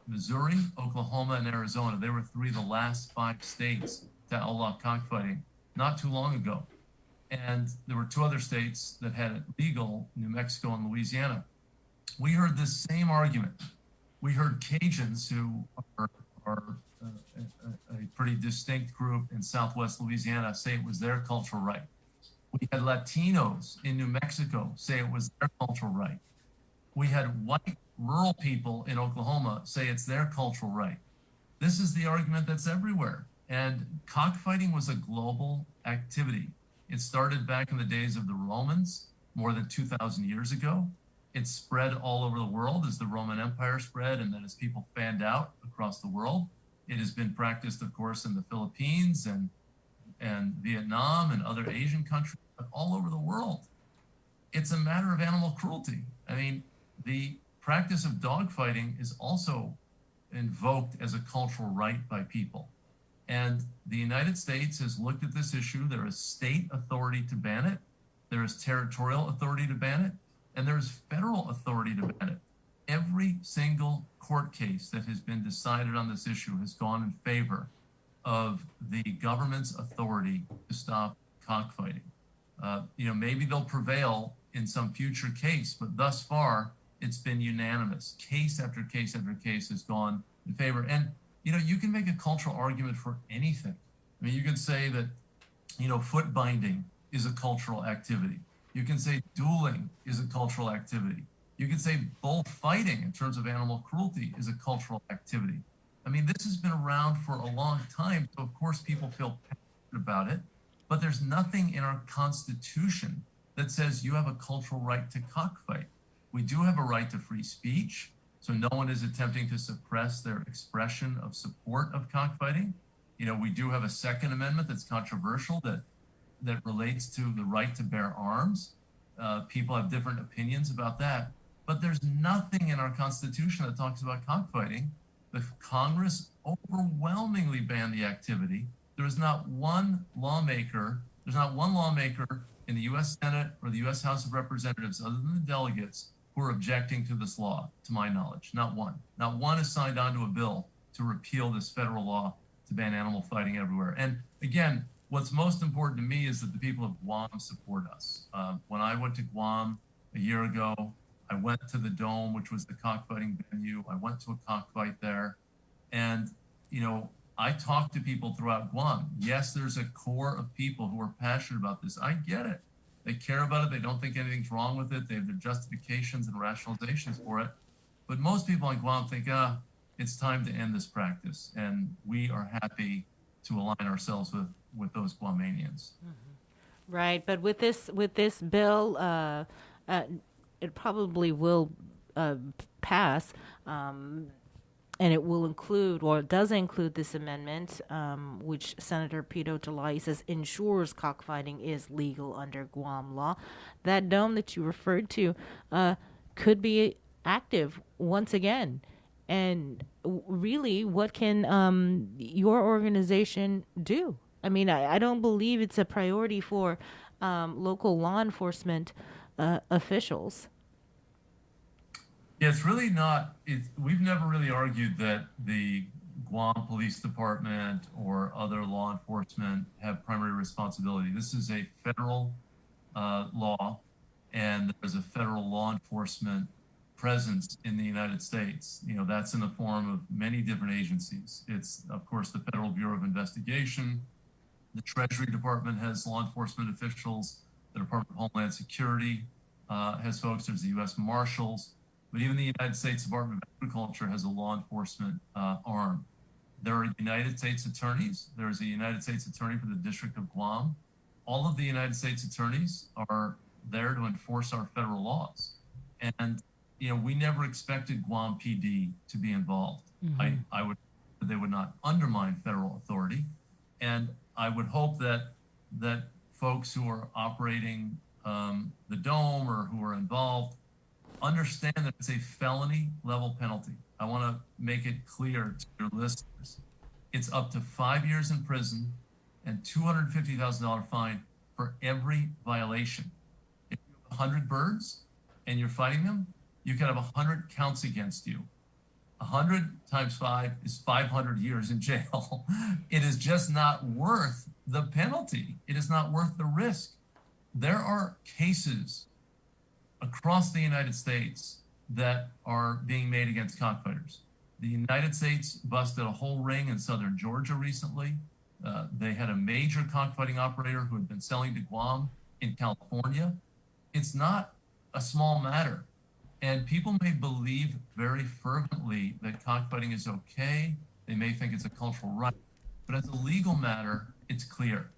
Missouri, Oklahoma, and Arizona. They were 3 of the last 5 states to outlaw cockfighting not too long ago. And there were 2 other states that had it legal, New Mexico and Louisiana. We heard this same argument. We heard Cajuns, who are a pretty distinct group in Southwest Louisiana, say it was their cultural right. We had Latinos in New Mexico say it was their cultural right. We had white rural people in Oklahoma say it's their cultural right. This is the argument that's everywhere. And cockfighting was a global activity. It started back in the days of the Romans, more than 2,000 years ago. It spread all over the world as the Roman Empire spread, and then as people fanned out across the world. It has been practiced, of course, in the Philippines and Vietnam and other Asian countries, but all over the world. It's a matter of animal cruelty. I mean, the practice of dogfighting is also invoked as a cultural right by people. And the United States has looked at this issue. There is state authority to ban it. There is territorial authority to ban it. And there's federal authority to ban it. Every single court case that has been decided on this issue has gone in favor of the government's authority to stop cockfighting. Maybe they'll prevail in some future case, but thus far it's been unanimous. Case after case after case has gone in favor. And you can make a cultural argument for anything. I mean, you can say that foot binding is a cultural activity. You can say dueling is a cultural activity. You could say bullfighting in terms of animal cruelty is a cultural activity. I mean, this has been around for a long time, so of course people feel passionate about it, but there's nothing in our Constitution that says you have a cultural right to cockfight. We do have a right to free speech, so no one is attempting to suppress their expression of support of cockfighting. You know, we do have a Second Amendment that's controversial that relates to the right to bear arms. People have different opinions about that, but there's nothing in our Constitution that talks about cockfighting. The Congress overwhelmingly banned the activity. There is not one lawmaker in the U.S. Senate or the U.S. House of Representatives, other than the delegates, who are objecting to this law, to my knowledge. Not one. Not one has signed on to a bill to repeal this federal law to ban animal fighting everywhere. And again, what's most important to me is that the people of Guam support us. When I went to Guam a year ago, I went to the Dome, which was the cockfighting venue. I went to a cockfight there. And, you know, I talked to people throughout Guam. Yes, there's a core of people who are passionate about this. I get it. They care about it. They don't think anything's wrong with it. They have their justifications and rationalizations for it. But most people in Guam think, it's time to end this practice. And we are happy to align ourselves with those Guamanians. Right, but with this bill, it probably will pass, and it will include, or it does include, this amendment, which Senator Pito Talai says ensures cockfighting is legal under Guam law. That dome that you referred to could be active once again. And really, what can your organization do? I mean, I don't believe it's a priority for local law enforcement officials. Yeah, it's really not. We've never really argued that the Guam Police Department or other law enforcement have primary responsibility. This is a federal law, and there's a federal law enforcement presence in the United States. You know, that's in the form of many different agencies. It's, of course, the Federal Bureau of Investigation. The Treasury Department has law enforcement officials. The Department of Homeland Security has folks. There's the U.S. Marshals. But even the United States Department of Agriculture has a law enforcement arm. There are United States attorneys. There's a United States attorney for the District of Guam. All of the United States attorneys are there to enforce our federal laws. And, you know, we never expected Guam PD to be involved. I would, they would not undermine federal authority. And I would hope that folks who are operating the Dome or who are involved understand that it's a felony level penalty. I want to make it clear to your listeners. It's up to 5 years in prison and $250,000 fine for every violation. If you have 100 birds and you're fighting them, you can have 100 counts against you. 100 times 5 is 500 years in jail. It is just not worth the penalty. It is not worth the risk. There are cases across the United States that are being made against cockfighters. The United States busted a whole ring in southern Georgia recently. They had a major cockfighting operator who had been selling to Guam in California. It's not a small matter. And people may believe very fervently that cockfighting is okay. They may think it's a cultural right. But as a legal matter, it's clear.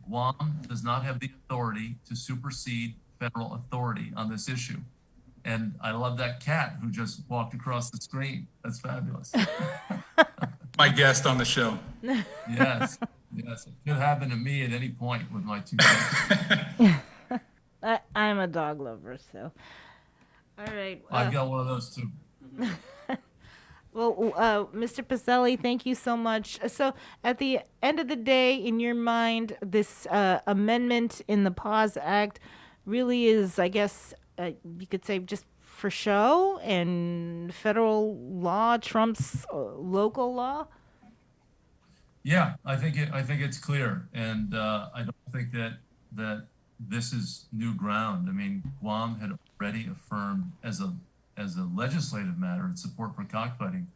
Guam does not have the authority to supersede federal authority on this issue. And I love that cat who just walked across the screen. That's fabulous. My guest on the show. Yes, yes. It could happen to me at any point with my 2 cats. I'm a dog lover, so. All right. I've got one of those too. Well, Mr. Pacelli, thank you so much. So at the end of the day, in your mind, this amendment in the PAWS Act really is, I guess, you could say, just for show, and federal law trumps local law? Yeah, I think it's clear. And I don't think that this is new ground. I mean, Guam had already affirmed as a legislative matter its support for cockfighting.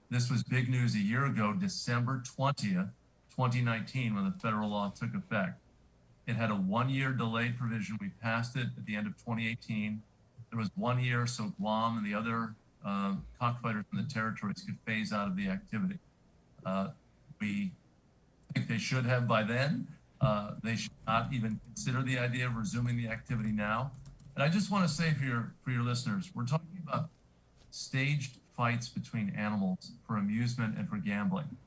This was big news a year ago, December 20th, 2019, when the federal law took effect. It had a 1-year delayed provision. We passed it at the end of 2018. there was 1 year so Guam and the other cockfighters in the territories could phase out of the activity. We think they should have by then. They should not even consider the idea of resuming the activity now. And I just want to say for your listeners, we're talking about staged fights between animals for amusement and for gambling.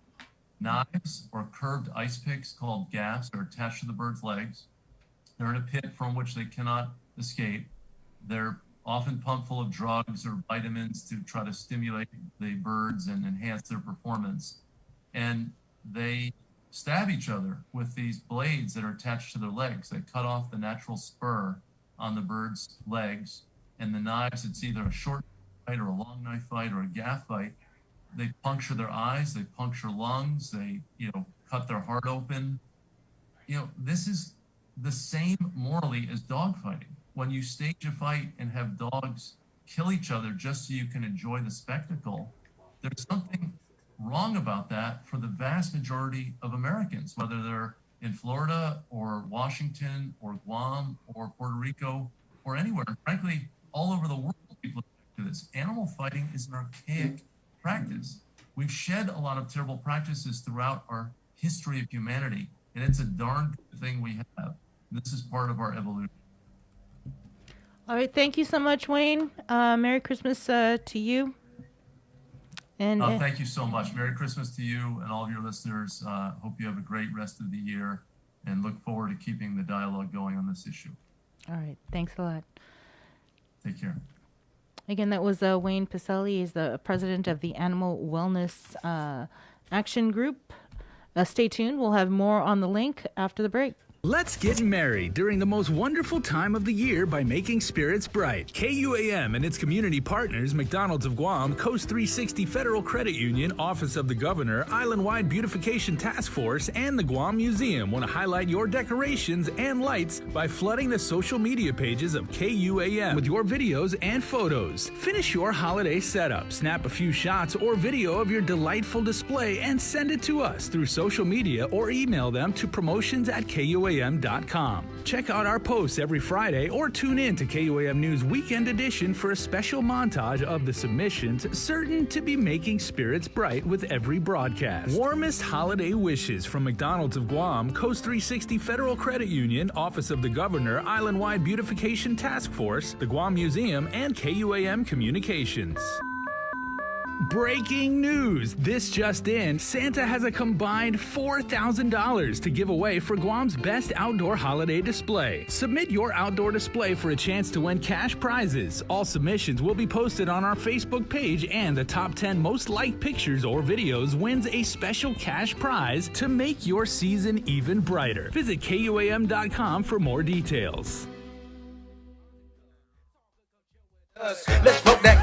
Knives or curved ice picks called gaffs are attached to the bird's legs. They're in a pit from which they cannot escape. They're often pumped full of drugs or vitamins to try to stimulate the birds and enhance their performance. And they stab each other with these blades that are attached to their legs. They cut off the natural spur on the bird's legs, and the knives, it's either a short fight or a long knife fight or a gaff fight. They puncture their eyes, they puncture lungs, they, cut their heart open. This is the same morally as dogfighting. When you stage a fight and have dogs kill each other just so you can enjoy the spectacle, there's something wrong about that for the vast majority of Americans, whether they're in Florida or Washington or Guam or Puerto Rico or anywhere. Frankly, all over the world, people are to this. Animal fighting is an archaic practice. We've shed a lot of terrible practices throughout our history of humanity, and it's a darn good thing we have. This is part of our evolution. All right, thank you so much, Wayne. Merry Christmas to you. And thank you so much. Merry Christmas to you and all of your listeners. Hope you have a great rest of the year and look forward to keeping the dialogue going on this issue. All right, thanks a lot. Take care. Again, that was Wayne Pacelli. He's the president of the Animal Wellness Action Group. Stay tuned. We'll have more on the link after the break. Let's get merry during the most wonderful time of the year by making spirits bright. KUAM and its community partners, McDonald's of Guam, Coast 360 Federal Credit Union, Office of the Governor, Island-Wide Beautification Task Force, and the Guam Museum want to highlight your decorations and lights by flooding the social media pages of KUAM with your videos and photos. Finish your holiday setup, snap a few shots or video of your delightful display, and send it to us through social media or email them to promotions@KUAM.com. Check out our posts every Friday or tune in to KUAM News Weekend Edition for a special montage of the submissions certain to be making spirits bright with every broadcast. Warmest holiday wishes from McDonald's of Guam, Coast 360 Federal Credit Union, Office of the Governor, Island-Wide Beautification Task Force, the Guam Museum, and KUAM Communications. Breaking news! This just in, Santa has a combined $4,000 to give away for Guam's best outdoor holiday display. Submit your outdoor display for a chance to win cash prizes. All submissions will be posted on our Facebook page, and the top 10 most liked pictures or videos wins a special cash prize to make your season even brighter. Visit KUAM.com for more details. Let's smoke that,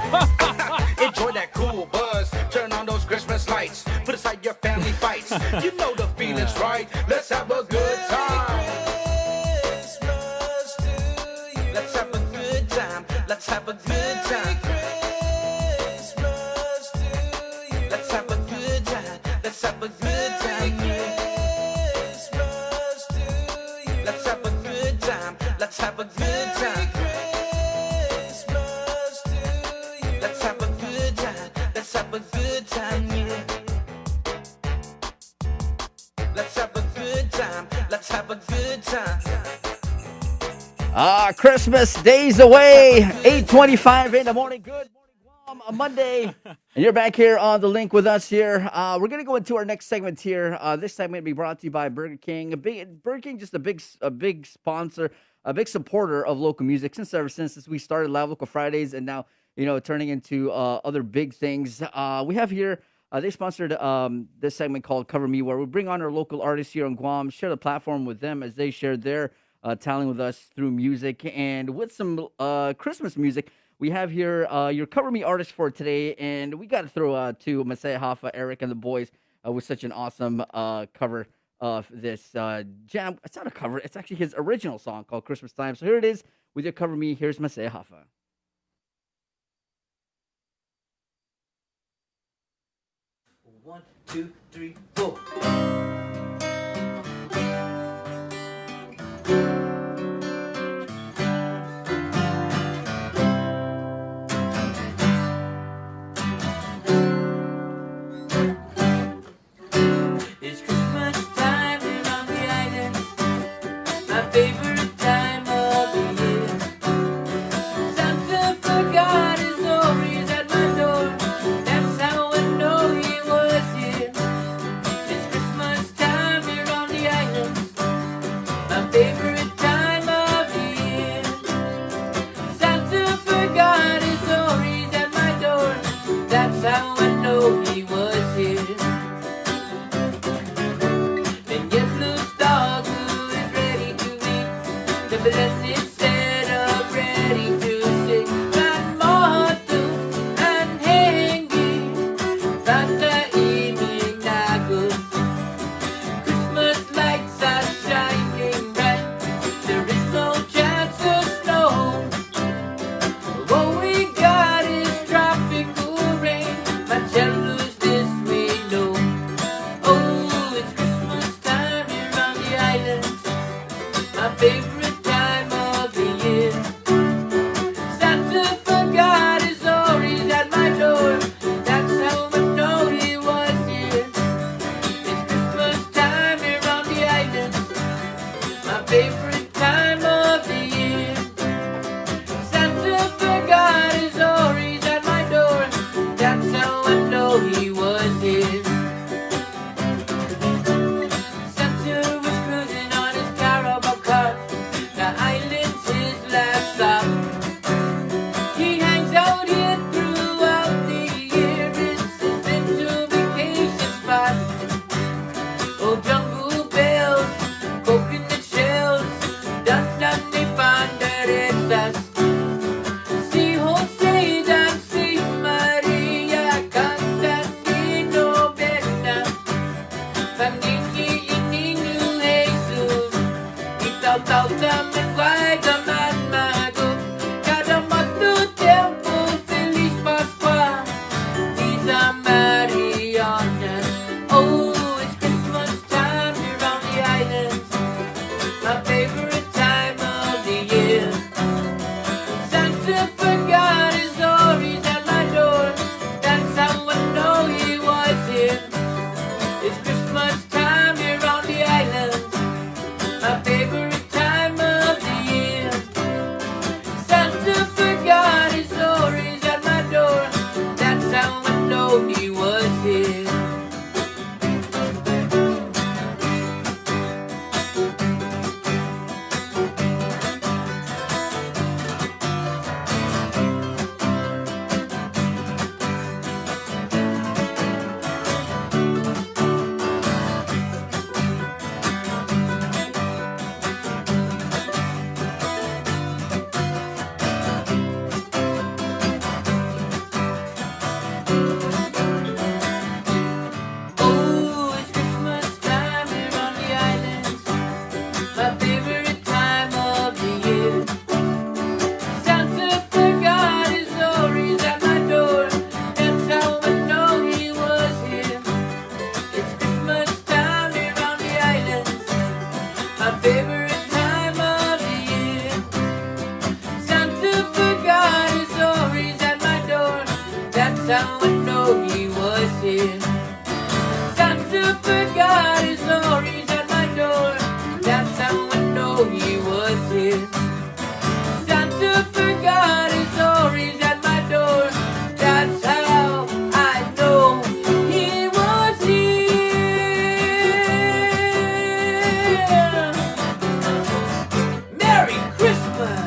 enjoy that cool buzz. Turn on those Christmas lights, put aside your family fights. You know the feeling's right. Let's have a good time. Let's have a good time. Let's have a good time. Let's have a good time. Let's have a good time. Let's have a good time. Let's have a good time. Let's have a good time, yeah. Let's have a good time. Let's have a good time. Christmas days away, 8:25 in the morning. Good morning, Guam, a Monday. And you're back here on the link with us here. We're going to go into our next segment here. This segment will be brought to you by Burger King. Burger King, just a big sponsor, a big supporter of local music ever since we started Live Local Fridays, and now turning into other big things. We have here, they sponsored this segment called Cover Me, where we bring on our local artists here in Guam, share the platform with them as they share their talent with us through music. And with some Christmas music, we have here your Cover Me artist for today. And we got to throw to Masaya Hoffa, Eric, and the boys with such an awesome cover of this jam. It's not a cover. It's actually his original song called Christmas Time. So here it is with your Cover Me. Here's Masaya Hoffa. 1, 2, 3, 4. the blessed setup ready to sing. Van Mortu and Hengi, Santa evening Nago. Christmas lights are shining bright. There is no chance of snow. What we got is tropical rain. Marcello's this we know. Oh, it's Christmas time here on the islands. My favorite time of the year. Santa forgot his Ories at my door. That's how I know he was here. It's Christmas time here on the islands. My favorite time of the year. Santa forgot his Ories at my door. That's how I know he was here. Santa was cruising on his caravan car. The island's his last stop. He hangs out here throughout the year. It's his winter vacation spot. Oh, jungle bells, coconut shells, donde panderetas. Si Jose dan si Maria cantan di novena. Panini ininu Jesus, itaw tamang guarda man mago. Cada matu tempo feliz Pascua, Lisa Mariana. Oh, it's Christmas time here on the islands. My favorite time of the year. Santa forgot his Ories at my door. That's how I know he was here. It's Christmas time here on the islands. My favorite time of the year. Santa forgot his Ories at my door. That's how I know he was here. Oh, it's Christmas time here on the islands. My favorite time of the year. Santa forgot his Ories at my door. That's how I know he was here. It's Christmas time here on the islands. My favorite time of the year. Santa forgot his Ories at my door. That's how I know he was here. Santa forgot his Ories at my door. That's how I know he was here. Santa forgot his Ories at my door. That's how I know he was here. Merry Christmas.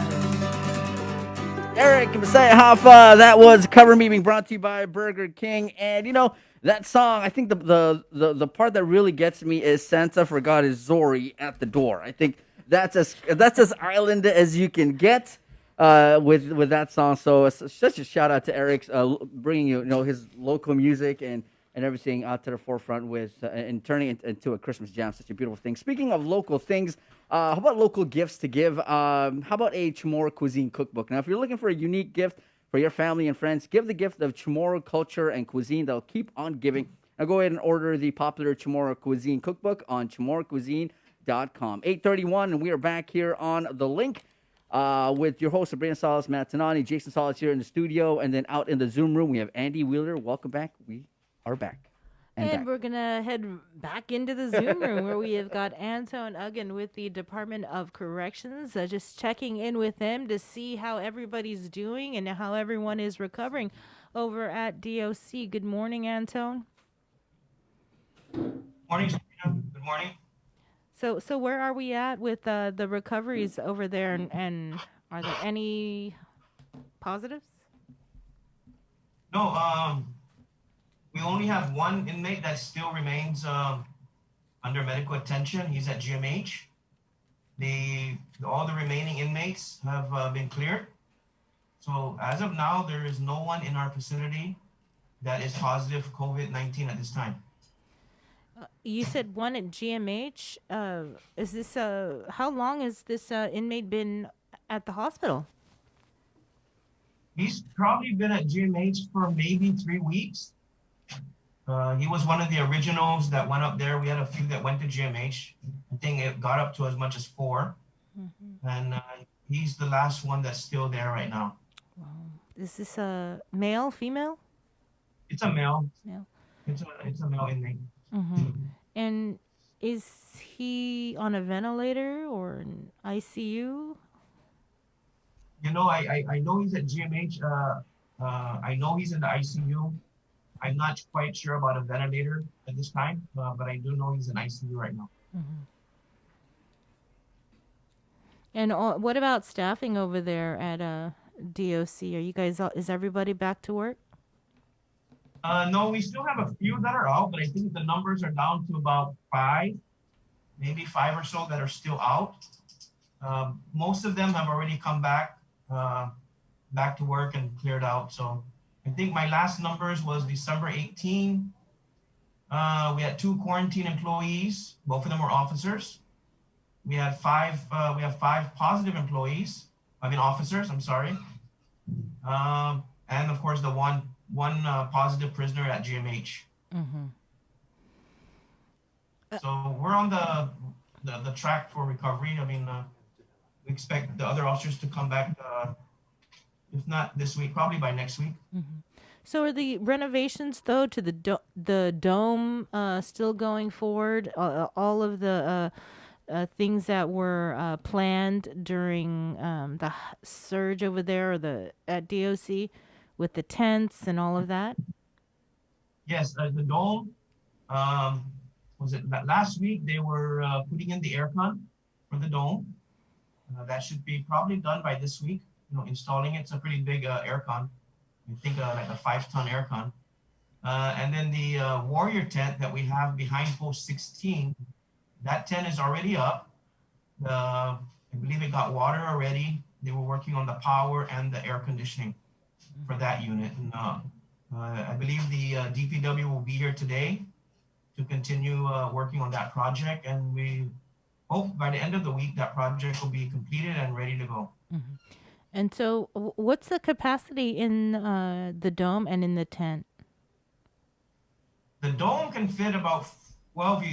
Eric Messiah Hoffa, that was Cover Me being brought to you by Burger King. And you know, that song, I think the part that really gets me is Santa forgot his Zori at the door. I think that's as island as you can get with that song. So it's such a shout out to Eric's bringing his local music and everything out to the forefront with and turning it into a Christmas jam. Such a beautiful thing. Speaking of local things, how about local gifts to give? How about a Chamorro cuisine cookbook? Now, if you're looking for a unique gift for your family and friends, give the gift of Chamorro culture and cuisine that'll keep on giving. Now go ahead and order the popular Chamorro cuisine cookbook on chamorrocuisine.com. 8:31, and we are back here on The Link with your host, Sabrina Salas, Matt Tanani, Jason Salas here in the studio, and then out in the Zoom room, we have Andy Wheeler. Welcome back. We are back. And we're going to head back into the Zoom room where we have got Anton Uggen with the Department of Corrections, just checking in with them to see how everybody's doing and how everyone is recovering over at DOC. Good morning, Anton. Morning, Sabrina. Good morning. So where are we at with the recoveries over there, and are there any positives? No, we only have one inmate that still remains under medical attention. He's at GMH. all the remaining inmates have been cleared. So as of now, there is no one in our facility that is positive for COVID-19 at this time. You said one at GMH. Is this how long has this inmate been at the hospital? He's probably been at GMH for maybe 3 weeks. He was one of the originals that went up there. We had a few that went to GMH. I think it got up to as much as 4. And he's the last one that's still there right now. Wow. Is this a male, female? It's a male. Male. It's a male inmate. And is he on a ventilator or an ICU? You know, I know he's at GMH. I know he's in the ICU. I'm not quite sure about a ventilator at this time, but I do know he's in ICU right now. And what about staffing over there at DOC? Are you guys? Is everybody back to work? No, we still have a few that are out, but I think the numbers are down to about 5, maybe 5 or so that are still out. Most of them have already come back to work and cleared out. So I think my last numbers was December 18. We had 2 quarantine employees. Both of them were officers. We have 5 positive employees. Officers. I'm sorry. And of course the one positive prisoner at GMH. So we're on the track for recovery. We expect the other officers to come back, if not this week, probably by next week. So are the renovations though to the dome still going forward? All of the things that were planned during the surge over there, or at DOC, with the tents and all of that? Yes, the dome. Was it last week? They were putting in the aircon for the dome. That should be probably done by this week. Installing it's a pretty big aircon. I think like a 5-ton aircon. And then the warrior tent that we have behind post 16, that tent is already up. I believe it got water already. They were working on the power and the air conditioning for that unit. And I believe the DPW will be here today to continue working on that project. And we hope by the end of the week that project will be completed and ready to go. And so what's the capacity in the dome and in the tent? The dome can fit about 12,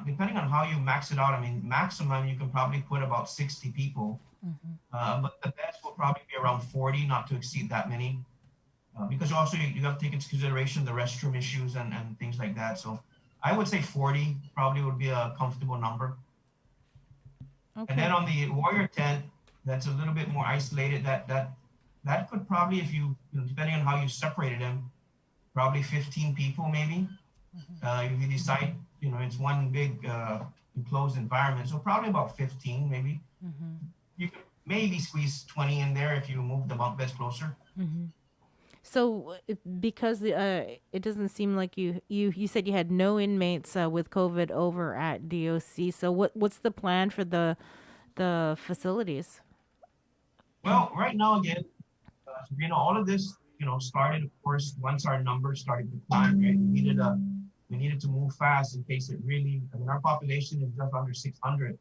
depending on how you max it out. Maximum, you can probably put about 60 people. But the best will probably be around 40, not to exceed that many. Because also you have to take into consideration the restroom issues and things like that. So I would say 40 probably would be a comfortable number. And then on the warrior tent, that's a little bit more isolated. That could probably, if depending on how you separated them, probably 15 people maybe. If you decide, it's one big enclosed environment, so probably about 15 maybe. You could maybe squeeze 20 in there if you move the bunk beds closer. So because it doesn't seem like you said you had no inmates with COVID over at DOC. So what's the plan for the facilities? Well, right now again, all of this started, of course, once our numbers started to climb. Right, we needed to move fast in case it really. Our population is just under 600.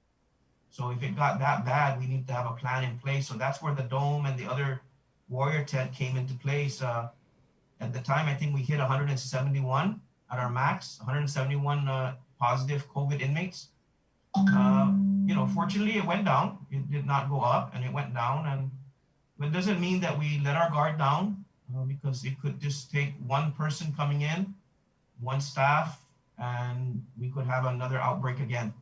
So if it got that bad, we need to have a plan in place. So that's where the dome and the other warrior tent came into place. At the time, I think we hit 171 at our max, 171 positive COVID inmates. Fortunately, it went down. It did not go up, and it went down. But it doesn't mean that we let our guard down, because it could just take one person coming in, one staff, and we could have another outbreak again.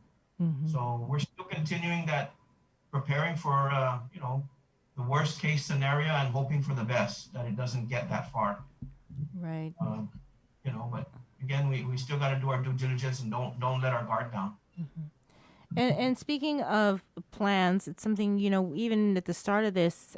So we're still continuing that, preparing for the worst case scenario and hoping for the best, that it doesn't get that far. Right. But again, we still got to do our due diligence and don't let our guard down. And speaking of plans, it's something, even at the start of this,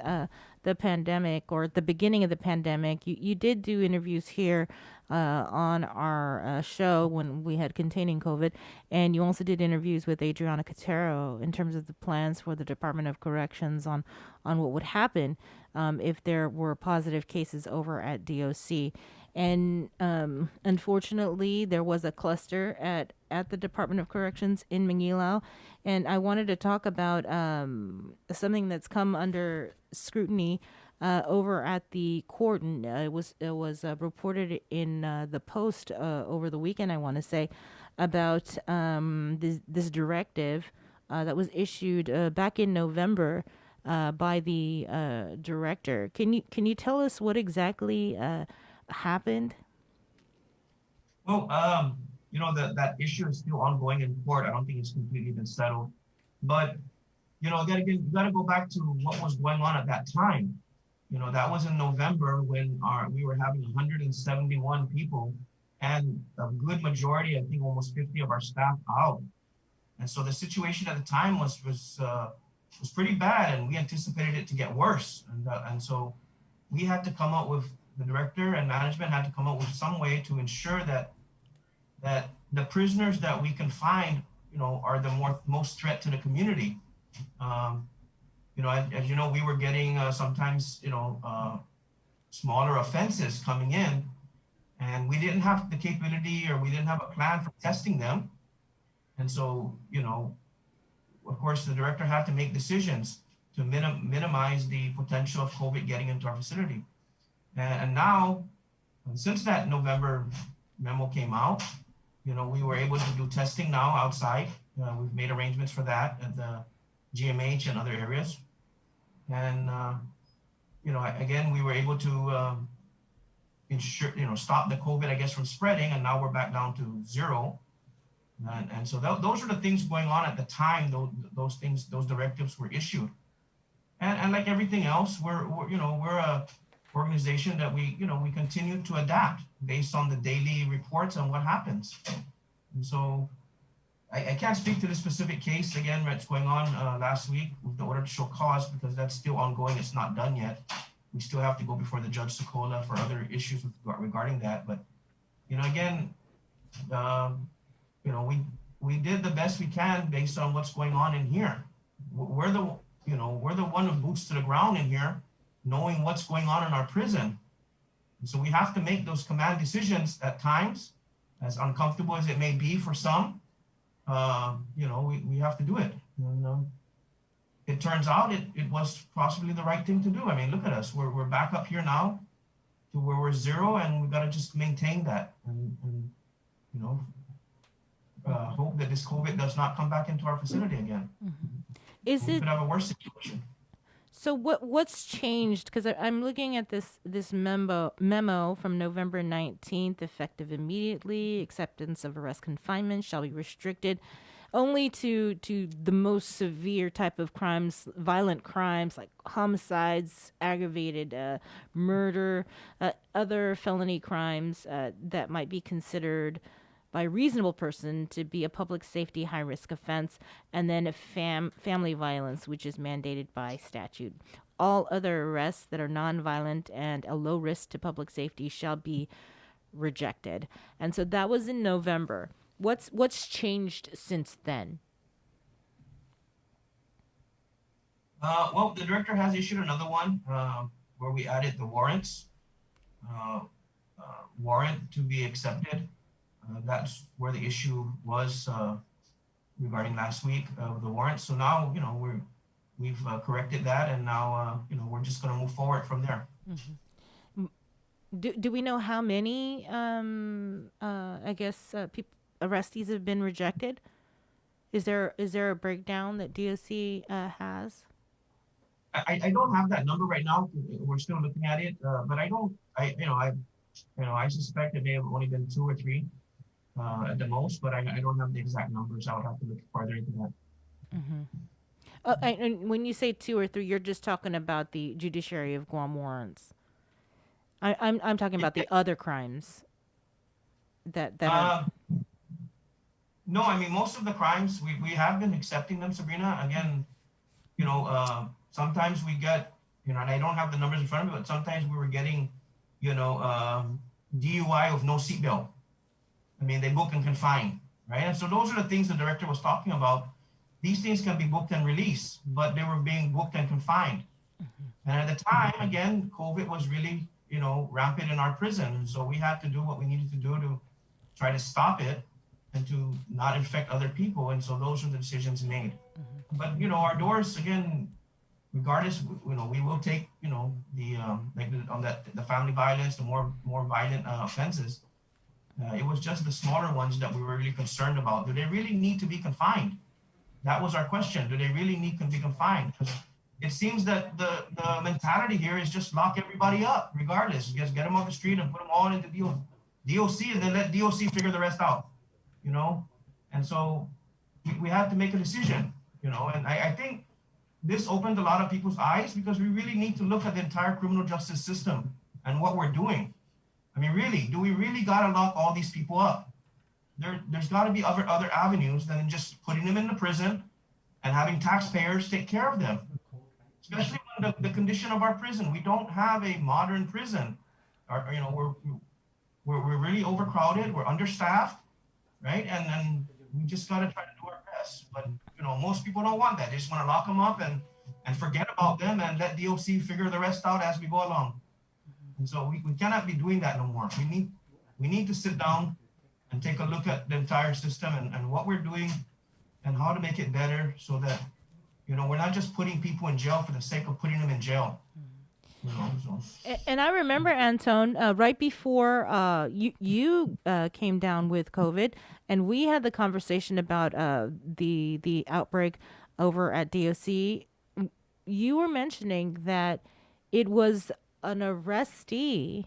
the pandemic or at the beginning of the pandemic. You did do interviews here on our show when we had Containing COVID, and you also did interviews with Adriana Cotero in terms of the plans for the Department of Corrections on what would happen if there were positive cases over at DOC. And unfortunately, there was a cluster at the Department of Corrections in Manguilao. And I wanted to talk about something that's come under scrutiny over at the court. And it was reported in the Post over the weekend, I want to say, about this directive that was issued back in November by the director. Can you tell us what exactly happened? Well, that issue is still ongoing in court. I don't think it's completely been settled. But, again, you got to go back to what was going on at that time. That was in November when we were having 171 people and a good majority, I think almost 50 of our staff out. And so the situation at the time was pretty bad, and we anticipated it to get worse. And so we had to come up with, the director and management had to come up with some way to ensure that the prisoners that we can find, are the most threat to the community. As you know, we were getting sometimes, smaller offenses coming in, and we didn't have the capability or we didn't have a plan for testing them. And so, of course, the director had to make decisions to minimize the potential of COVID getting into our facility. And now, since that November memo came out, we were able to do testing now outside. We've made arrangements for that at the GMH and other areas. And, again, we were able to ensure, stop the COVID, I guess, from spreading. And now we're back down to zero. And so those are the things going on at the time. Those directives were issued. And like everything else, we're a organization that we continue to adapt based on the daily reports on what happens. And so I can't speak to the specific case again that's going on last week with the order to show cause, because that's still ongoing. It's not done yet. We still have to go before the Judge Sokola for other issues regarding that. But, again, we did the best we can based on what's going on in here. We're the one who boots to the ground in here, knowing what's going on in our prison. And so we have to make those command decisions at times, as uncomfortable as it may be for some. We have to do it. And, it turns out it was possibly the right thing to do. I mean, look at us. We're back up here now to where we're zero, and we've got to just maintain that and hope that this COVID does not come back into our facility again. We could have a worse situation. So what's changed? Because I'm looking at this memo from November 19th, effective immediately. Acceptance of arrest confinement shall be restricted only to the most severe type of crimes, violent crimes like homicides, aggravated murder, other felony crimes that might be considered by a reasonable person to be a public safety high-risk offense, and then a family violence, which is mandated by statute. All other arrests that are nonviolent and a low risk to public safety shall be rejected. And so that was in November. What's changed since then? Well, the director has issued another one where we added the warrants. Warrant to be accepted. That's where the issue was regarding last week of the warrant. So now, we've corrected that, and now, we're just going to move forward from there. Mm-hmm. Do we know how many, arrestees have been rejected? Is there a breakdown that DOC has? I don't have that number right now. We're still looking at it, but I suspect it may have only been 2 or 3. At the most, but I don't have the exact numbers. I would have to look further into that. Mm-hmm. And when you say 2 or 3, you're just talking about the Judiciary of Guam warrants. I'm talking about the other crimes that are... No, I mean, most of the crimes, we have been accepting them, Sabrina. Again, sometimes we get You know, and I don't have the numbers in front of me, but sometimes we were getting, you know, DUI with no seatbelt. I mean, they book and confine, right? And so those are the things the director was talking about. These things can be booked and released, but they were being booked and confined. And at the time, again, COVID was really, you know, rampant in our prison. And so we had to do what we needed to do to try to stop it and to not infect other people. And so those are the decisions made. But, you know, our doors, again, regardless, you know, we will take, you know, the like on the family violence, the more violent offenses. It was just the smaller ones that we were really concerned about. Do they really need to be confined? That was our question. Do they really need to be confined? Because it seems that the mentality here is just lock everybody up, regardless. Just get them off the street and put them all into DOC, and then let DOC figure the rest out, you know? And so we had to make a decision, you know? And I think this opened a lot of people's eyes, because we really need to look at the entire criminal justice system and what we're doing. I mean, really, do we really gotta lock all these people up? There's gotta be other avenues than just putting them in the prison and having taxpayers take care of them. Especially when the condition of our prison. We don't have a modern prison. You know, we're really overcrowded. We're understaffed, right? And we just got to try to do our best. But you know, most people don't want that. They just want to lock them up and forget about them and let DOC figure the rest out as we go along. And so we cannot be doing that no more. We need to sit down and take a look at the entire system and what we're doing and how to make it better, so that, you know, we're not just putting people in jail for the sake of putting them in jail. You know, so. And I remember, Antone, right before you came down with COVID, and we had the conversation about the outbreak over at DOC. You were mentioning that it was an arrestee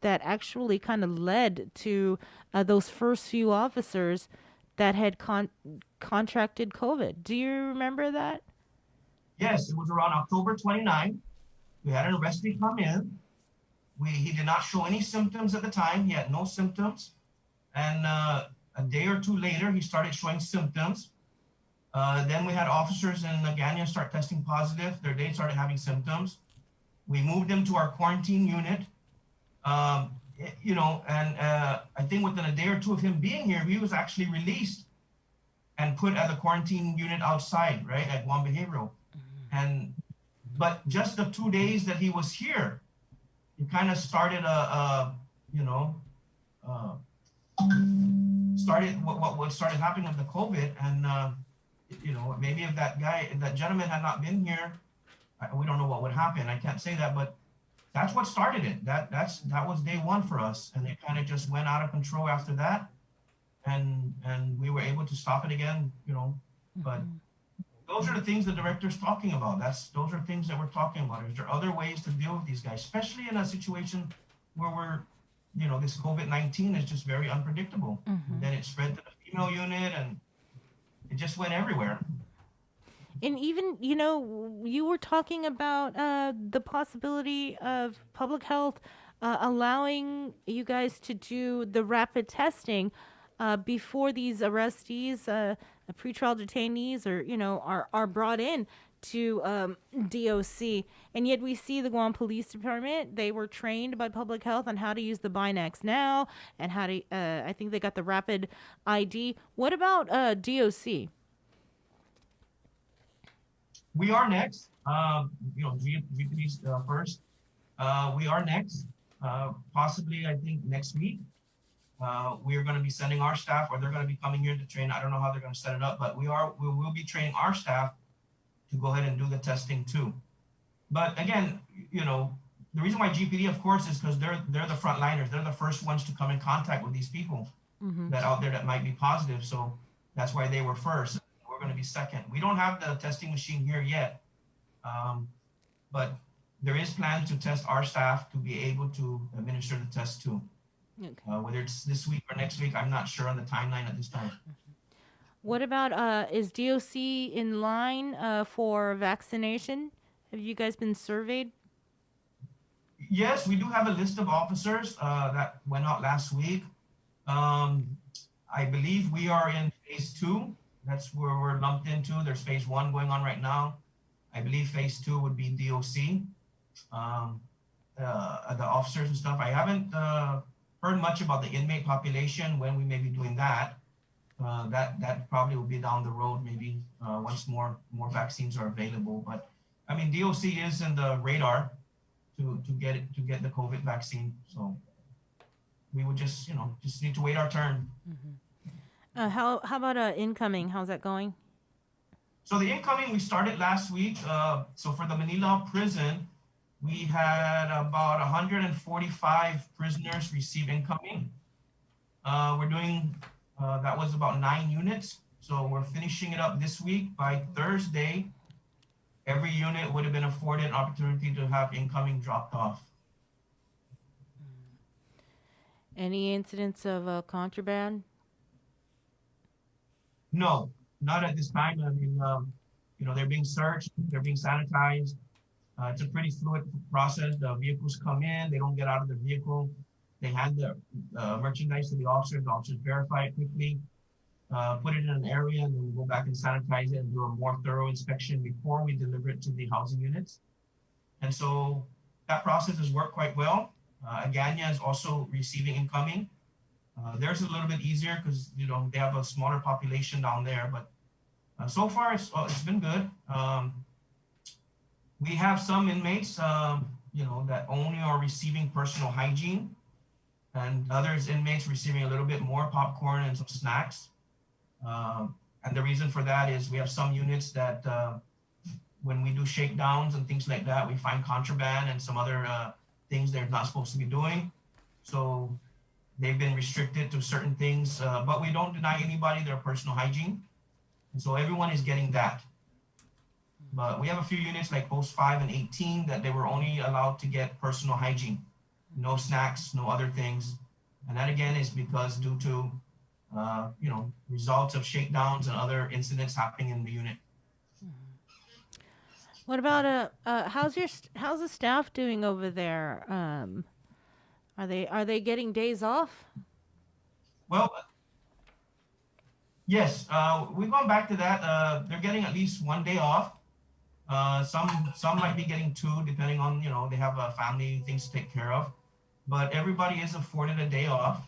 that actually kind of led to those first few officers that had contracted COVID. Do you remember that? Yes, it was around October 29. We had an arrestee come in. He did not show any symptoms at the time. He had no symptoms. And a day or two later, he started showing symptoms. Then we had officers in Naganya start testing positive. They started having symptoms. We moved them to our quarantine unit. You know, and I think within a day or two of him being here, he was actually released and put at the quarantine unit outside, right, at Guam Behavioral. But just the 2 days that he was here, it kind of started what started happening with the COVID. And you know, maybe if that gentleman had not been here, we don't know what would happen. I can't say that, but that's what started it. That was day one for us, and it kind of just went out of control after that, and we were able to stop it again, you know. But those are the things the director's talking about. Those are things that we're talking about. Is there other ways to deal with these guys, especially in a situation where we're, you know, this COVID-19 is just very unpredictable. Then it spread to the female unit, and it just went everywhere. And even, you know, you were talking about the possibility of public health allowing you guys to do the rapid testing before these arrestees, pretrial detainees, or, you know, are brought in to DOC. And yet we see the Guam Police Department, they were trained by public health on how to use the Binax Now and how to, I think they got the rapid ID. What about DOC? We are next. You know, GPD's first. We are next. Possibly, I think next week. We are going to be sending our staff, or they're going to be coming here to train. I don't know how they're going to set it up, but we will be training our staff to go ahead and do the testing too. But again, you know, the reason why GPD, of course, is because they're the frontliners. They're the first ones to come in contact with these people that out there that might be positive. So that's why they were first. We're going to be second. We don't have the testing machine here yet, but there is plans to test our staff to be able to administer the test too. Okay. Whether it's this week or next week, I'm not sure on the timeline at this time. What about, is DOC in line for vaccination? Have you guys been surveyed? Yes, we do have a list of officers that went out last week. I believe we are in phase 2. That's where we're lumped into. There's phase 1 going on right now. I believe phase 2 would be DOC, the officers and stuff. I haven't heard much about the inmate population when we may be doing that. That probably will be down the road, maybe once more vaccines are available. But I mean, DOC is in the radar to get the COVID vaccine. So we would just need to wait our turn. How about incoming? How's that going? So the incoming, we started last week. So for the Manila prison, we had about 145 prisoners receive incoming. We're doing, that was about 9 units. So we're finishing it up this week. By Thursday, every unit would have been afforded an opportunity to have incoming dropped off. Any incidents of contraband? No, not at this time. I mean, they're being searched, they're being sanitized. It's a pretty fluid process. The vehicles come in, they don't get out of the vehicle. They hand the merchandise to the officers. The officers verify it quickly, put it in an area, and then we go back and sanitize it and do a more thorough inspection before we deliver it to the housing units. And so that process has worked quite well. Agana is also receiving incoming. Theirs is a little bit easier because they have a smaller population down there, but so far it's been good. We have some inmates, that only are receiving personal hygiene, and others inmates receiving a little bit more popcorn and some snacks. And the reason for that is we have some units that when we do shakedowns and things like that, we find contraband and some other things they're not supposed to be doing. So they've been restricted to certain things, but we don't deny anybody their personal hygiene. And so everyone is getting that. But we have a few units like post 5 and 18 that they were only allowed to get personal hygiene, no snacks, no other things. And that again is because due to, results of shakedowns and other incidents happening in the unit. What about how's the staff doing over there? Are they getting days off? Well, yes, we've gone back to that. They're getting at least 1 day off. Some might be getting 2, depending on they have a family, things to take care of. But everybody is afforded a day off.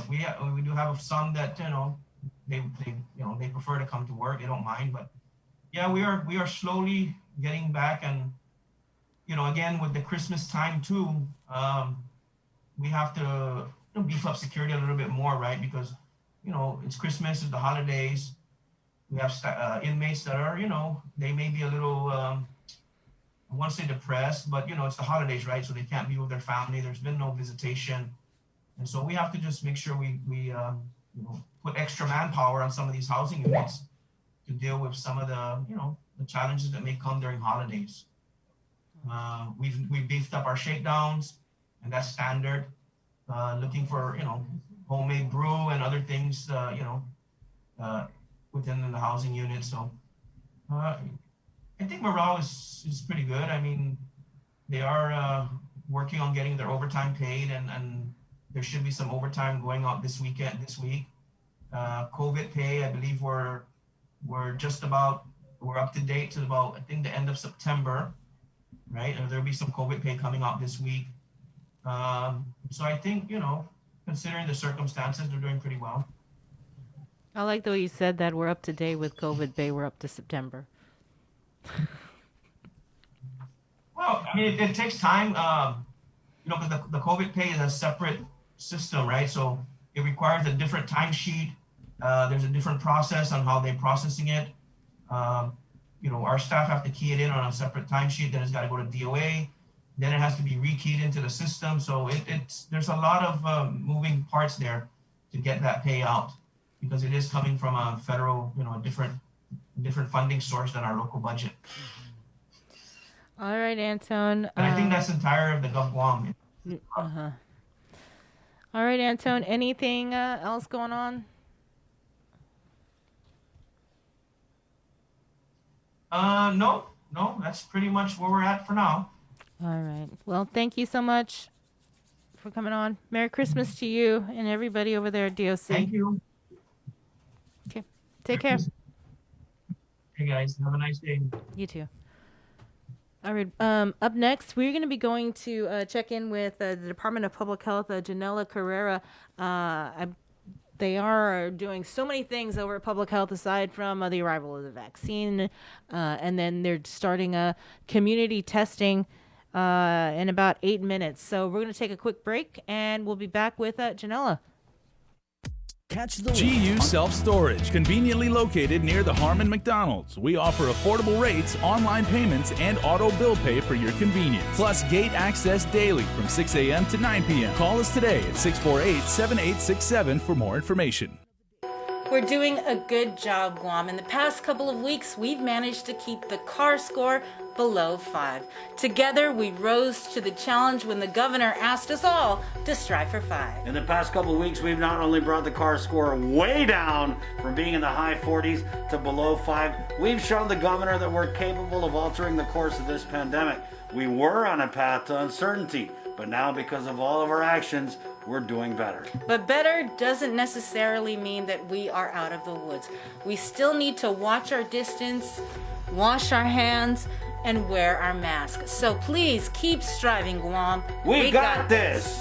We do have some that they prefer to come to work. They don't mind, but yeah, we are slowly getting back. And again with the Christmas time too, we have to beef up security a little bit more, right? Because it's Christmas, it's the holidays. We have inmates that are they may be a little I want to say depressed, but it's the holidays, right? So they can't be with their family. There's been no visitation, and so we have to just make sure we put extra manpower on some of these housing units to deal with some of the the challenges that may come during holidays. We've beefed up our shakedowns, and that's standard. Looking for homemade brew and other things within the housing unit. So I think morale is pretty good. I mean, they are working on getting their overtime paid, and there should be some overtime going out this week. COVID pay, I believe we're up to date to about, I think, the end of September, right? And there'll be some COVID pay coming out this week. So I think, considering the circumstances, they're doing pretty well. I like the way you said that we're up to date with COVID pay. We're up to September. Well, I mean, it takes time, because the COVID pay is a separate system, right? So it requires a different timesheet. There's a different process on how they're processing it. Our staff have to key it in on a separate timesheet. Then it's got to go to DOA. Then it has to be rekeyed into the system. So there's a lot of moving parts there to get that pay out, because it is coming from a federal, a different funding source than our local budget. All right, Anton. And I think that's entire of the GovGuam. Uh-huh. All right, Anton. Anything else going on? No, that's pretty much where we're at for now. All right. Well, thank you so much for coming on. Merry Christmas to you and everybody over there at DOC. Thank you. Okay. Take care. Hey guys, have a nice day. You too. All right. Up next, we're going to be going to check in with the Department of Public Health, Janella Carrera. They are doing so many things over at Public Health aside from the arrival of the vaccine, and then they're starting community testing in about 8 minutes. So we're going to take a quick break, and we'll be back with Janella. Catch the GU Self-Storage, conveniently located near the Harmon McDonald's. We offer affordable rates, online payments, and auto bill pay for your convenience. Plus gate access daily from 6 a.m. to 9 p.m. Call us today at 648-7867 for more information. We're doing a good job, Guam. In the past couple of weeks, we've managed to keep the CAR score below 5. Together, we rose to the challenge when the governor asked us all to strive for 5. In the past couple of weeks, we've not only brought the CAR score way down from being in the high 40s to below 5, we've shown the governor that we're capable of altering the course of this pandemic. We were on a path to uncertainty, but now because of all of our actions, we're doing better. But better doesn't necessarily mean that we are out of the woods. We still need to watch our distance, wash our hands, and wear our masks. So please keep striving, Guam. We got this.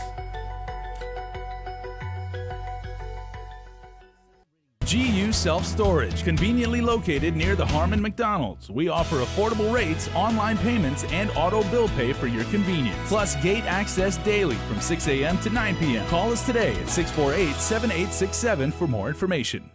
GU Self-Storage, conveniently located near the Harmon McDonald's. We offer affordable rates, online payments, and auto bill pay for your convenience. Plus gate access daily from 6 a.m. to 9 p.m. Call us today at 648-7867 for more information.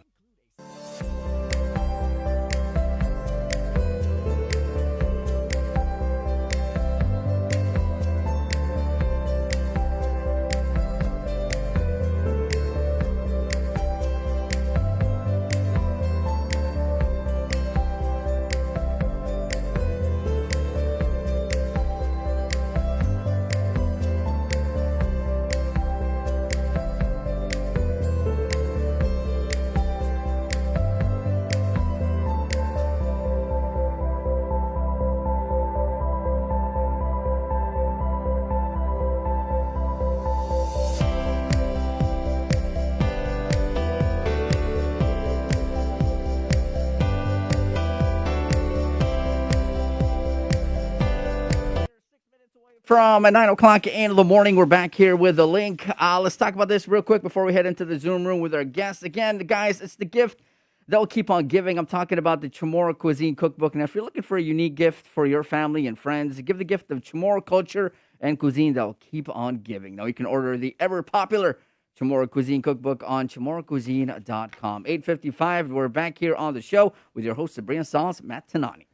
From 9 o'clock in the morning, we're back here with the link. Let's talk about this real quick before we head into the Zoom room with our guests. Again, guys, it's the gift that will keep on giving. I'm talking about the Chamorro Cuisine Cookbook. And if you're looking for a unique gift for your family and friends, give the gift of Chamorro culture and cuisine that will keep on giving. Now, you can order the ever-popular Chamorro Cuisine Cookbook on chamorrocuisine.com. 8:55, we're back here on the show with your host, Sabrina Salas, Matt Tanani.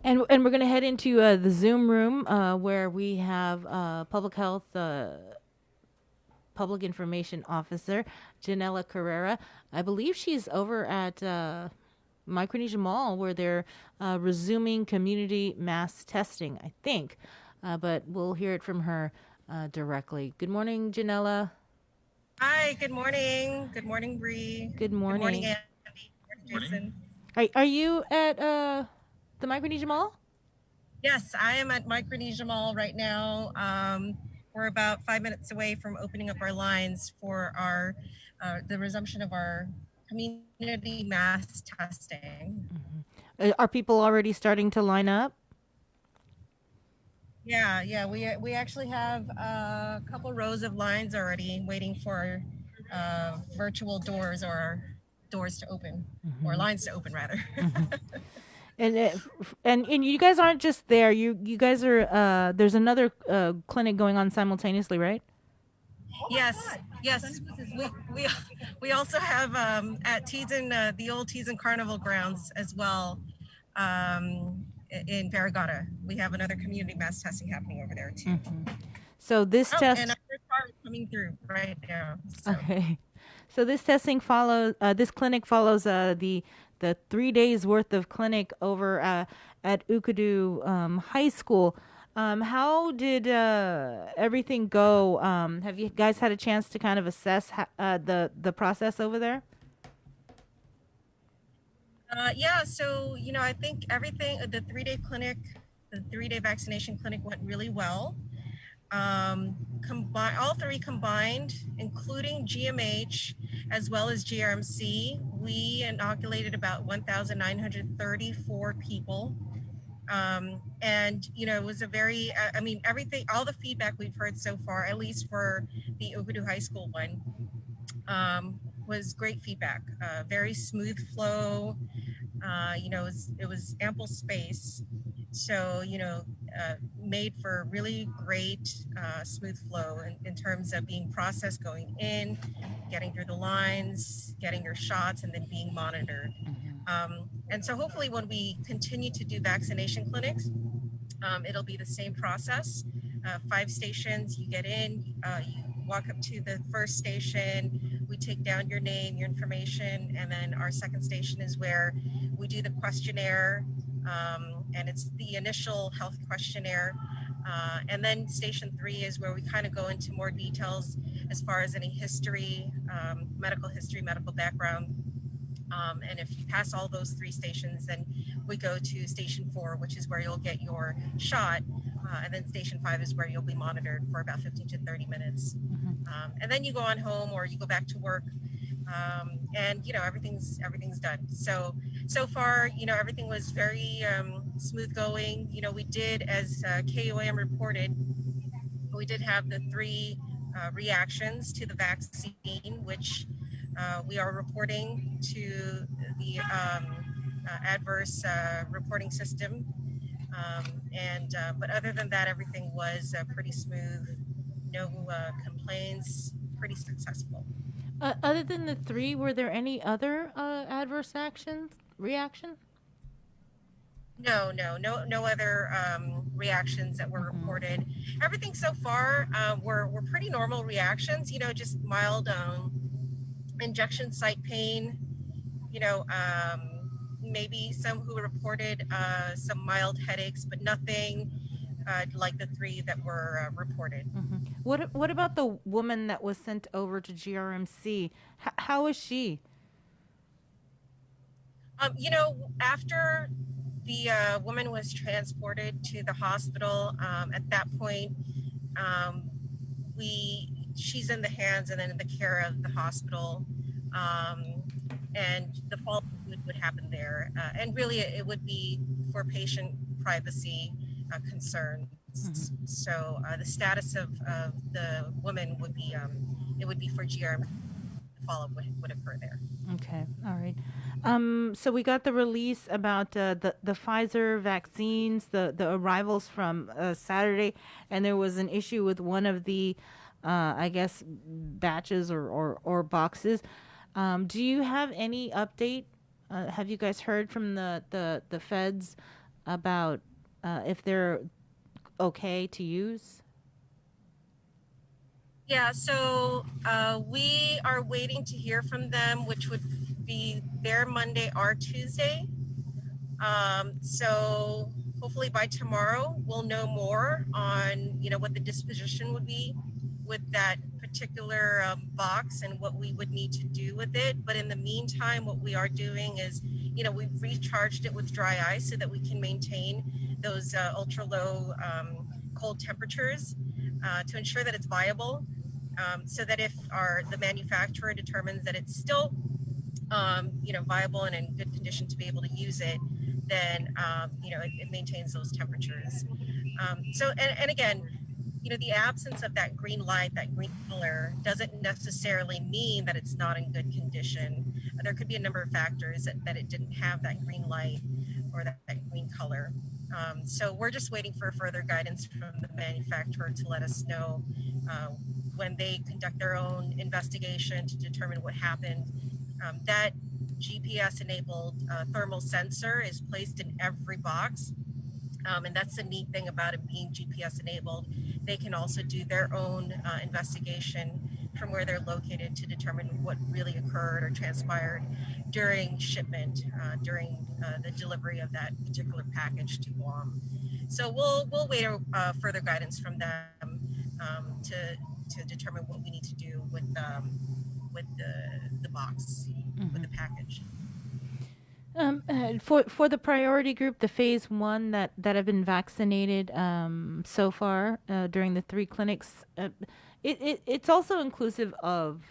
And we're going to head into the Zoom room where we have Public Health Public Information Officer, Janella Carrera. I believe she's over at Micronesia Mall where they're resuming community mass testing, I think. But we'll hear it from her directly. Good morning, Janella. Hi, good morning. Good morning, Bree. Good morning. Good morning, Andy. Good morning, Jason. Are you at the Micronesia Mall? Yes, I am at Micronesia Mall right now. We're about 5 minutes away from opening up our lines for our the resumption of our community mass testing. Mm-hmm. Are people already starting to line up? Yeah. We actually have a couple rows of lines already waiting for our virtual doors or our doors to open, or lines to open rather. And you guys aren't just there. You guys are there's another clinic going on simultaneously, right? Yes. We also have at Teason, the old Teason Carnival grounds as well. In Paragata, we have another community mass testing happening over there too. So this test and our car is coming through right now. So. Okay. So this testing follows. This clinic follows the 3 days worth of clinic over at Ukadu High School. How did everything go? Have you guys had a chance to kind of assess the process over there? Yeah, so I think everything, the 3-day clinic, the 3-day vaccination clinic went really well. All three combined, including GMH as well as GRMC, we inoculated about 1,934 people. And it was a very, everything, all the feedback we've heard so far, at least for the Obudu High School one, was great feedback. Very smooth flow. It was ample space. So, made for really great smooth flow in terms of being processed going in, getting through the lines, getting your shots, and then being monitored. And so hopefully when we continue to do vaccination clinics, it'll be the same process. 5 stations, you get in, you walk up to the first station, we take down your name, your information, and then our second station is where we do the questionnaire, and it's the initial health questionnaire. And then station 3 is where we kind of go into more details as far as any history, medical history, medical background. And if you pass all those 3 stations, then we go to station 4, which is where you'll get your shot. And then station 5 is where you'll be monitored for about 15 to 30 minutes. And then you go on home or you go back to work. And everything's done. So far, everything was very smooth going. We did, as KUAM reported, we did have the 3 reactions to the vaccine, which we are reporting to the adverse reporting system. But other than that, everything was pretty smooth. No complaints, pretty successful. Other than the 3, were there any other adverse reaction? No other reactions that were reported. Everything so far were pretty normal reactions, just mild injection site pain, maybe some who reported some mild headaches, but nothing like the 3 that were reported. What about the woman that was sent over to GRMC? How is she? After the woman was transported to the hospital, at that point, she's in the hands and then in the care of the hospital, and the follow-up would happen there. And really, it would be for patient privacy concerns. So the status of the woman would be, it would be for GRM. Follow-up would occur there. Okay, all right. So we got the release about the Pfizer vaccines, the arrivals from Saturday, and there was an issue with one of the, I guess, batches or boxes. Do you have any update? Have you guys heard from the feds about if they're okay to use? Yeah, so we are waiting to hear from them, which would be their Monday, our Tuesday. So hopefully by tomorrow, we'll know more on, what the disposition would be with that particular box and what we would need to do with it. But in the meantime, what we are doing is, we've recharged it with dry ice so that we can maintain those ultra low cold temperatures to ensure that it's viable. So that if the manufacturer determines that it's still, viable and in good condition to be able to use it, then, it maintains those temperatures. And again, the absence of that green light, that green color, doesn't necessarily mean that it's not in good condition. There could be a number of factors that it didn't have that green light or that green color. So we're just waiting for further guidance from the manufacturer to let us know when they conduct their own investigation to determine what happened. That GPS-enabled thermal sensor is placed in every box. And that's the neat thing about it being GPS-enabled. They can also do their own investigation from where they're located to determine what really occurred or transpired during shipment, during the delivery of that particular package to Guam. So we'll wait further guidance from them to determine what we need to do with the box, with the package. For the priority group, the phase 1 that have been vaccinated so far during the 3 clinics, it's also inclusive of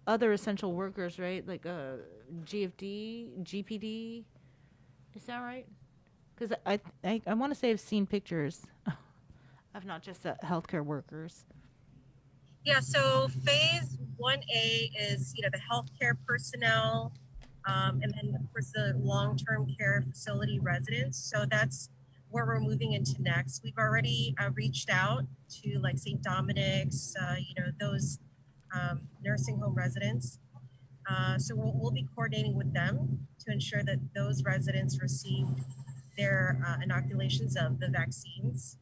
other essential workers, right? Like GFD, GPD. Is that right? Because I want to say I've seen pictures of not just healthcare workers. Yeah, so phase 1A is, the healthcare personnel, and then of course the long-term care facility residents. So that's where we're moving into next. We've already reached out to like St. Dominic's, those nursing home residents. So we'll be coordinating with them to ensure that those residents receive their inoculations of the vaccines.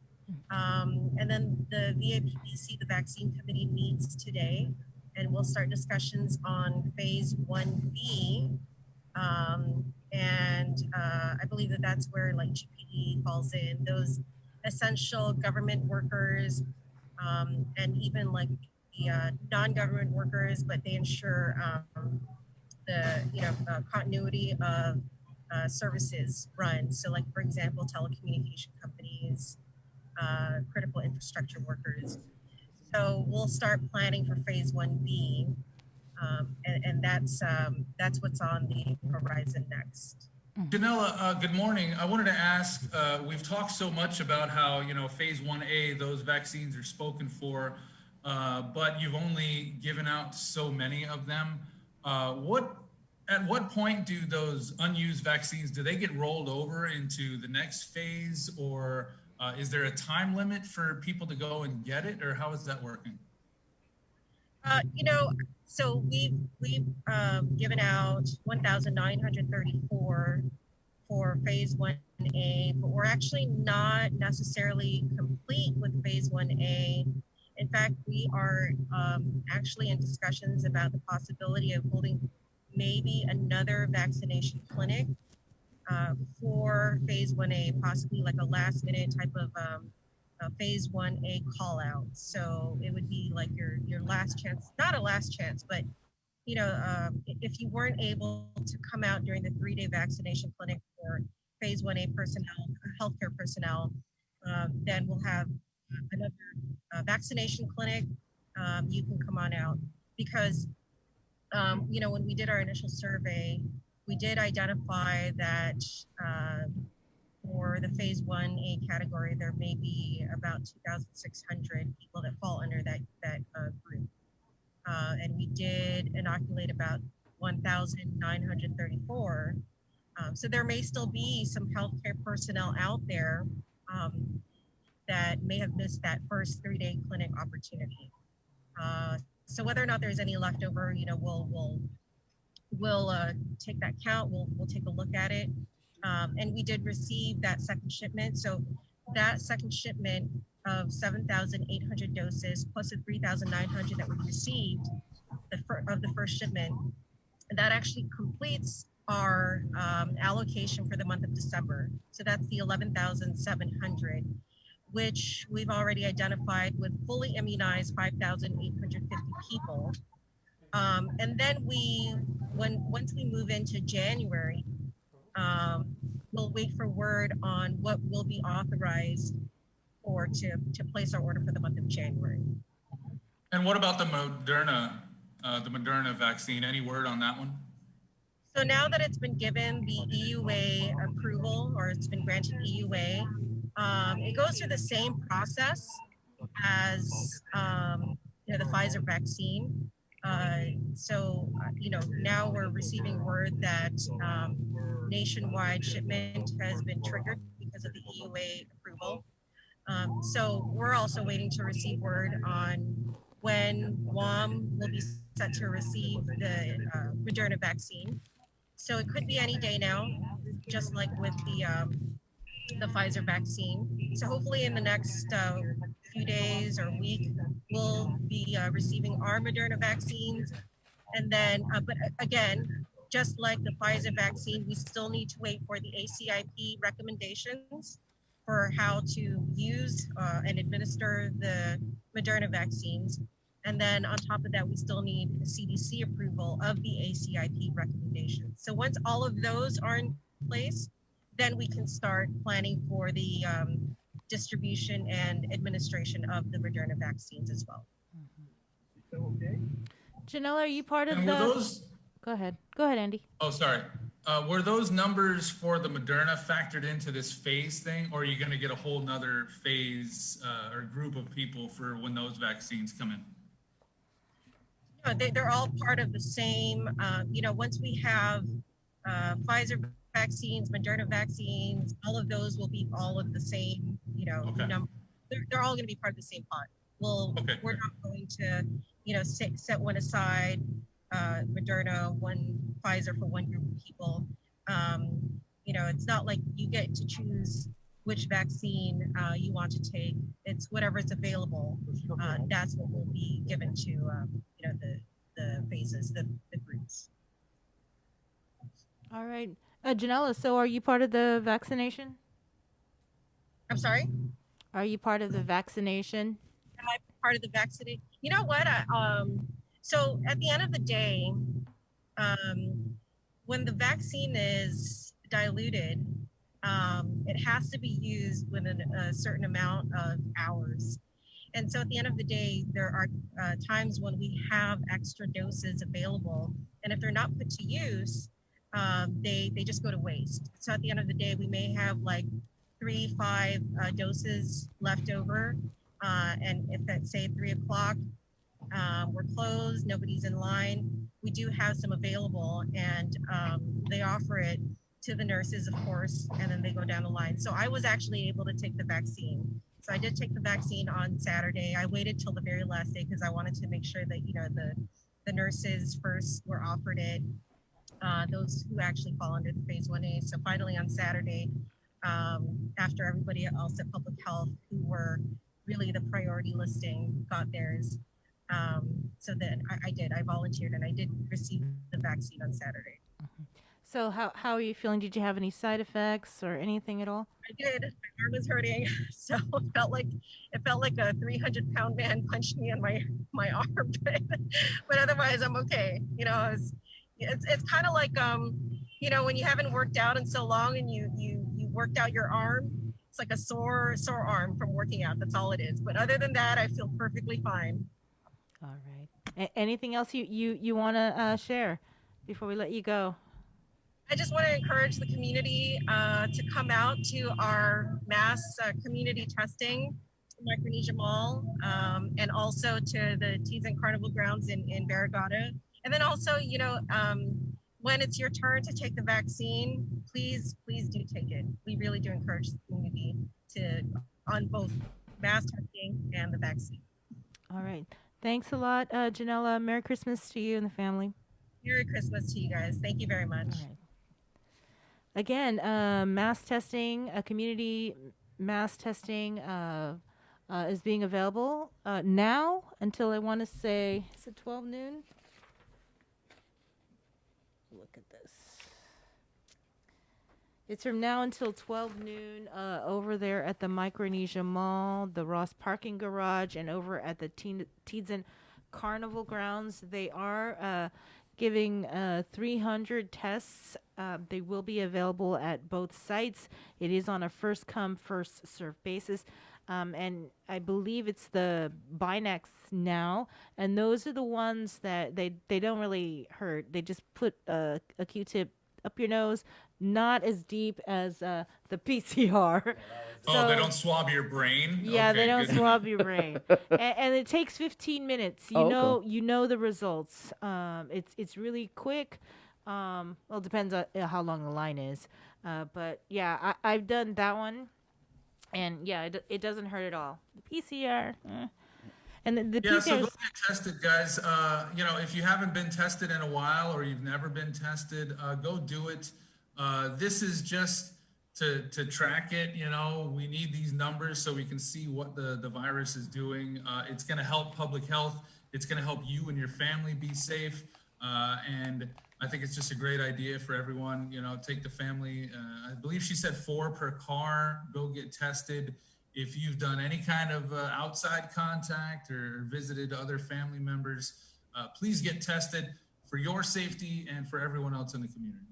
And then the VAPBC, the vaccine committee, meets today, and we'll start discussions on phase 1B. I believe that that's where like GPD falls in, those essential government workers, and even like the non-government workers, but they ensure the continuity of services run. So like, for example, telecommunication companies, critical infrastructure workers. So we'll start planning for phase 1B, and that's what's on the horizon next. Janella, good morning. I wanted to ask, we've talked so much about how, phase 1A, those vaccines are spoken for, but you've only given out so many of them. At what point do those unused vaccines, do they get rolled over into the next phase, or is there a time limit for people to go and get it, or how is that working? So we've given out 1,934 for phase 1A, but we're actually not necessarily complete with phase 1A. In fact, we are actually in discussions about the possibility of holding maybe another vaccination clinic for phase 1A, possibly like a last minute type of phase 1A call out. So it would be like your last chance, not a last chance, but if you weren't able to come out during the 3-day vaccination clinic for phase 1A personnel, healthcare personnel, then we'll have another vaccination clinic. You can come on out because, when we did our initial survey, we did identify that for the phase 1A category, there may be about 2,600 people that fall under that group. And we did inoculate about 1,934. So there may still be some healthcare personnel out there that may have missed that first 3-day clinic opportunity. So whether or not there's any leftover, we'll take that count. We'll take a look at it. And we did receive that second shipment. So that second shipment of 7,800 doses plus the 3,900 that we received of the first shipment, that actually completes our allocation for the month of December. So that's the 11,700, which we've already identified with fully immunized 5,850 people. And then once we move into January, we'll wait for word on what will be authorized or to place our order for the month of January. And what about the Moderna vaccine? Any word on that one? So now that it's been given the EUA approval, or it's been granted EUA, it goes through the same process as the Pfizer vaccine. Now we're receiving word that nationwide shipment has been triggered because of the EUA approval. So we're also waiting to receive word on when Guam will be set to receive the Moderna vaccine. So it could be any day now, just like with the Pfizer vaccine. So hopefully in the next few days or week, we'll be receiving our Moderna vaccines. And then, but again, just like the Pfizer vaccine, we still need to wait for the ACIP recommendations for how to use and administer the Moderna vaccines. And then on top of that, we still need CDC approval of the ACIP recommendations. So once all of those are in place, then we can start planning for the distribution and administration of the Moderna vaccines as well. Janelle, are you part of And the? were those? Go ahead, Andy. Oh, sorry. Were those numbers for the Moderna factored into this phase thing, or are you going to get a whole nother phase or group of people for when those vaccines come in? No, they're all part of the same, once we have Pfizer vaccines, Moderna vaccines, all of those will be all of the same, number. They're all going to be part of the same pot. We're not going to, set one aside, Moderna, one Pfizer for one group of people. It's not like you get to choose which vaccine you want to take. It's whatever's available. That's what will be given to, the phases, the groups. All right. Janella, so are you part of the vaccination? I'm sorry? Are you part of the vaccination? Am I part of the vaccination? You know what? So at the end of the day, when the vaccine is diluted, it has to be used within a certain amount of hours. And so at the end of the day, there are times when we have extra doses available, and if they're not put to use, they just go to waste. So at the end of the day, we may have like 3-5 doses left over, and if it's say 3 o'clock, we're closed, nobody's in line, we do have some available, and they offer it to the nurses, of course, and then they go down the line. So I was actually able to take the vaccine. So I did take the vaccine on Saturday. I waited till the very last day because I wanted to make sure that, the nurses first were offered it, those who actually fall under the phase 1A. So finally on Saturday, after everybody else at Public Health who were really the priority listing got theirs. So then I volunteered and I did receive the vaccine on Saturday. So how are you feeling? Did you have any side effects or anything at all? I did. My arm was hurting, so it felt like a 300-pound man punched me on my arm. But otherwise, I'm okay. It's kind of like when you haven't worked out in so long and you worked out your arm. It's like a sore arm from working out. That's all it is. But other than that, I feel perfectly fine. All right. Anything else you want to share before we let you go? I just want to encourage the community to come out to our mass community testing in Micronesia Mall, and also to the Tees and Carnival grounds in Barrigada. And then also, when it's your turn to take the vaccine, please do take it. We really do encourage the community on both mass testing and the vaccine. All right. Thanks a lot, Janella. Merry Christmas to you and the family. Merry Christmas to you guys. Thank you very much. Again, mass testing, community mass testing is being available now until I want to say, is it 12 noon? Look at this. It's from now until 12 noon over there at the Micronesia Mall, the Ross Parking Garage, and over at the Tees and Carnival grounds. They are giving 300 tests. They will be available at both sites. It is on a first come, first served basis. And I believe it's the Binax now. And those are the ones that they don't really hurt. They just put a Q-tip up your nose, not as deep as the PCR. Oh, they don't swab your brain? Yeah, Okay, they don't good. swab your brain, and it takes 15 minutes. You know the results. It's really quick. Well, it depends on how long the line is. But yeah, I've done that one, and yeah, it doesn't hurt at all. The PCR. And the Yeah, so PCR go get tested, guys. If you haven't been tested in a while or you've never been tested, go do it. This is just to track it. We need these numbers so we can see what the virus is doing. It's going to help public health. It's going to help you and your family be safe. And I think it's just a great idea for everyone. Take the family. I believe she said 4 per car. Go get tested. If you've done any kind of outside contact or visited other family members, please get tested for your safety and for everyone else in the community.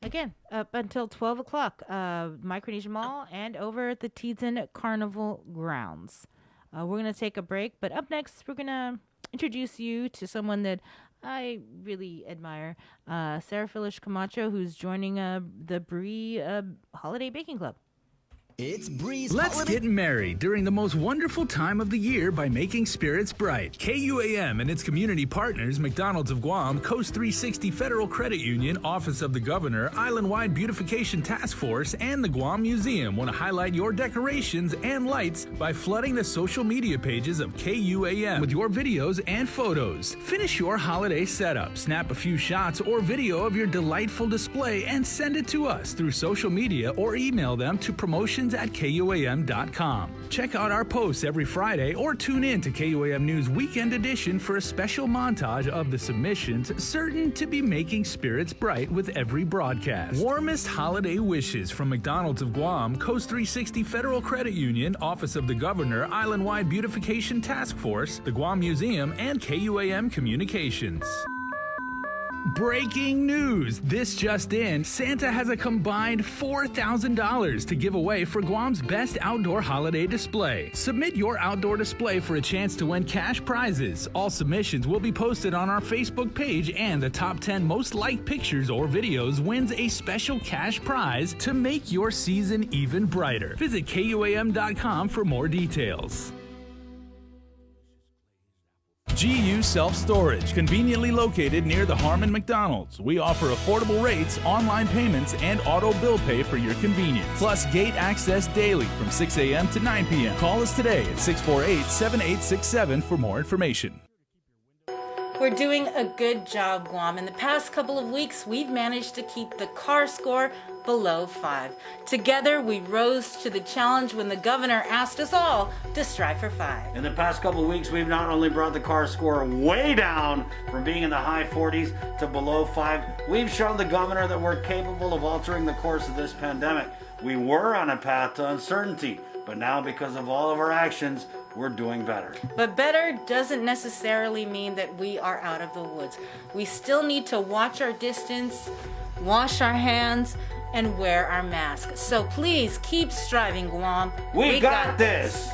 Again, up until 12 o'clock, Micronesia Mall and over at the Teton Carnival grounds. We're going to take a break, but up next, we're going to introduce you to someone that I really admire, Sarah Phyllis Camacho, who's joining the Bree Holiday Baking Club. It's Breeze. Let's get merry during the most wonderful time of the year by making spirits bright. KUAM and its community partners, McDonald's of Guam, Coast 360 Federal Credit Union, Office of the Governor, Island-Wide Beautification Task Force, and the Guam Museum want to highlight your decorations and lights by flooding the social media pages of KUAM with your videos and photos. Finish your holiday setup, snap a few shots or video of your delightful display, and send it to us through social media or email them to promotions@KUAM.com. Check out our posts every Friday or tune in to KUAM News Weekend Edition for a special montage of the submissions certain to be making spirits bright with every broadcast. Warmest holiday wishes from McDonald's of Guam, Coast 360 Federal Credit Union, Office of the Governor, Island-Wide Beautification Task Force, the Guam Museum, and KUAM Communications. Breaking news! This just in, Santa has a combined $4,000 to give away for Guam's best outdoor holiday display. Submit your outdoor display for a chance to win cash prizes. All submissions will be posted on our Facebook page, and the top 10 most liked pictures or videos wins a special cash prize to make your season even brighter. Visit KUAM.com for more details. GU Self-Storage, conveniently located near the Harmon McDonald's. We offer affordable rates, online payments, and auto bill pay for your convenience. Plus gate access daily from 6 a.m. to 9 p.m. Call us today at 648-7867 for more information. We're doing a good job, Guam. In the past couple of weeks, we've managed to keep the CAR score below 5. Together, we rose to the challenge when the governor asked us all to strive for 5. In the past couple of weeks, we've not only brought the CAR score way down from being in the high 40s to below 5, we've shown the governor that we're capable of altering the course of this pandemic. We were on a path to uncertainty, but now because of all of our actions, we're doing better. But better doesn't necessarily mean that we are out of the woods. We still need to watch our distance, wash our hands, and wear our masks. So please keep striving, Guam. We got this.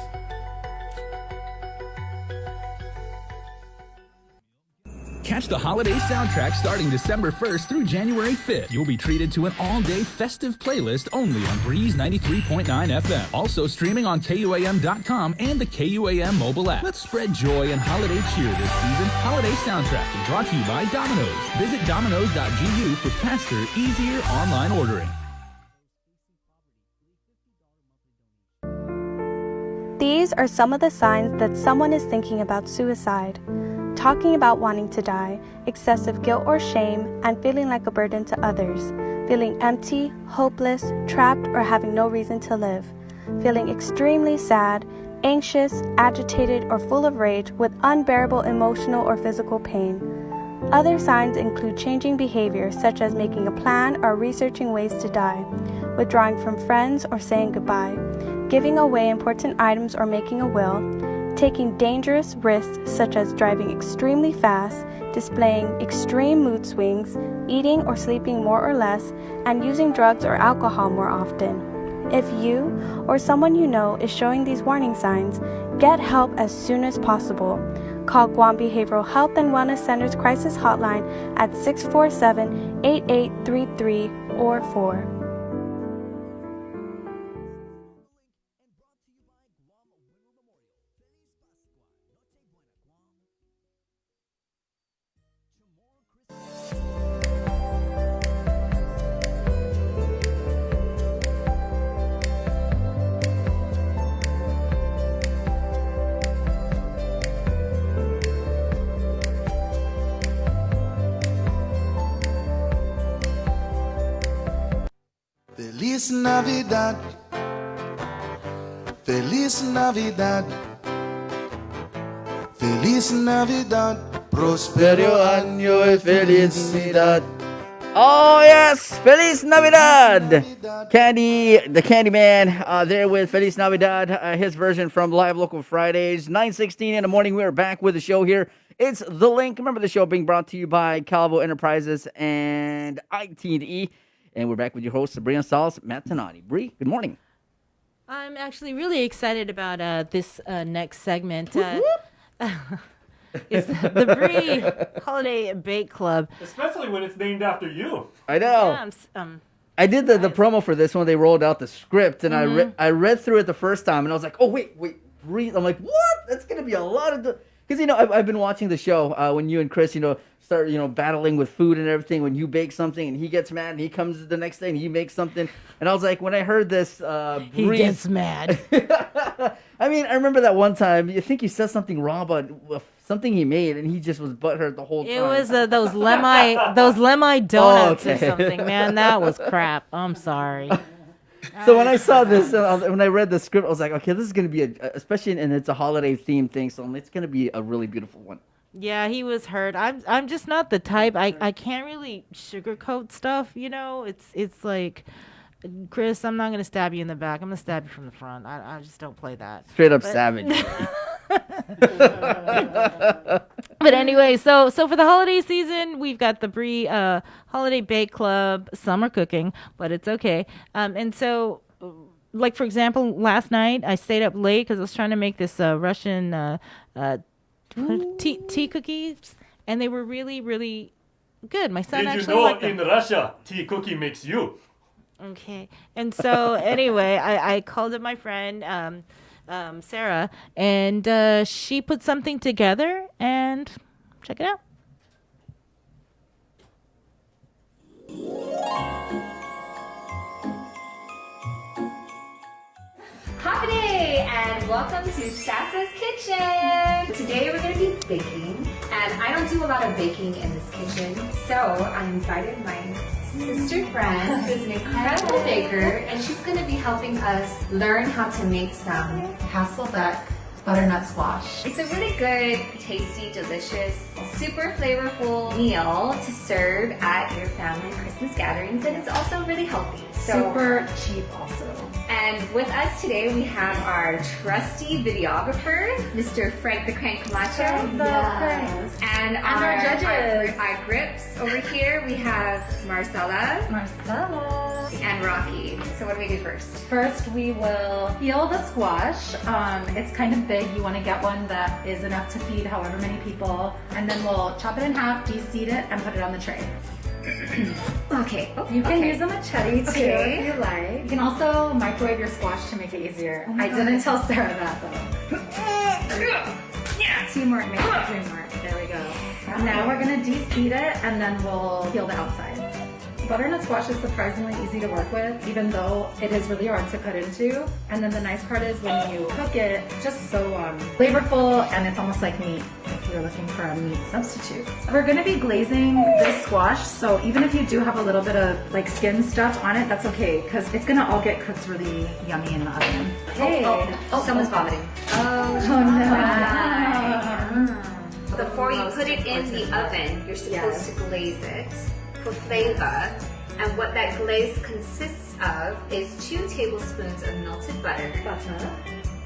Catch the holiday soundtrack starting December 1st through January 5th. You'll be treated to an all-day festive playlist only on Breeze 93.9 FM. Also streaming on KUAM.com and the KUAM mobile app. Let's spread joy and holiday cheer this season. Holiday soundtrack is brought to you by Domino's. Visit Domino's.gu for faster, easier online ordering. These are some of the signs that someone is thinking about suicide. Talking about wanting to die, excessive guilt or shame, and feeling like a burden to others. Feeling empty, hopeless, trapped, or having no reason to live. Feeling extremely sad, anxious, agitated, or full of rage with unbearable emotional or physical pain. Other signs include changing behavior such as making a plan or researching ways to die, withdrawing from friends or saying goodbye, giving away important items or making a will, taking dangerous risks such as driving extremely fast, displaying extreme mood swings, eating or sleeping more or less, and using drugs or alcohol more often. If you or someone you know is showing these warning signs, get help as soon as possible. Call Guam Behavioral Health and Wellness Center's crisis hotline at 647-8833 or 4. Feliz Navidad, Feliz Navidad, Feliz Navidad, Prospero año y felicidad. Oh yes, Feliz Navidad! Candy, the Candyman, there with Feliz Navidad, his version from Live Local Fridays, 9:16 in the morning. We are back with the show here. It's The Link. Remember the show being brought to you by Calvo Enterprises and IT&E. And we're back with your host, Sabrina Salas, Matt Tanati. Bree, good morning. I'm actually really excited about this next segment. It's the Bree Holiday Bake Club. Especially when it's named after you. I know. Yeah, I did the promo for this when they rolled out the script, and I read through it the first time, and I was like, oh, wait, Bree. I'm like, what? That's going to be a lot of... Because, I've been watching the show when you and Chris, start, battling with food and everything. When you bake something and he gets mad and he comes the next day and he makes something. And I was like, when I heard this, he gets mad. I mean, I remember that one time, I think you said something wrong about something he made and he just was butthurt the whole time. It was those lemai donuts or something, man. That was crap. I'm sorry. So when I saw this, when I read the script, I was like, okay, this is going to be especially, and it's a holiday themed thing, so it's going to be a really beautiful one. Yeah, he was hurt. I'm just not the type. I can't really sugarcoat stuff, It's like, Chris, I'm not gonna stab you in the back. I'm gonna stab you from the front. I just don't play that. Straight up savage. But anyway, so for the holiday season, we've got the Bree Holiday Bake Club summer cooking, but it's okay. And so, like for example, last night I stayed up late because I was trying to make this Russian tea cookies, and they were really, really good. My son actually liked them. In Russia, tea cookie makes you? Okay. And so anyway, I called up my friend Sarah, and she put something together, and check it out. Happy day and welcome to Sasa's Kitchen. Today we're going to be baking, and I don't do a lot of baking in this kitchen, so I invited my sister friend who's an incredible baker, and she's going to be helping us learn how to make some Hasselbeck butternut squash. It's a really good, tasty, delicious, super flavorful meal to serve at your family Christmas gatherings, and it's also really healthy. Super cheap also. And with us today, we have our trusty videographer, Mr. Frank the Crank Camacho. Yes. And our judges. Our grips over here, we have Marcella. And Rocky. So what do we do first? First, we will peel the squash. It's kind of big. You want to get one that is enough to feed however many people. And then we'll chop it in half, de-seed it, and put it on the tray. Okay. You can use a machete too Okay. if you like. You can also microwave your squash to make it easier. I didn't tell Sarah that though. Teamwork makes the dream work. There we go. Now we're gonna de-seed it and then we'll peel the outside. Butternut squash is surprisingly easy to work with, even though it is really hard to cut into. And then the nice part is when you cook it, just so flavorful, and it's almost like meat if you're looking for a meat substitute. We're gonna be glazing this squash, so even if you do have a little bit of like skin stuff on it, that's okay, because it's gonna all get cooked really yummy in the oven. Hey, someone's vomiting. Oh no. Right. Before you put it in the oven, you're supposed to glaze it for flavor. And what that glaze consists of is 2 tablespoons of melted butter,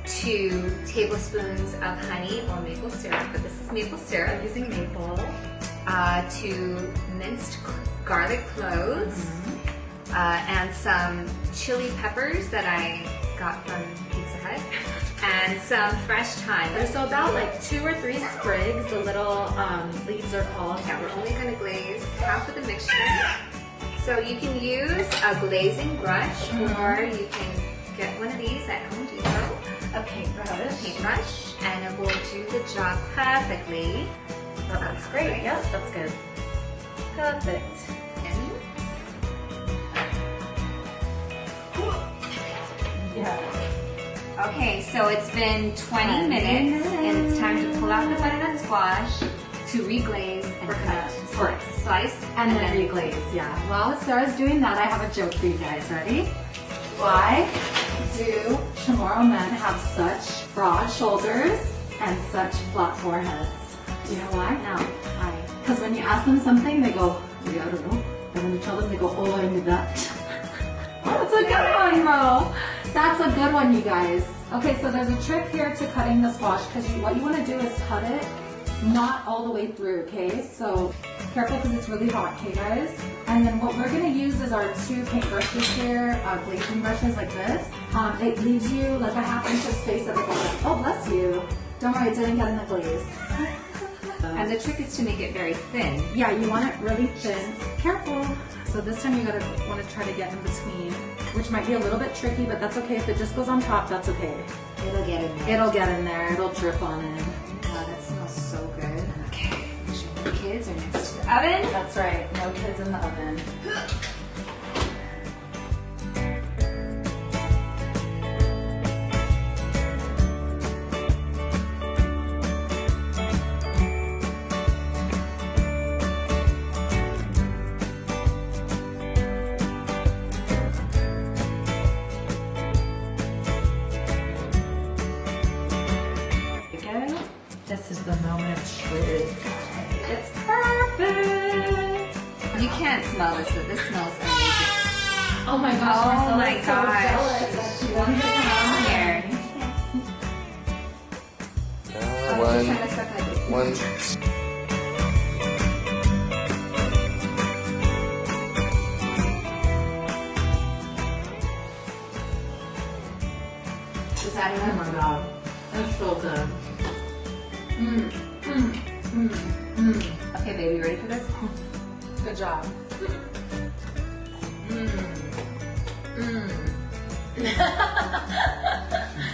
2 tablespoons of honey or maple syrup, but this is maple syrup. I'm using maple. 2 minced garlic cloves, and some chili peppers that I got from Pizza Hut, and some fresh thyme. So about like 2 or 3 sprigs, the little leaves are called. Yeah, we're only going to glaze half of the mixture. So you can use a glazing brush, or you can get one of these at Home Depot. A paintbrush. And it will do the job perfectly. Oh, that's great. Yep, that's good. Perfect. Yeah. Okay, so it's been 20 minutes, and it's time to pull out the butternut squash to reglaze and cut. Slice and then reglaze, yeah. While Sarah's doing that, I have a joke for you guys. Ready? Why do Chamorro men have such broad shoulders and such flat foreheads? Do you know why? No. Why? Because when you ask them something, they go, yeah, I don't know. And when you tell them, they go, oh, I knew that. That's a good one, bro. That's a good one, you guys. Okay, so there's a trick here to cutting the squash, because what you want to do is cut it not all the way through, okay? So careful because it's really hot, okay, guys? And then what we're going to use is our 2 paint brushes here, glazing brushes like this. It leaves you like a half-inch of space at the bottom. Oh, bless you. Don't worry, it didn't get in the glaze. And the trick is to make it very thin. Yeah, you want it really thin. Careful. So this time you want to try to get in between, which might be a little bit tricky, but that's okay. If it just goes on top, that's okay. It'll get in there. It'll get in there. It'll drip on in. Wow, that smells so good. Okay, make sure the kids are next to the oven. That's right. No kids in the oven. This is the moment of truth. It's perfect. You can't smell this, but this smells amazing. Oh my gosh, oh my so jealous that gosh. she wants to come on here. One. Just adding that. Oh my god. That's so good. Okay, baby, ready for this? Good job.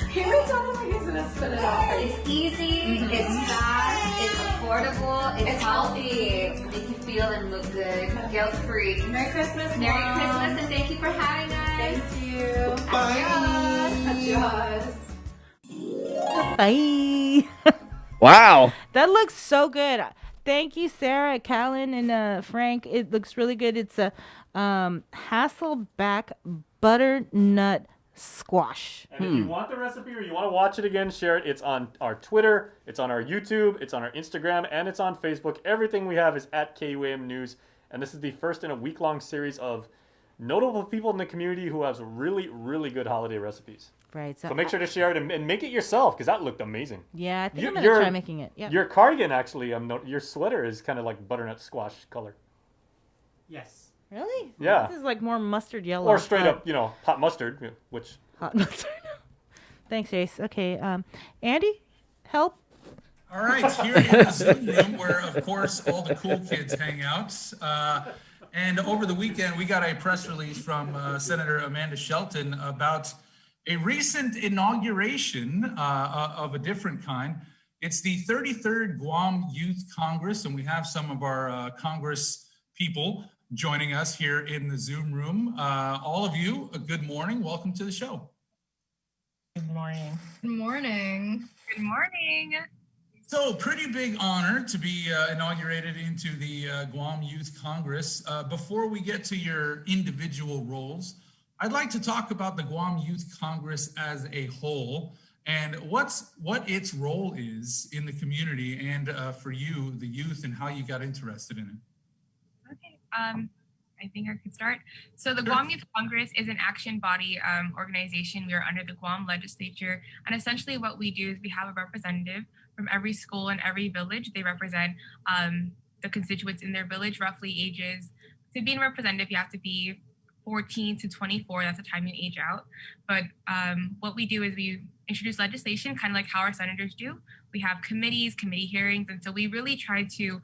He was like he's gonna spit it out. It's easy, it's fast, it's affordable, it's healthy. Make you feel and look good, guilt free. Merry Christmas, Merry Christmas, and thank you for having us. Thank you. Adios. Bye. Wow. That looks so good. Thank you, Sarah, Callan, and Frank. It looks really good. It's a Hasselback butternut squash. And if you want the recipe or you want to watch it again, share it. It's on our Twitter, it's on our YouTube, it's on our Instagram, and it's on Facebook. Everything we have is at KUAM News. And this is the first in a week-long series of notable people in the community who has really, really good holiday recipes. Right. So make sure to share it and make it yourself, because that looked amazing. Yeah, I think I'm gonna try making it. Yeah. Your cardigan, actually, your sweater is kind of like butternut squash color. Yes. Really? Yeah. This is like more mustard yellow. Or straight up, hot mustard, which... Hot mustard. Thanks, Ace. Okay, Andy, help. All right, here in the Zoom room where, of course, all the cool kids hang out. And over the weekend, we got a press release from Senator Amanda Shelton about a recent inauguration of a different kind. It's the 33rd Guam Youth Congress, and we have some of our Congress people joining us here in the Zoom room. All of you, a good morning. Welcome to the show. Good morning. Good morning. Good morning. So, pretty big honor to be inaugurated into the Guam Youth Congress. Before we get to your individual roles, I'd like to talk about the Guam Youth Congress as a whole and what its role is in the community and for you, the youth, and how you got interested in it. Okay. I think I could start. So the Guam Youth Congress is an action body organization. We are under the Guam legislature. And essentially what we do is we have a representative from every school and every village. They represent the constituents in their village, roughly ages. To be a representative, you have to be 14 to 24. That's the time you age out. But what we do is we introduce legislation, kind of like how our senators do. We have committees, committee hearings, and so we really try to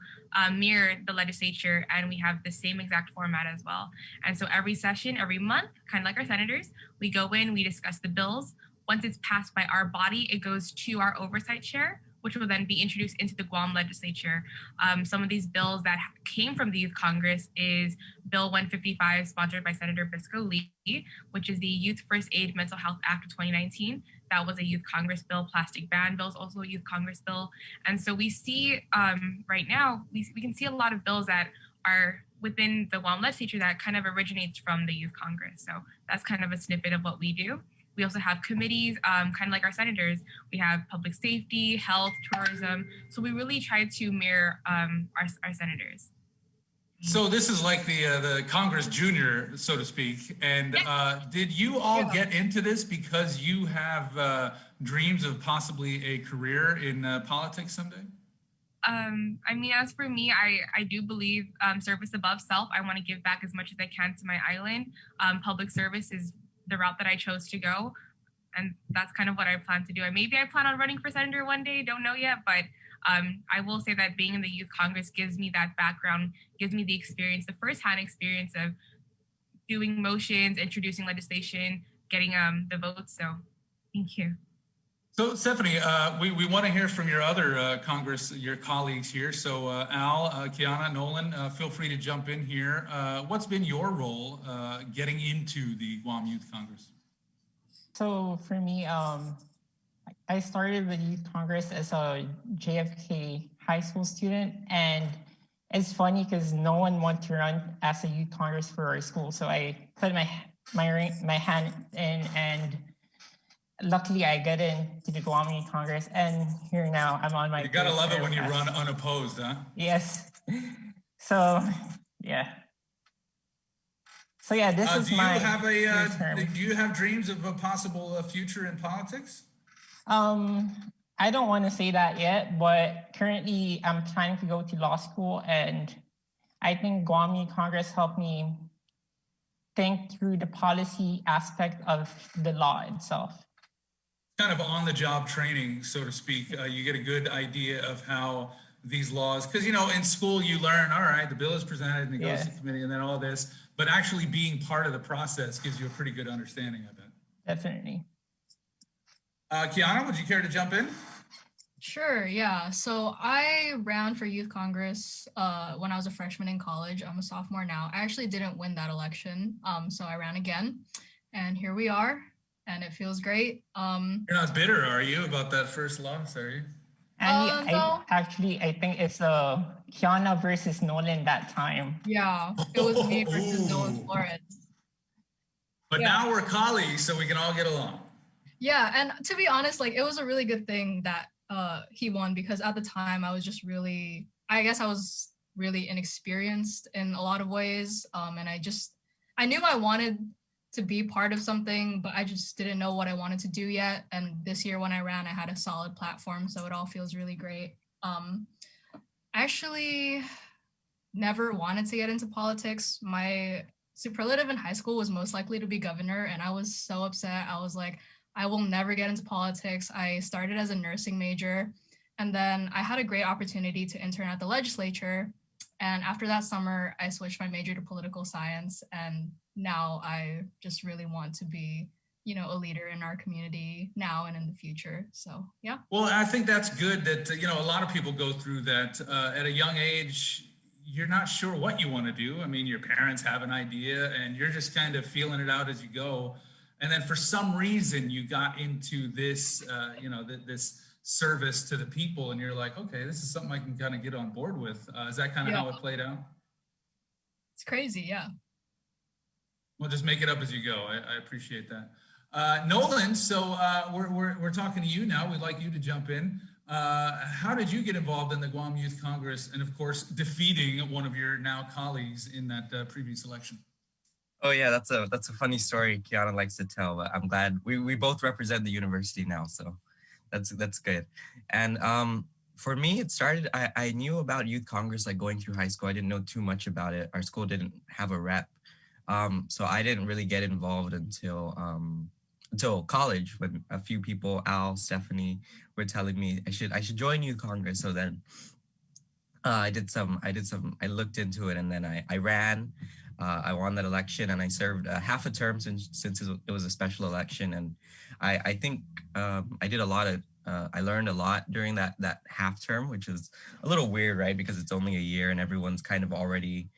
mirror the legislature, and we have the same exact format as well. And so every session, every month, kind of like our senators, we go in, we discuss the bills. Once it's passed by our body, it goes to our oversight chair, which will then be introduced into the Guam legislature. Some of these bills that came from the Youth Congress is Bill 155, sponsored by Senator Biscoe Lee, which is the Youth First Aid Mental Health Act of 2019. That was a Youth Congress bill. Plastic ban bill is also a Youth Congress bill. And so we see right now, we can see a lot of bills that are within the Guam legislature that kind of originates from the Youth Congress. So that's kind of a snippet of what we do. We also have committees, kind of like our senators. We have public safety, health, tourism. So we really try to mirror our senators. So this is like the Congress Junior, so to speak. And did you all get into this because you have dreams of possibly a career in politics someday? I mean, as for me, I do believe service above self. I want to give back as much as I can to my island. Public service is the route that I chose to go. And that's kind of what I plan to do. And maybe I plan on running for senator one day, don't know yet. But I will say that being in the Youth Congress gives me that background, gives me the experience, the firsthand experience of doing motions, introducing legislation, getting the votes. So thank you. So Stephanie, we want to hear from your other your colleagues here. So Al, Kiana, Nolan, feel free to jump in here. What's been your role getting into the Guam Youth Congress? So for me, I started the Youth Congress as a JFK high school student, and it's funny because no one wanted to run as a Youth Congress for our school. So I put my hand in, and luckily I got into the Guam Youth Congress, and here now I'm on my. You gotta love it when you run unopposed, huh? Yes. So yeah. So yeah, this is my. Do you have dreams of a possible future in politics? I don't want to say that yet, but currently I'm planning to go to law school, and I think Guam Youth Congress helped me think through the policy aspect of the law itself. Kind of on-the-job training, so to speak. You get a good idea of how these laws, because in school you learn, all right, the bill is presented and it goes to committee and then all this, but actually being part of the process gives you a pretty good understanding of it. Definitely. Kiana, would you care to jump in? Sure, yeah. So I ran for Youth Congress when I was a freshman in college. I'm a sophomore now. I actually didn't win that election, so I ran again, and here we are, and it feels great. You're not bitter, are you, about that first loss, are you? Andy, no. I think it's Kiana versus Nolan that time. Yeah, it was me versus Nolan Flores. But now we're colleagues, so we can all get along. Yeah, and to be honest, like it was a really good thing that he won, because at the time I was just really, I guess I was really inexperienced in a lot of ways. And I knew I wanted to be part of something, but I just didn't know what I wanted to do yet. And this year when I ran, I had a solid platform, so it all feels really great. I actually never wanted to get into politics. My superlative in high school was most likely to be governor, and I was so upset. I was like, I will never get into politics. I started as a nursing major, and then I had a great opportunity to intern at the legislature. And after that summer, I switched my major to political science, and now I just really want to be, a leader in our community now and in the future. So, yeah. Well, I think that's good that, a lot of people go through that at a young age. You're not sure what you want to do. I mean, your parents have an idea and you're just kind of feeling it out as you go. And then for some reason you got into this, this service to the people, and you're like, okay, this is something I can kind of get on board with. Is that kind of how it played out? It's crazy, yeah. Well, just make it up as you go. I appreciate that. Nolan, so we're talking to you now. We'd like you to jump in. How did you get involved in the Guam Youth Congress, and of course, defeating one of your now colleagues in that previous election? Oh yeah, that's a funny story Kiana likes to tell, but I'm glad we both represent the university now, so that's good. And for me, it started, I knew about Youth Congress like going through high school. I didn't know too much about it. Our school didn't have a rep. So I didn't really get involved until college, when a few people, Al, Stephanie, were telling me I should join Youth Congress. So then I looked into it, and then I ran. I won that election, and I served half a term since it was a special election. And I think I did a lot of, I learned a lot during that half term, which was a little weird, right? Because it's only a year and everyone's kind of already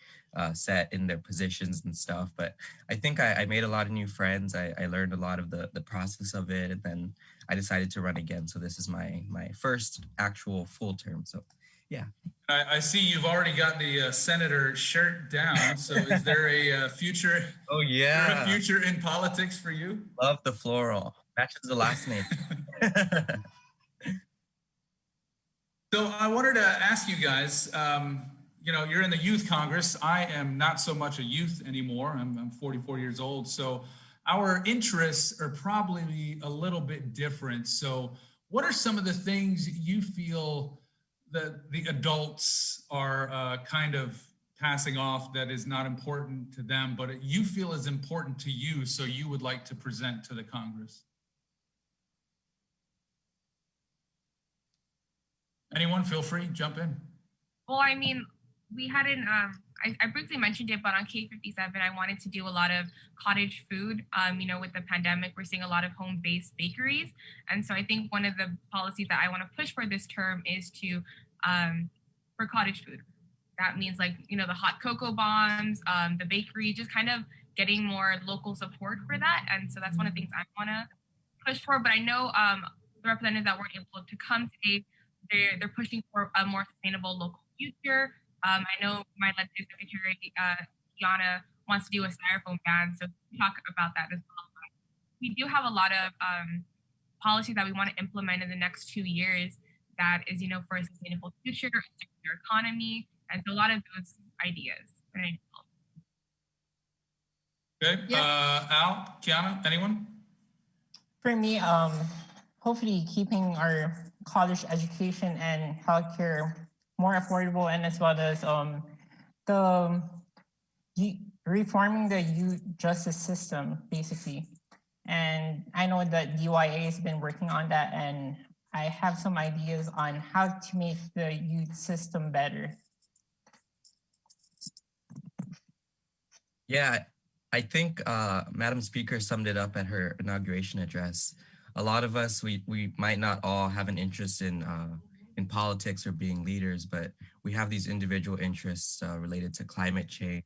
set in their positions and stuff. But I think I made a lot of new friends. I learned a lot of the process of it, and then I decided to run again. So this is my first actual full term. So yeah. I see you've already got the senator shirt down. So is there a future? Oh yeah. A future in politics for you? Love the floral. Matches the last name. So I wanted to ask you guys, you know, you're in the Youth Congress. I am not so much a youth anymore. I'm 44 years old. So our interests are probably a little bit different. So what are some of the things you feel that the adults are kind of passing off that is not important to them, but you feel is important to you, so you would like to present to the Congress? Anyone, feel free, jump in. Well, I mean, we had an, I briefly mentioned it, but on K57, I wanted to do a lot of cottage food. You know, with the pandemic, we're seeing a lot of home-based bakeries. And so I think one of the policies that I want to push for this term is to, for cottage food. That means like, you know, the hot cocoa bombs, the bakery, just kind of getting more local support for that. And so that's one of the things I want to push for. But I know the representatives that weren't able to come today, they're pushing for a more sustainable local future. I know my legislative secretary, Kiana, wants to do a styrofoam ban, so we talk about that as well. We do have a lot of policies that we want to implement in the next 2 years that is, you know, for a sustainable future, a circular economy, and so a lot of those ideas. Okay, Al, Kiana, anyone? For me, hopefully keeping our college education and healthcare more affordable, and as well as reforming the youth justice system, basically. And I know that UIA has been working on that, and I have some ideas on how to make the youth system better. Yeah, I think Madam Speaker summed it up at her inauguration address. A lot of us, we might not all have an interest in politics or being leaders, but we have these individual interests related to climate change,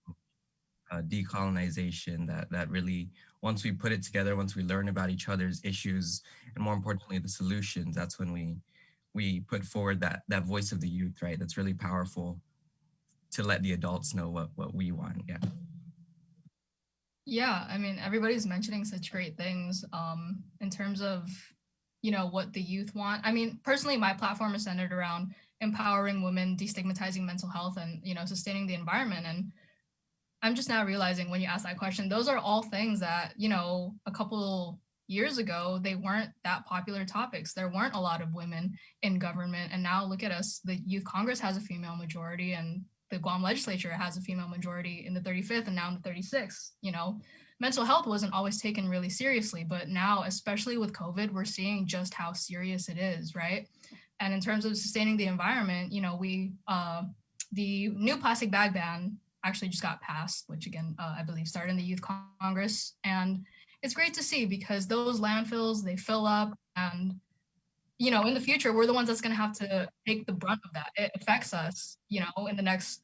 decolonization, that really, once we put it together, once we learn about each other's issues, and more importantly, the solutions, that's when we put forward that voice of the youth, right? That's really powerful to let the adults know what we want, yeah. Yeah, I mean, everybody's mentioning such great things in terms of, you know, what the youth want. I mean, personally, my platform is centered around empowering women, destigmatizing mental health, and, you know, sustaining the environment. And I'm just now realizing when you ask that question, those are all things that, you know, a couple years ago, they weren't that popular topics. There weren't a lot of women in government. And now look at us, the Youth Congress has a female majority, and the Guam legislature has a female majority in the 35th and now in the 36th. You know, mental health wasn't always taken really seriously, but now, especially with COVID, we're seeing just how serious it is, right? And in terms of sustaining the environment, you know, the new plastic bag ban actually just got passed, which again, I believe started in the Youth Congress. And it's great to see, because those landfills, they fill up, and you know, in the future, we're the ones that's going to have to take the brunt of that. It affects us, you know, in the next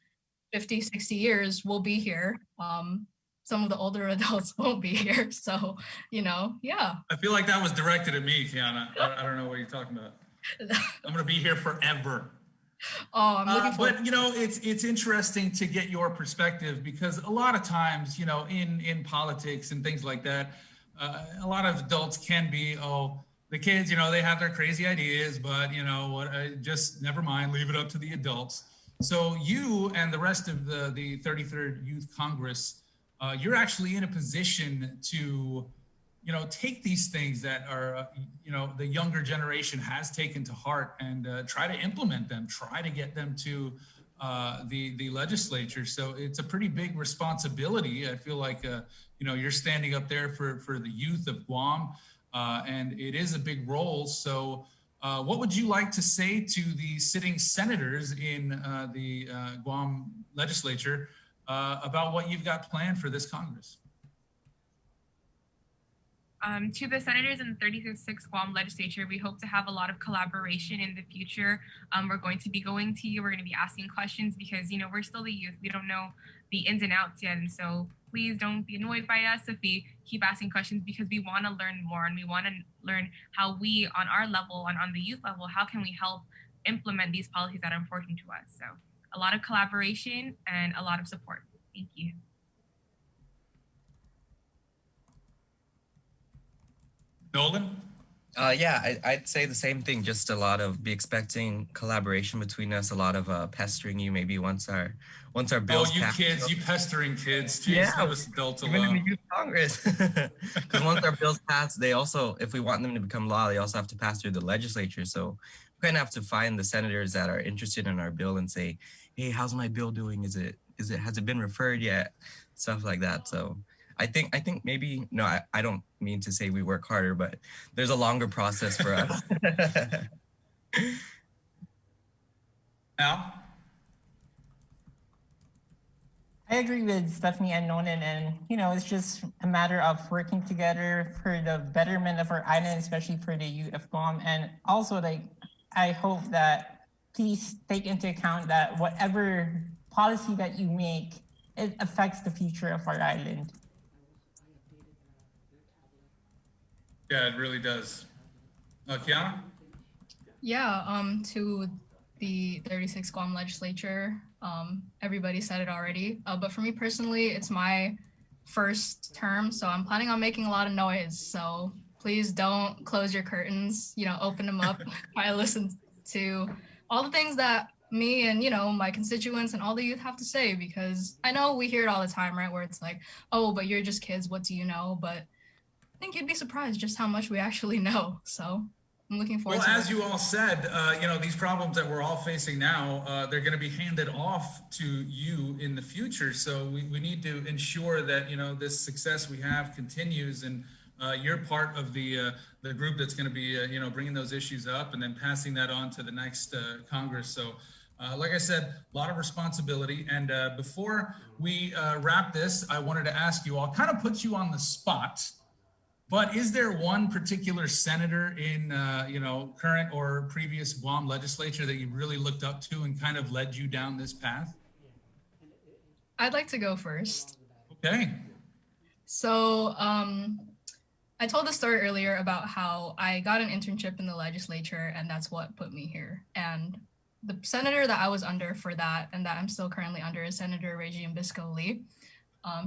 50, 60 years, we'll be here. Some of the older adults won't be here. So, you know, yeah. I feel like that was directed at me, Kiana. I don't know what you're talking about. I'm going to be here forever. Oh, I'm looking forward. But, you know, it's interesting to get your perspective, because a lot of times, you know, in politics and things like that, a lot of adults can be, the kids, you know, they have their crazy ideas, but, you know, what? Just never mind, leave it up to the adults. So you and the rest of the 33rd Youth Congress, you're actually in a position to, you know, take these things that are, you know, the younger generation has taken to heart, and try to implement them, try to get them to the legislature. So it's a pretty big responsibility. I feel like, you know, you're standing up there for the youth of Guam. And it is a big role. So what would you like to say to the sitting senators in the Guam legislature about what you've got planned for this Congress? To the senators in the 36th Guam legislature, we hope to have a lot of collaboration in the future. We're going to be going to you. We're going to be asking questions, because, you know, we're still the youth. We don't know the ins and outs yet. And so please don't be annoyed by us if we keep asking questions, because we want to learn more, and we want to learn how we, on our level, on the youth level, how can we help implement these policies that are important to us. So a lot of collaboration and a lot of support. Thank you. Nolan? Yeah, I'd say the same thing. Just a lot of be expecting collaboration between us. A lot of pestering you. Maybe once our Oh, bills you pass. kids, you pestering kids. Jeez, Yeah, leave us adults even in the alone. youth Congress. Because once our bills pass, they also, if we want them to become law, they also have to pass through the legislature. So we're gonna have to find the senators that are interested in our bill and say, hey, how's my bill doing? Has it been referred yet? Stuff like that. So I think maybe, no, I don't mean to say we work harder, but there's a longer process for us. Al? I agree with Stephanie and Nolan, and it's just a matter of working together for the betterment of our island, especially for the youth of Guam. And also, I hope that please take into account that whatever policy that you make, it affects the future of our island. Yeah, it really does. Kiana? Yeah, to the 36 Guam legislature, everybody said it already. But for me personally, it's my first term, so I'm planning on making a lot of noise. So please don't close your curtains, open them up. I listen to all the things that me and, my constituents and all the youth have to say, because I know we hear it all the time, right? Where it's like, oh, but you're just kids, what do you know? But I think you'd be surprised just how much we actually know. So I'm looking forward to it. Well, as you all said, these problems that we're all facing now, they're going to be handed off to you in the future. So we need to ensure that, this success we have continues, and you're part of the group that's going to be, bringing those issues up and then passing that on to the next Congress. So like I said, a lot of responsibility. And before we wrap this, I wanted to ask you all, kind of put you on the spot. But is there one particular senator in, current or previous Guam legislature that you really looked up to and kind of led you down this path? I'd like to go first. Okay. So I told the story earlier about how I got an internship in the legislature, and that's what put me here. And the senator that I was under for that, and that I'm still currently under, is Senator Regine Bisco Lee.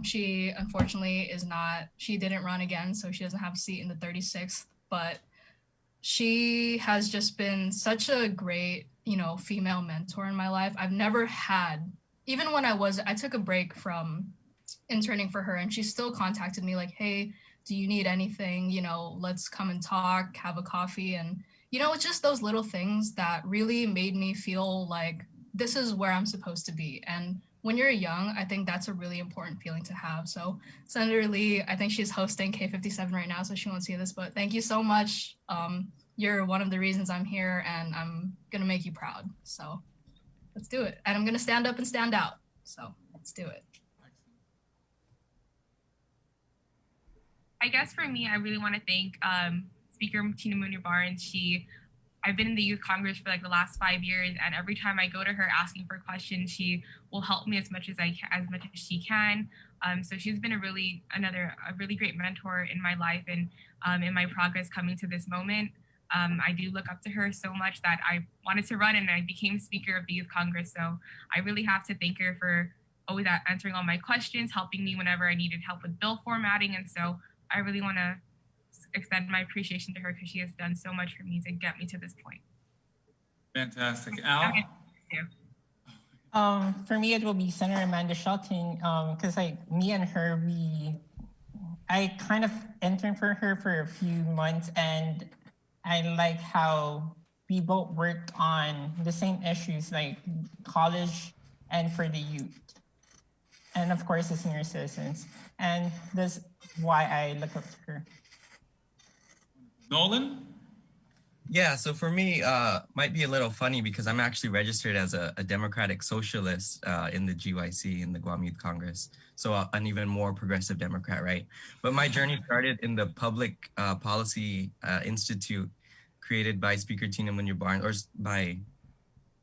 She unfortunately she didn't run again, so she doesn't have a seat in the 36th, but she has just been such a great, female mentor in my life. I've never had, even when I took a break from interning for her, and she still contacted me like, hey, do you need anything? Let's come and talk, have a coffee. And, it's just those little things that really made me feel like this is where I'm supposed to be. And when you're young, I think that's a really important feeling to have. So Senator Lee, I think she's hosting K57 right now, so she won't see this, but thank you so much. You're one of the reasons I'm here, and I'm gonna make you proud. So let's do it. And I'm gonna stand up and stand out. So let's do it. I guess for me, I really want to thank Speaker Tina Munoz Barnes. I've been in the Youth Congress for like the last 5 years, and every time I go to her asking for questions, she will help me as much as she can. So she's been a really great mentor in my life and in my progress coming to this moment. I do look up to her so much that I wanted to run, and I became Speaker of the Youth Congress. So I really have to thank her for always answering all my questions, helping me whenever I needed help with bill formatting. And so I really want to extend my appreciation to her because she has done so much for me to get me to this point. Fantastic. Al? For me, it will be Senator Amanda Shelton, because me and her, I kind of interned for her for a few months, and I like how we both worked on the same issues like college and for the youth, and of course the senior citizens. And that's why I look up to her. Nolan? Yeah, so for me, might be a little funny because I'm actually registered as a Democratic Socialist in the GYC, in the Guam Youth Congress. So an even more progressive Democrat, right? But my journey started in the Public Policy Institute created by Speaker Tina Munoz Barnes, or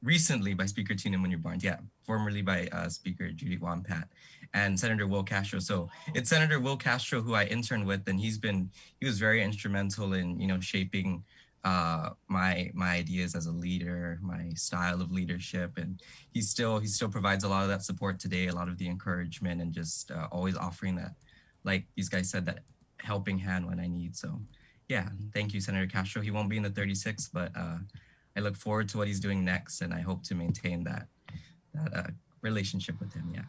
recently by Speaker Tina Munoz Barnes, yeah, formerly by Speaker Judy Wampat and Senator Will Castro. So it's Senator Will Castro who I interned with, and he was very instrumental in, shaping my ideas as a leader, my style of leadership, and he still provides a lot of that support today, a lot of the encouragement, and just always offering that, like these guys said, that helping hand when I need. So yeah, thank you, Senator Castro. He won't be in the 36th, but I look forward to what he's doing next, and I hope to maintain that relationship with him. Yeah.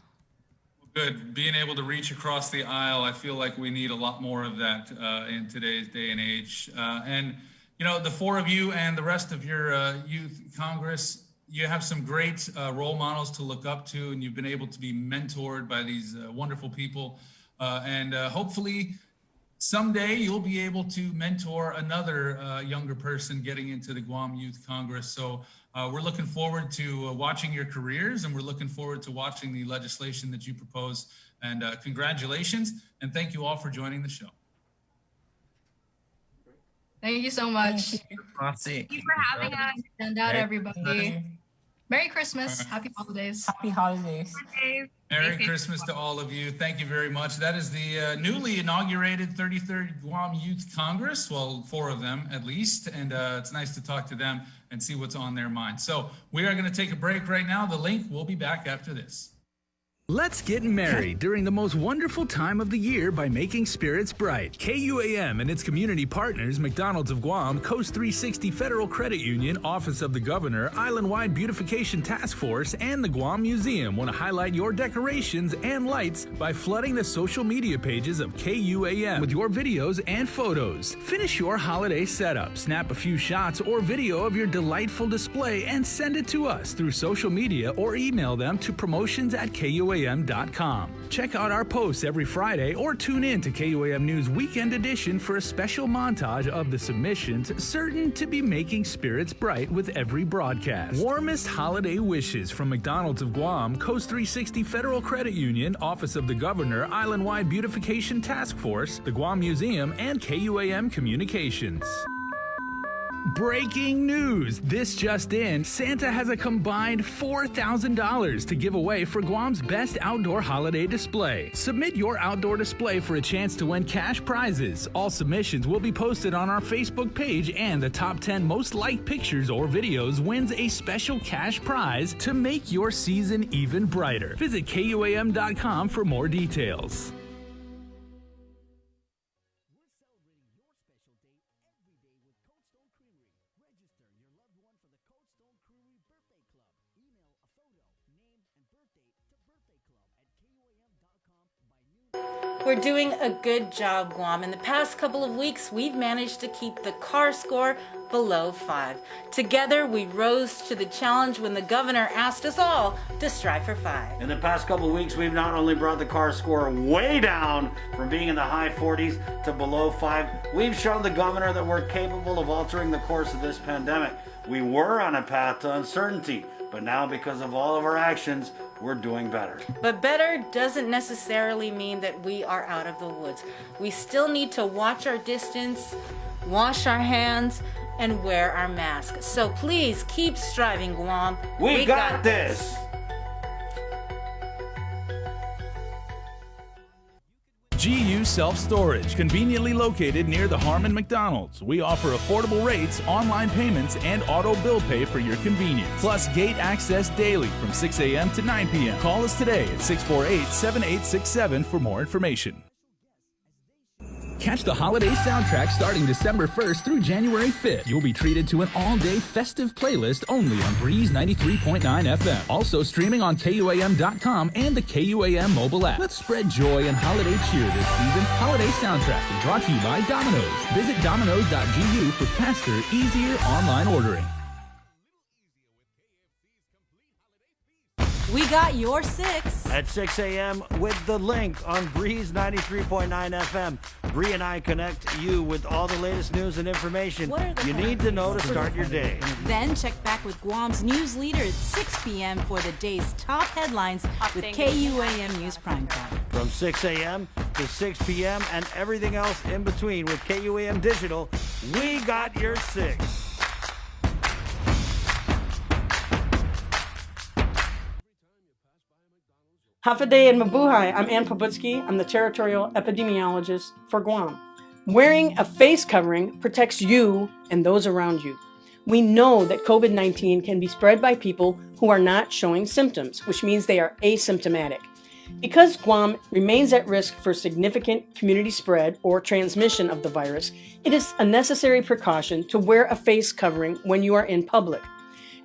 Good. Being able to reach across the aisle, I feel like we need a lot more of that in today's day and age. And, you know, the four of you and the rest of your youth Congress, you have some great role models to look up to, and you've been able to be mentored by these wonderful people. And hopefully someday you'll be able to mentor another younger person getting into the Guam Youth Congress. So we're looking forward to watching your careers, and we're looking forward to watching the legislation that you propose. And congratulations, and thank you all for joining the show. Thank you so much. Thank you for having us. Send out everybody. Merry Christmas. Happy holidays. Happy holidays. Merry Christmas to all of you. Thank you very much. That is the newly inaugurated 33rd Guam Youth Congress. Well, 4 of them at least. And it's nice to talk to them and see what's on their mind. So we are going to take a break right now. The link will be back after this. Let's get merry during the most wonderful time of the year by making spirits bright. KUAM and its community partners, McDonald's of Guam, Coast 360 Federal Credit Union, Office of the Governor, Island-Wide Beautification Task Force, and the Guam Museum want to highlight your decorations and lights by flooding the social media pages of KUAM with your videos and photos. Finish your holiday setup, snap a few shots or video of your delightful display, and send it to us through social media or email them to promotions@KUAM.com. Check out our posts every Friday or tune in to KUAM News Weekend Edition for a special montage of the submissions certain to be making spirits bright with every broadcast. Warmest holiday wishes from McDonald's of Guam, Coast 360 Federal Credit Union, Office of the Governor, Island-Wide Beautification Task Force, the Guam Museum, and KUAM Communications. Breaking news! This just in, Santa has a combined $4,000 to give away for Guam's best outdoor holiday display. Submit your outdoor display for a chance to win cash prizes. All submissions will be posted on our Facebook page, and the top 10 most liked pictures or videos wins a special cash prize to make your season even brighter. Visit KUAM.com for more details. We're doing a good job, Guam. In the past couple of weeks, we've managed to keep the CAR score below 5. Together, we rose to the challenge when the governor asked us all to strive for 5. In the past couple of weeks, we've not only brought the CAR score way down from being in the high 40s to below 5, we've shown the governor that we're capable of altering the course of this pandemic. We were on a path to uncertainty, but now because of all of our actions, we're doing better. But better doesn't necessarily mean that we are out of the woods. We still need to watch our distance, wash our hands, and wear our masks. So please keep striving, Guam. We got this. GU Self-Storage, conveniently located near the Harmon McDonald's. We offer affordable rates, online payments, and auto bill pay for your convenience. Plus gate access daily from 6 a.m. to 9 p.m. Call us today at 648-7867 for more information. Catch the holiday soundtrack starting December 1st through January 5th. You'll be treated to an all-day festive playlist only on Breeze 93.9 FM. Also streaming on KUAM.com and the KUAM mobile app. Let's spread joy and holiday cheer this season. Holiday soundtrack is brought to you by Domino's. Visit domino's.gu for faster, easier online ordering. We got your 6 at 6 a.m. with the link on Breeze 93.9 FM. Bree and I connect you with all the latest news and information you need to know to start your day. Then check back with Guam's news leader at 6 p.m. for the day's top headlines with KUAM News Primetime. From 6 a.m. to 6 p.m. and everything else in between with KUAM Digital, we got your 6. Hafaday and Mabuhay, I'm Ann Pobutsky. I'm the territorial epidemiologist for Guam. Wearing a face covering protects you and those around you. We know that COVID-19 can be spread by people who are not showing symptoms, which means they are asymptomatic. Because Guam remains at risk for significant community spread or transmission of the virus, it is a necessary precaution to wear a face covering when you are in public.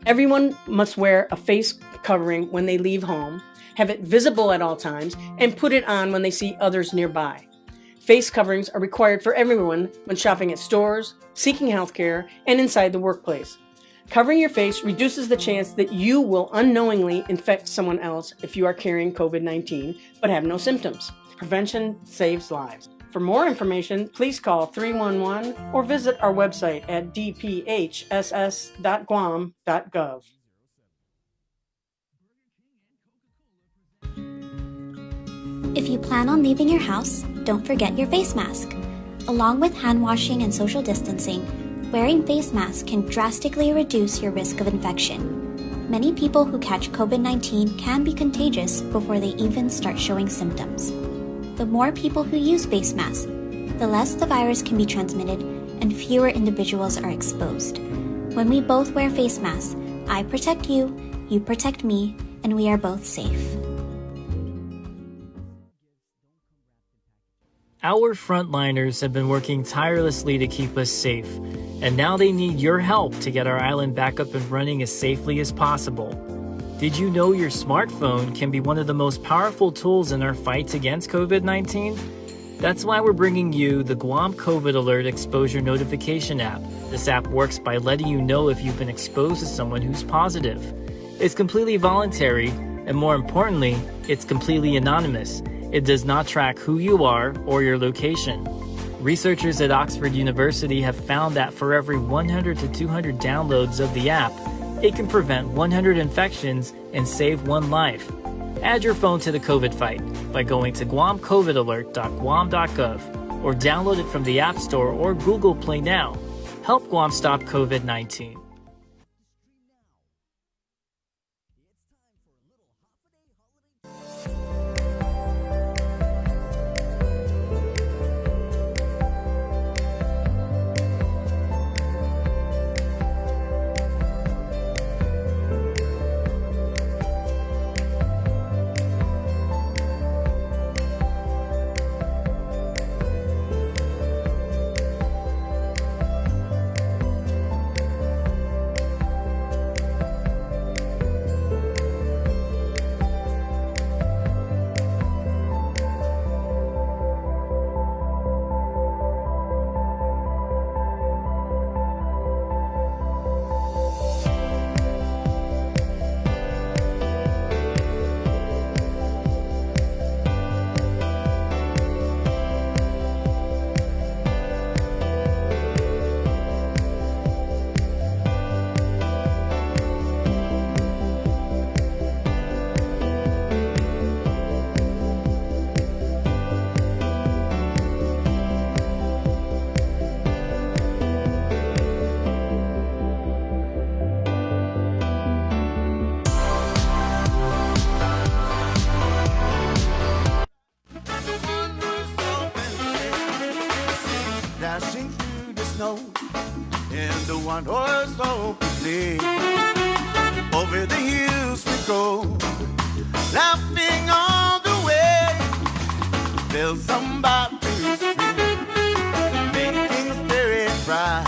Everyone must wear a face covering when they leave home, have it visible at all times, and put it on when they see others nearby. Face coverings are required for everyone when shopping at stores, seeking healthcare, and inside the workplace. Covering your face reduces the chance that you will unknowingly infect someone else if you are carrying COVID-19 but have no symptoms. Prevention saves lives. For more information, please call 311 or visit our website at dphss.guam.gov. If you plan on leaving your house, don't forget your face mask. Along with hand washing and social distancing, wearing face masks can drastically reduce your risk of infection. Many people who catch COVID-19 can be contagious before they even start showing symptoms. The more people who use face masks, the less the virus can be transmitted and fewer individuals are exposed. When we both wear face masks, I protect you, you protect me, and we are both safe. Our frontliners have been working tirelessly to keep us safe, and now they need your help to get our island back up and running as safely as possible. Did you know your smartphone can be one of the most powerful tools in our fight against COVID-19? That's why we're bringing you the Guam COVID Alert Exposure Notification app. This app works by letting you know if you've been exposed to someone who's positive. It's completely voluntary, and more importantly, it's completely anonymous. It does not track who you are or your location. Researchers at Oxford University have found that for every 100 to 200 downloads of the app, it can prevent 100 infections and save one life. Add your phone to the COVID fight by going to guamcovidalert.guam.gov or download it from the App Store or Google Play now. Help Guam stop COVID-19. Dashing through the snow in the one-horse open sleigh. Over the hills we go, laughing all the way. There's somebody to sing, making the spirit bright.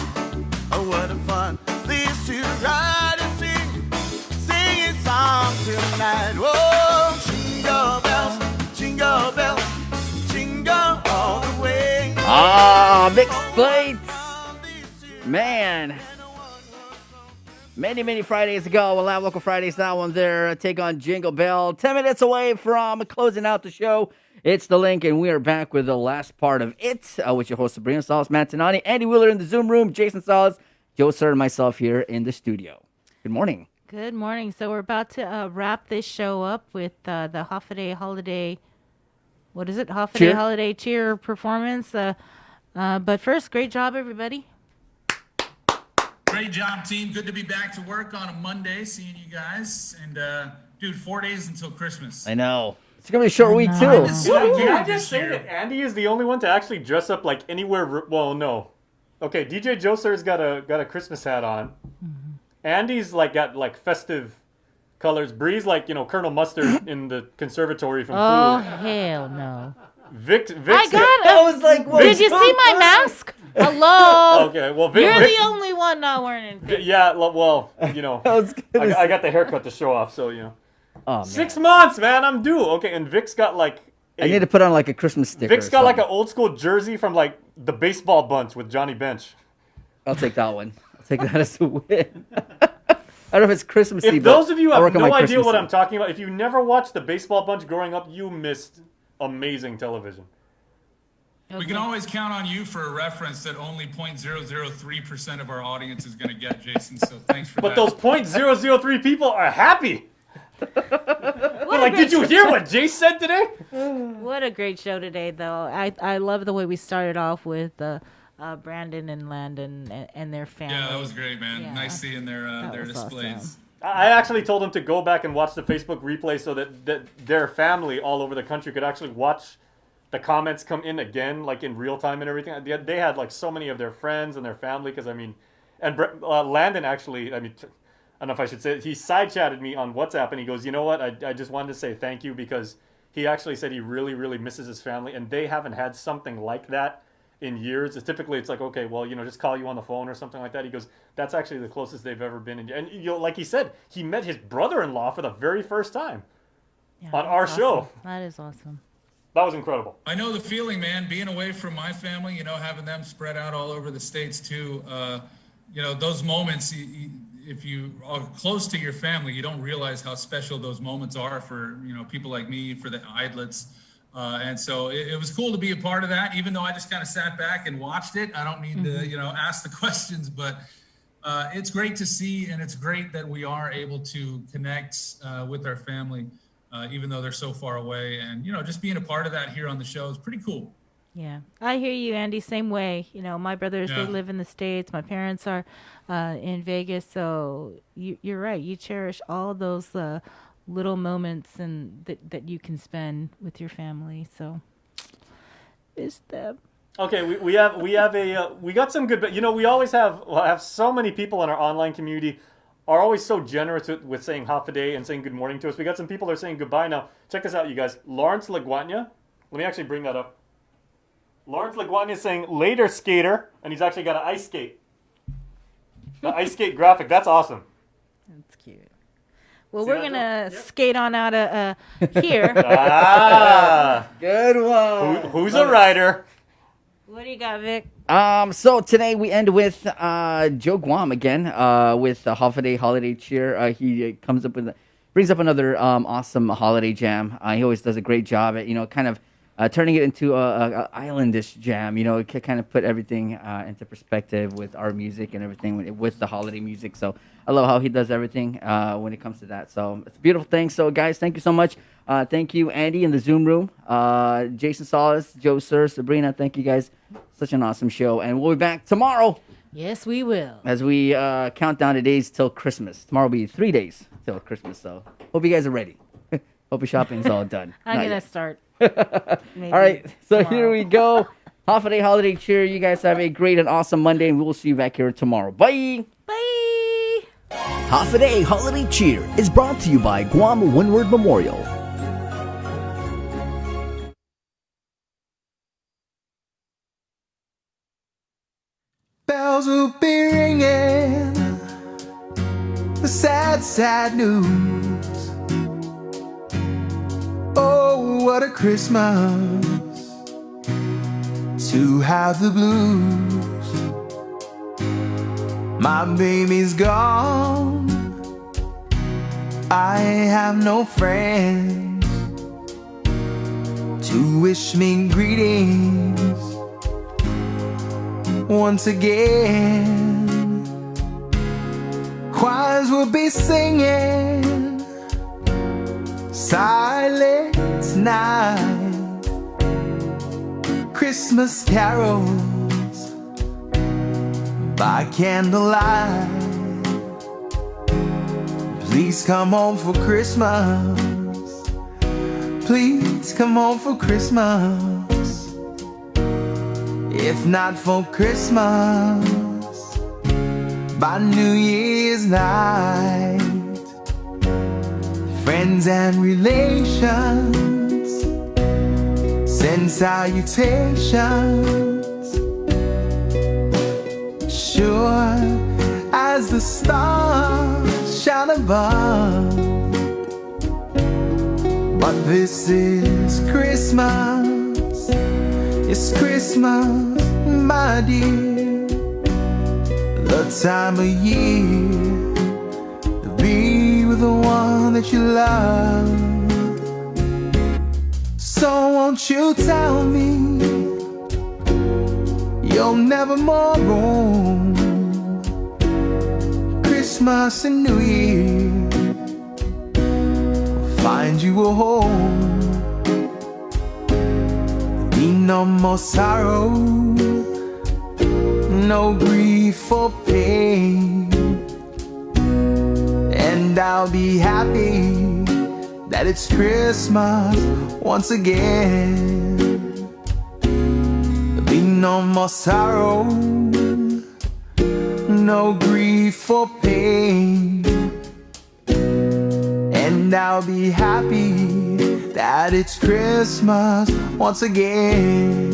Oh, what a fun this to ride and sing a song tonight. Oh, jingle bells, jingle bells, jingle all the way. Ah, mixed plates. Man. Many Fridays ago, Live Local Fridays, that one there. Take on Jingle Bell. 10 minutes away from closing out the show. It's The Link, and we are back with the last part of it with your host, Sabrina Salas, Matt Tinani, Andy Wheeler in the Zoom room, Jason Salas, Joe Sir, and myself here in the studio. Good morning. Good morning. So we're about to wrap this show up with the Hafaday Holiday, what is it? Hafaday Cheer. Holiday Cheer performance. But first, great job, everybody. Great job, team. Good to be back to work on a Monday, seeing you guys. And, dude, 4 days until Christmas. I know. It's going to be a short week, too. Can I just say that Andy is the only one to actually dress up like anywhere? Well, no. Okay, DJ Joe Sir's got a Christmas hat on. Andy's like got like festive colors. Bree's like, Colonel Mustard in the conservatory from Oh, Clue. hell no. Vic, I got it. was like, did you see my mask? Hello. Okay, well, You're Vic, the only one not wearing it. yeah, well, I got the haircut to show off, so, Oh, man. 6 months, man, I'm due. Okay, and Vic's got like... I need to put on like a Christmas sticker. Vic's or got like something. an old school jersey from like the baseball bunch with Johnny Bench. I'll take that one. I'll take that as a win. I don't know if it's Christmassy. If those of you I'll have work on no my idea what Christmassy. I'm talking about, if you never watched the baseball bunch growing up, you missed amazing television. We can always count on you for a reference that only 0.003% of our audience is going to get, Jason. So thanks for But that. those 0.003 people are happy. They're like, did you hear what Jay said today? What a great show today, though. I love the way we started off with Brandon and Landon and their family. Yeah, that was great, man. Yeah. Nice seeing their was displays. awesome. I actually told them to go back and watch the Facebook replay so that their family all over the country could actually watch the comments come in again, like in real time and everything. They had like so many of their friends and their family, because Landon actually, I don't know if I should say it, he side chatted me on WhatsApp and he goes, you know what, I just wanted to say thank you, because he actually said he really, really misses his family, and they haven't had something like that in years. Typically it's like, okay, well, just call you on the phone or something like that. He goes, that's actually the closest they've ever been. And like he said, he met his brother-in-law for the very first time on our show. That is awesome. That was incredible. I know the feeling, man, being away from my family, having them spread out all over the States too. Those moments, if you are close to your family, you don't realize how special those moments are for, people like me, for the idlets. And so it was cool to be a part of that, even though I just kind of sat back and watched it. I don't need to, ask the questions, but it's great to see, and it's great that we are able to connect with our family, even though they're so far away. And, just being a part of that here on the show is pretty cool. Yeah, I hear you, Andy. Same way. My brothers, they live in the States. My parents are in Vegas. So you're right. You cherish all those little moments and that you can spend with your family. So miss them. Okay, we got some good, but we always have so many people in our online community are always so generous with saying half a day and saying good morning to us. We got some people that are saying goodbye now. Check this out, you guys. Lawrence Laguanya. Let me actually bring that up. Lawrence Laguanya is saying later skater, and he's actually got an ice skate. The ice skate graphic. That's awesome. That's cute. Well, we're gonna skate on out of here. Good one. Who's a rider? What do you got, Vic? So today we end with Joe Guam again with the holiday cheer. He brings up another awesome holiday jam. He always does a great job at kind of turning it into a islandish jam. It can kind of put everything into perspective with our music and everything with the holiday music. So I love how he does everything when it comes to that. So it's a beautiful thing. So guys, thank you so much. Thank you, Andy, in the Zoom room. Jason Solis, Joe Sir, Sabrina. Thank you guys. Such an awesome show. And we'll be back tomorrow. Yes, we will. As we count down the days till Christmas. Tomorrow will be 3 days till Christmas. So hope you guys are ready. Hope your shopping's all done. I'm Not gonna yet. start. All right. So here we go. Half a day holiday cheer. You guys have a great and awesome Monday, and we will see you back here tomorrow. Bye. Bye. Half a Day Holiday Cheer is brought to you by Guam Windward Memorial. Bells will be ringing, the sad, sad news. Oh, what a Christmas to have the blues. My baby's gone, I have no friends to wish me greetings. Once again, choirs will be singing Silent Night, Christmas carols by candlelight. Please come home for Christmas. Please come home for Christmas. If not for Christmas, by New Year's night, Friends and relations send salutations, sure as the stars shine above. But this is Christmas, it's Christmas, my dear, the time of year to be with the one that you love. So won't you tell me you'll never more roam Christmas and New Year, find you a home. Be no more sorrow, no grief or pain, and I'll be happy that it's Christmas once again. There'll be no more sorrow, no grief or pain, and I'll be happy that it's Christmas once again.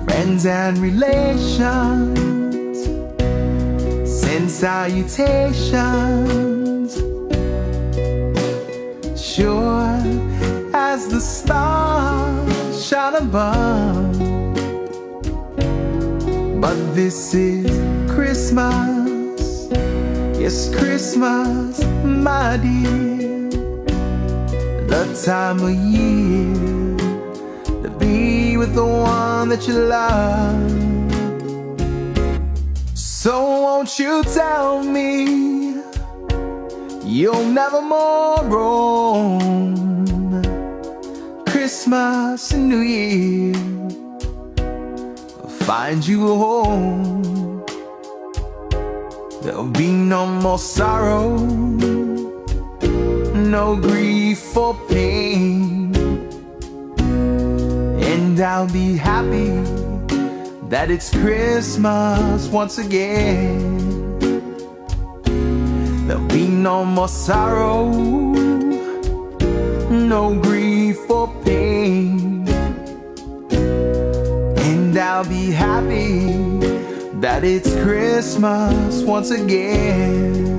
Friends and relations send salutations, sure as the stars shine above. But this is Christmas, yes, Christmas, my dear, the time of year to be with the one that you love. So won't you tell me you'll never more roam Christmas and New Year, find you a home. There'll be no more sorrow, no grief or pain, and I'll be happy that it's Christmas once again. There'll be no more sorrow, no grief or pain, and I'll be happy that it's Christmas once again.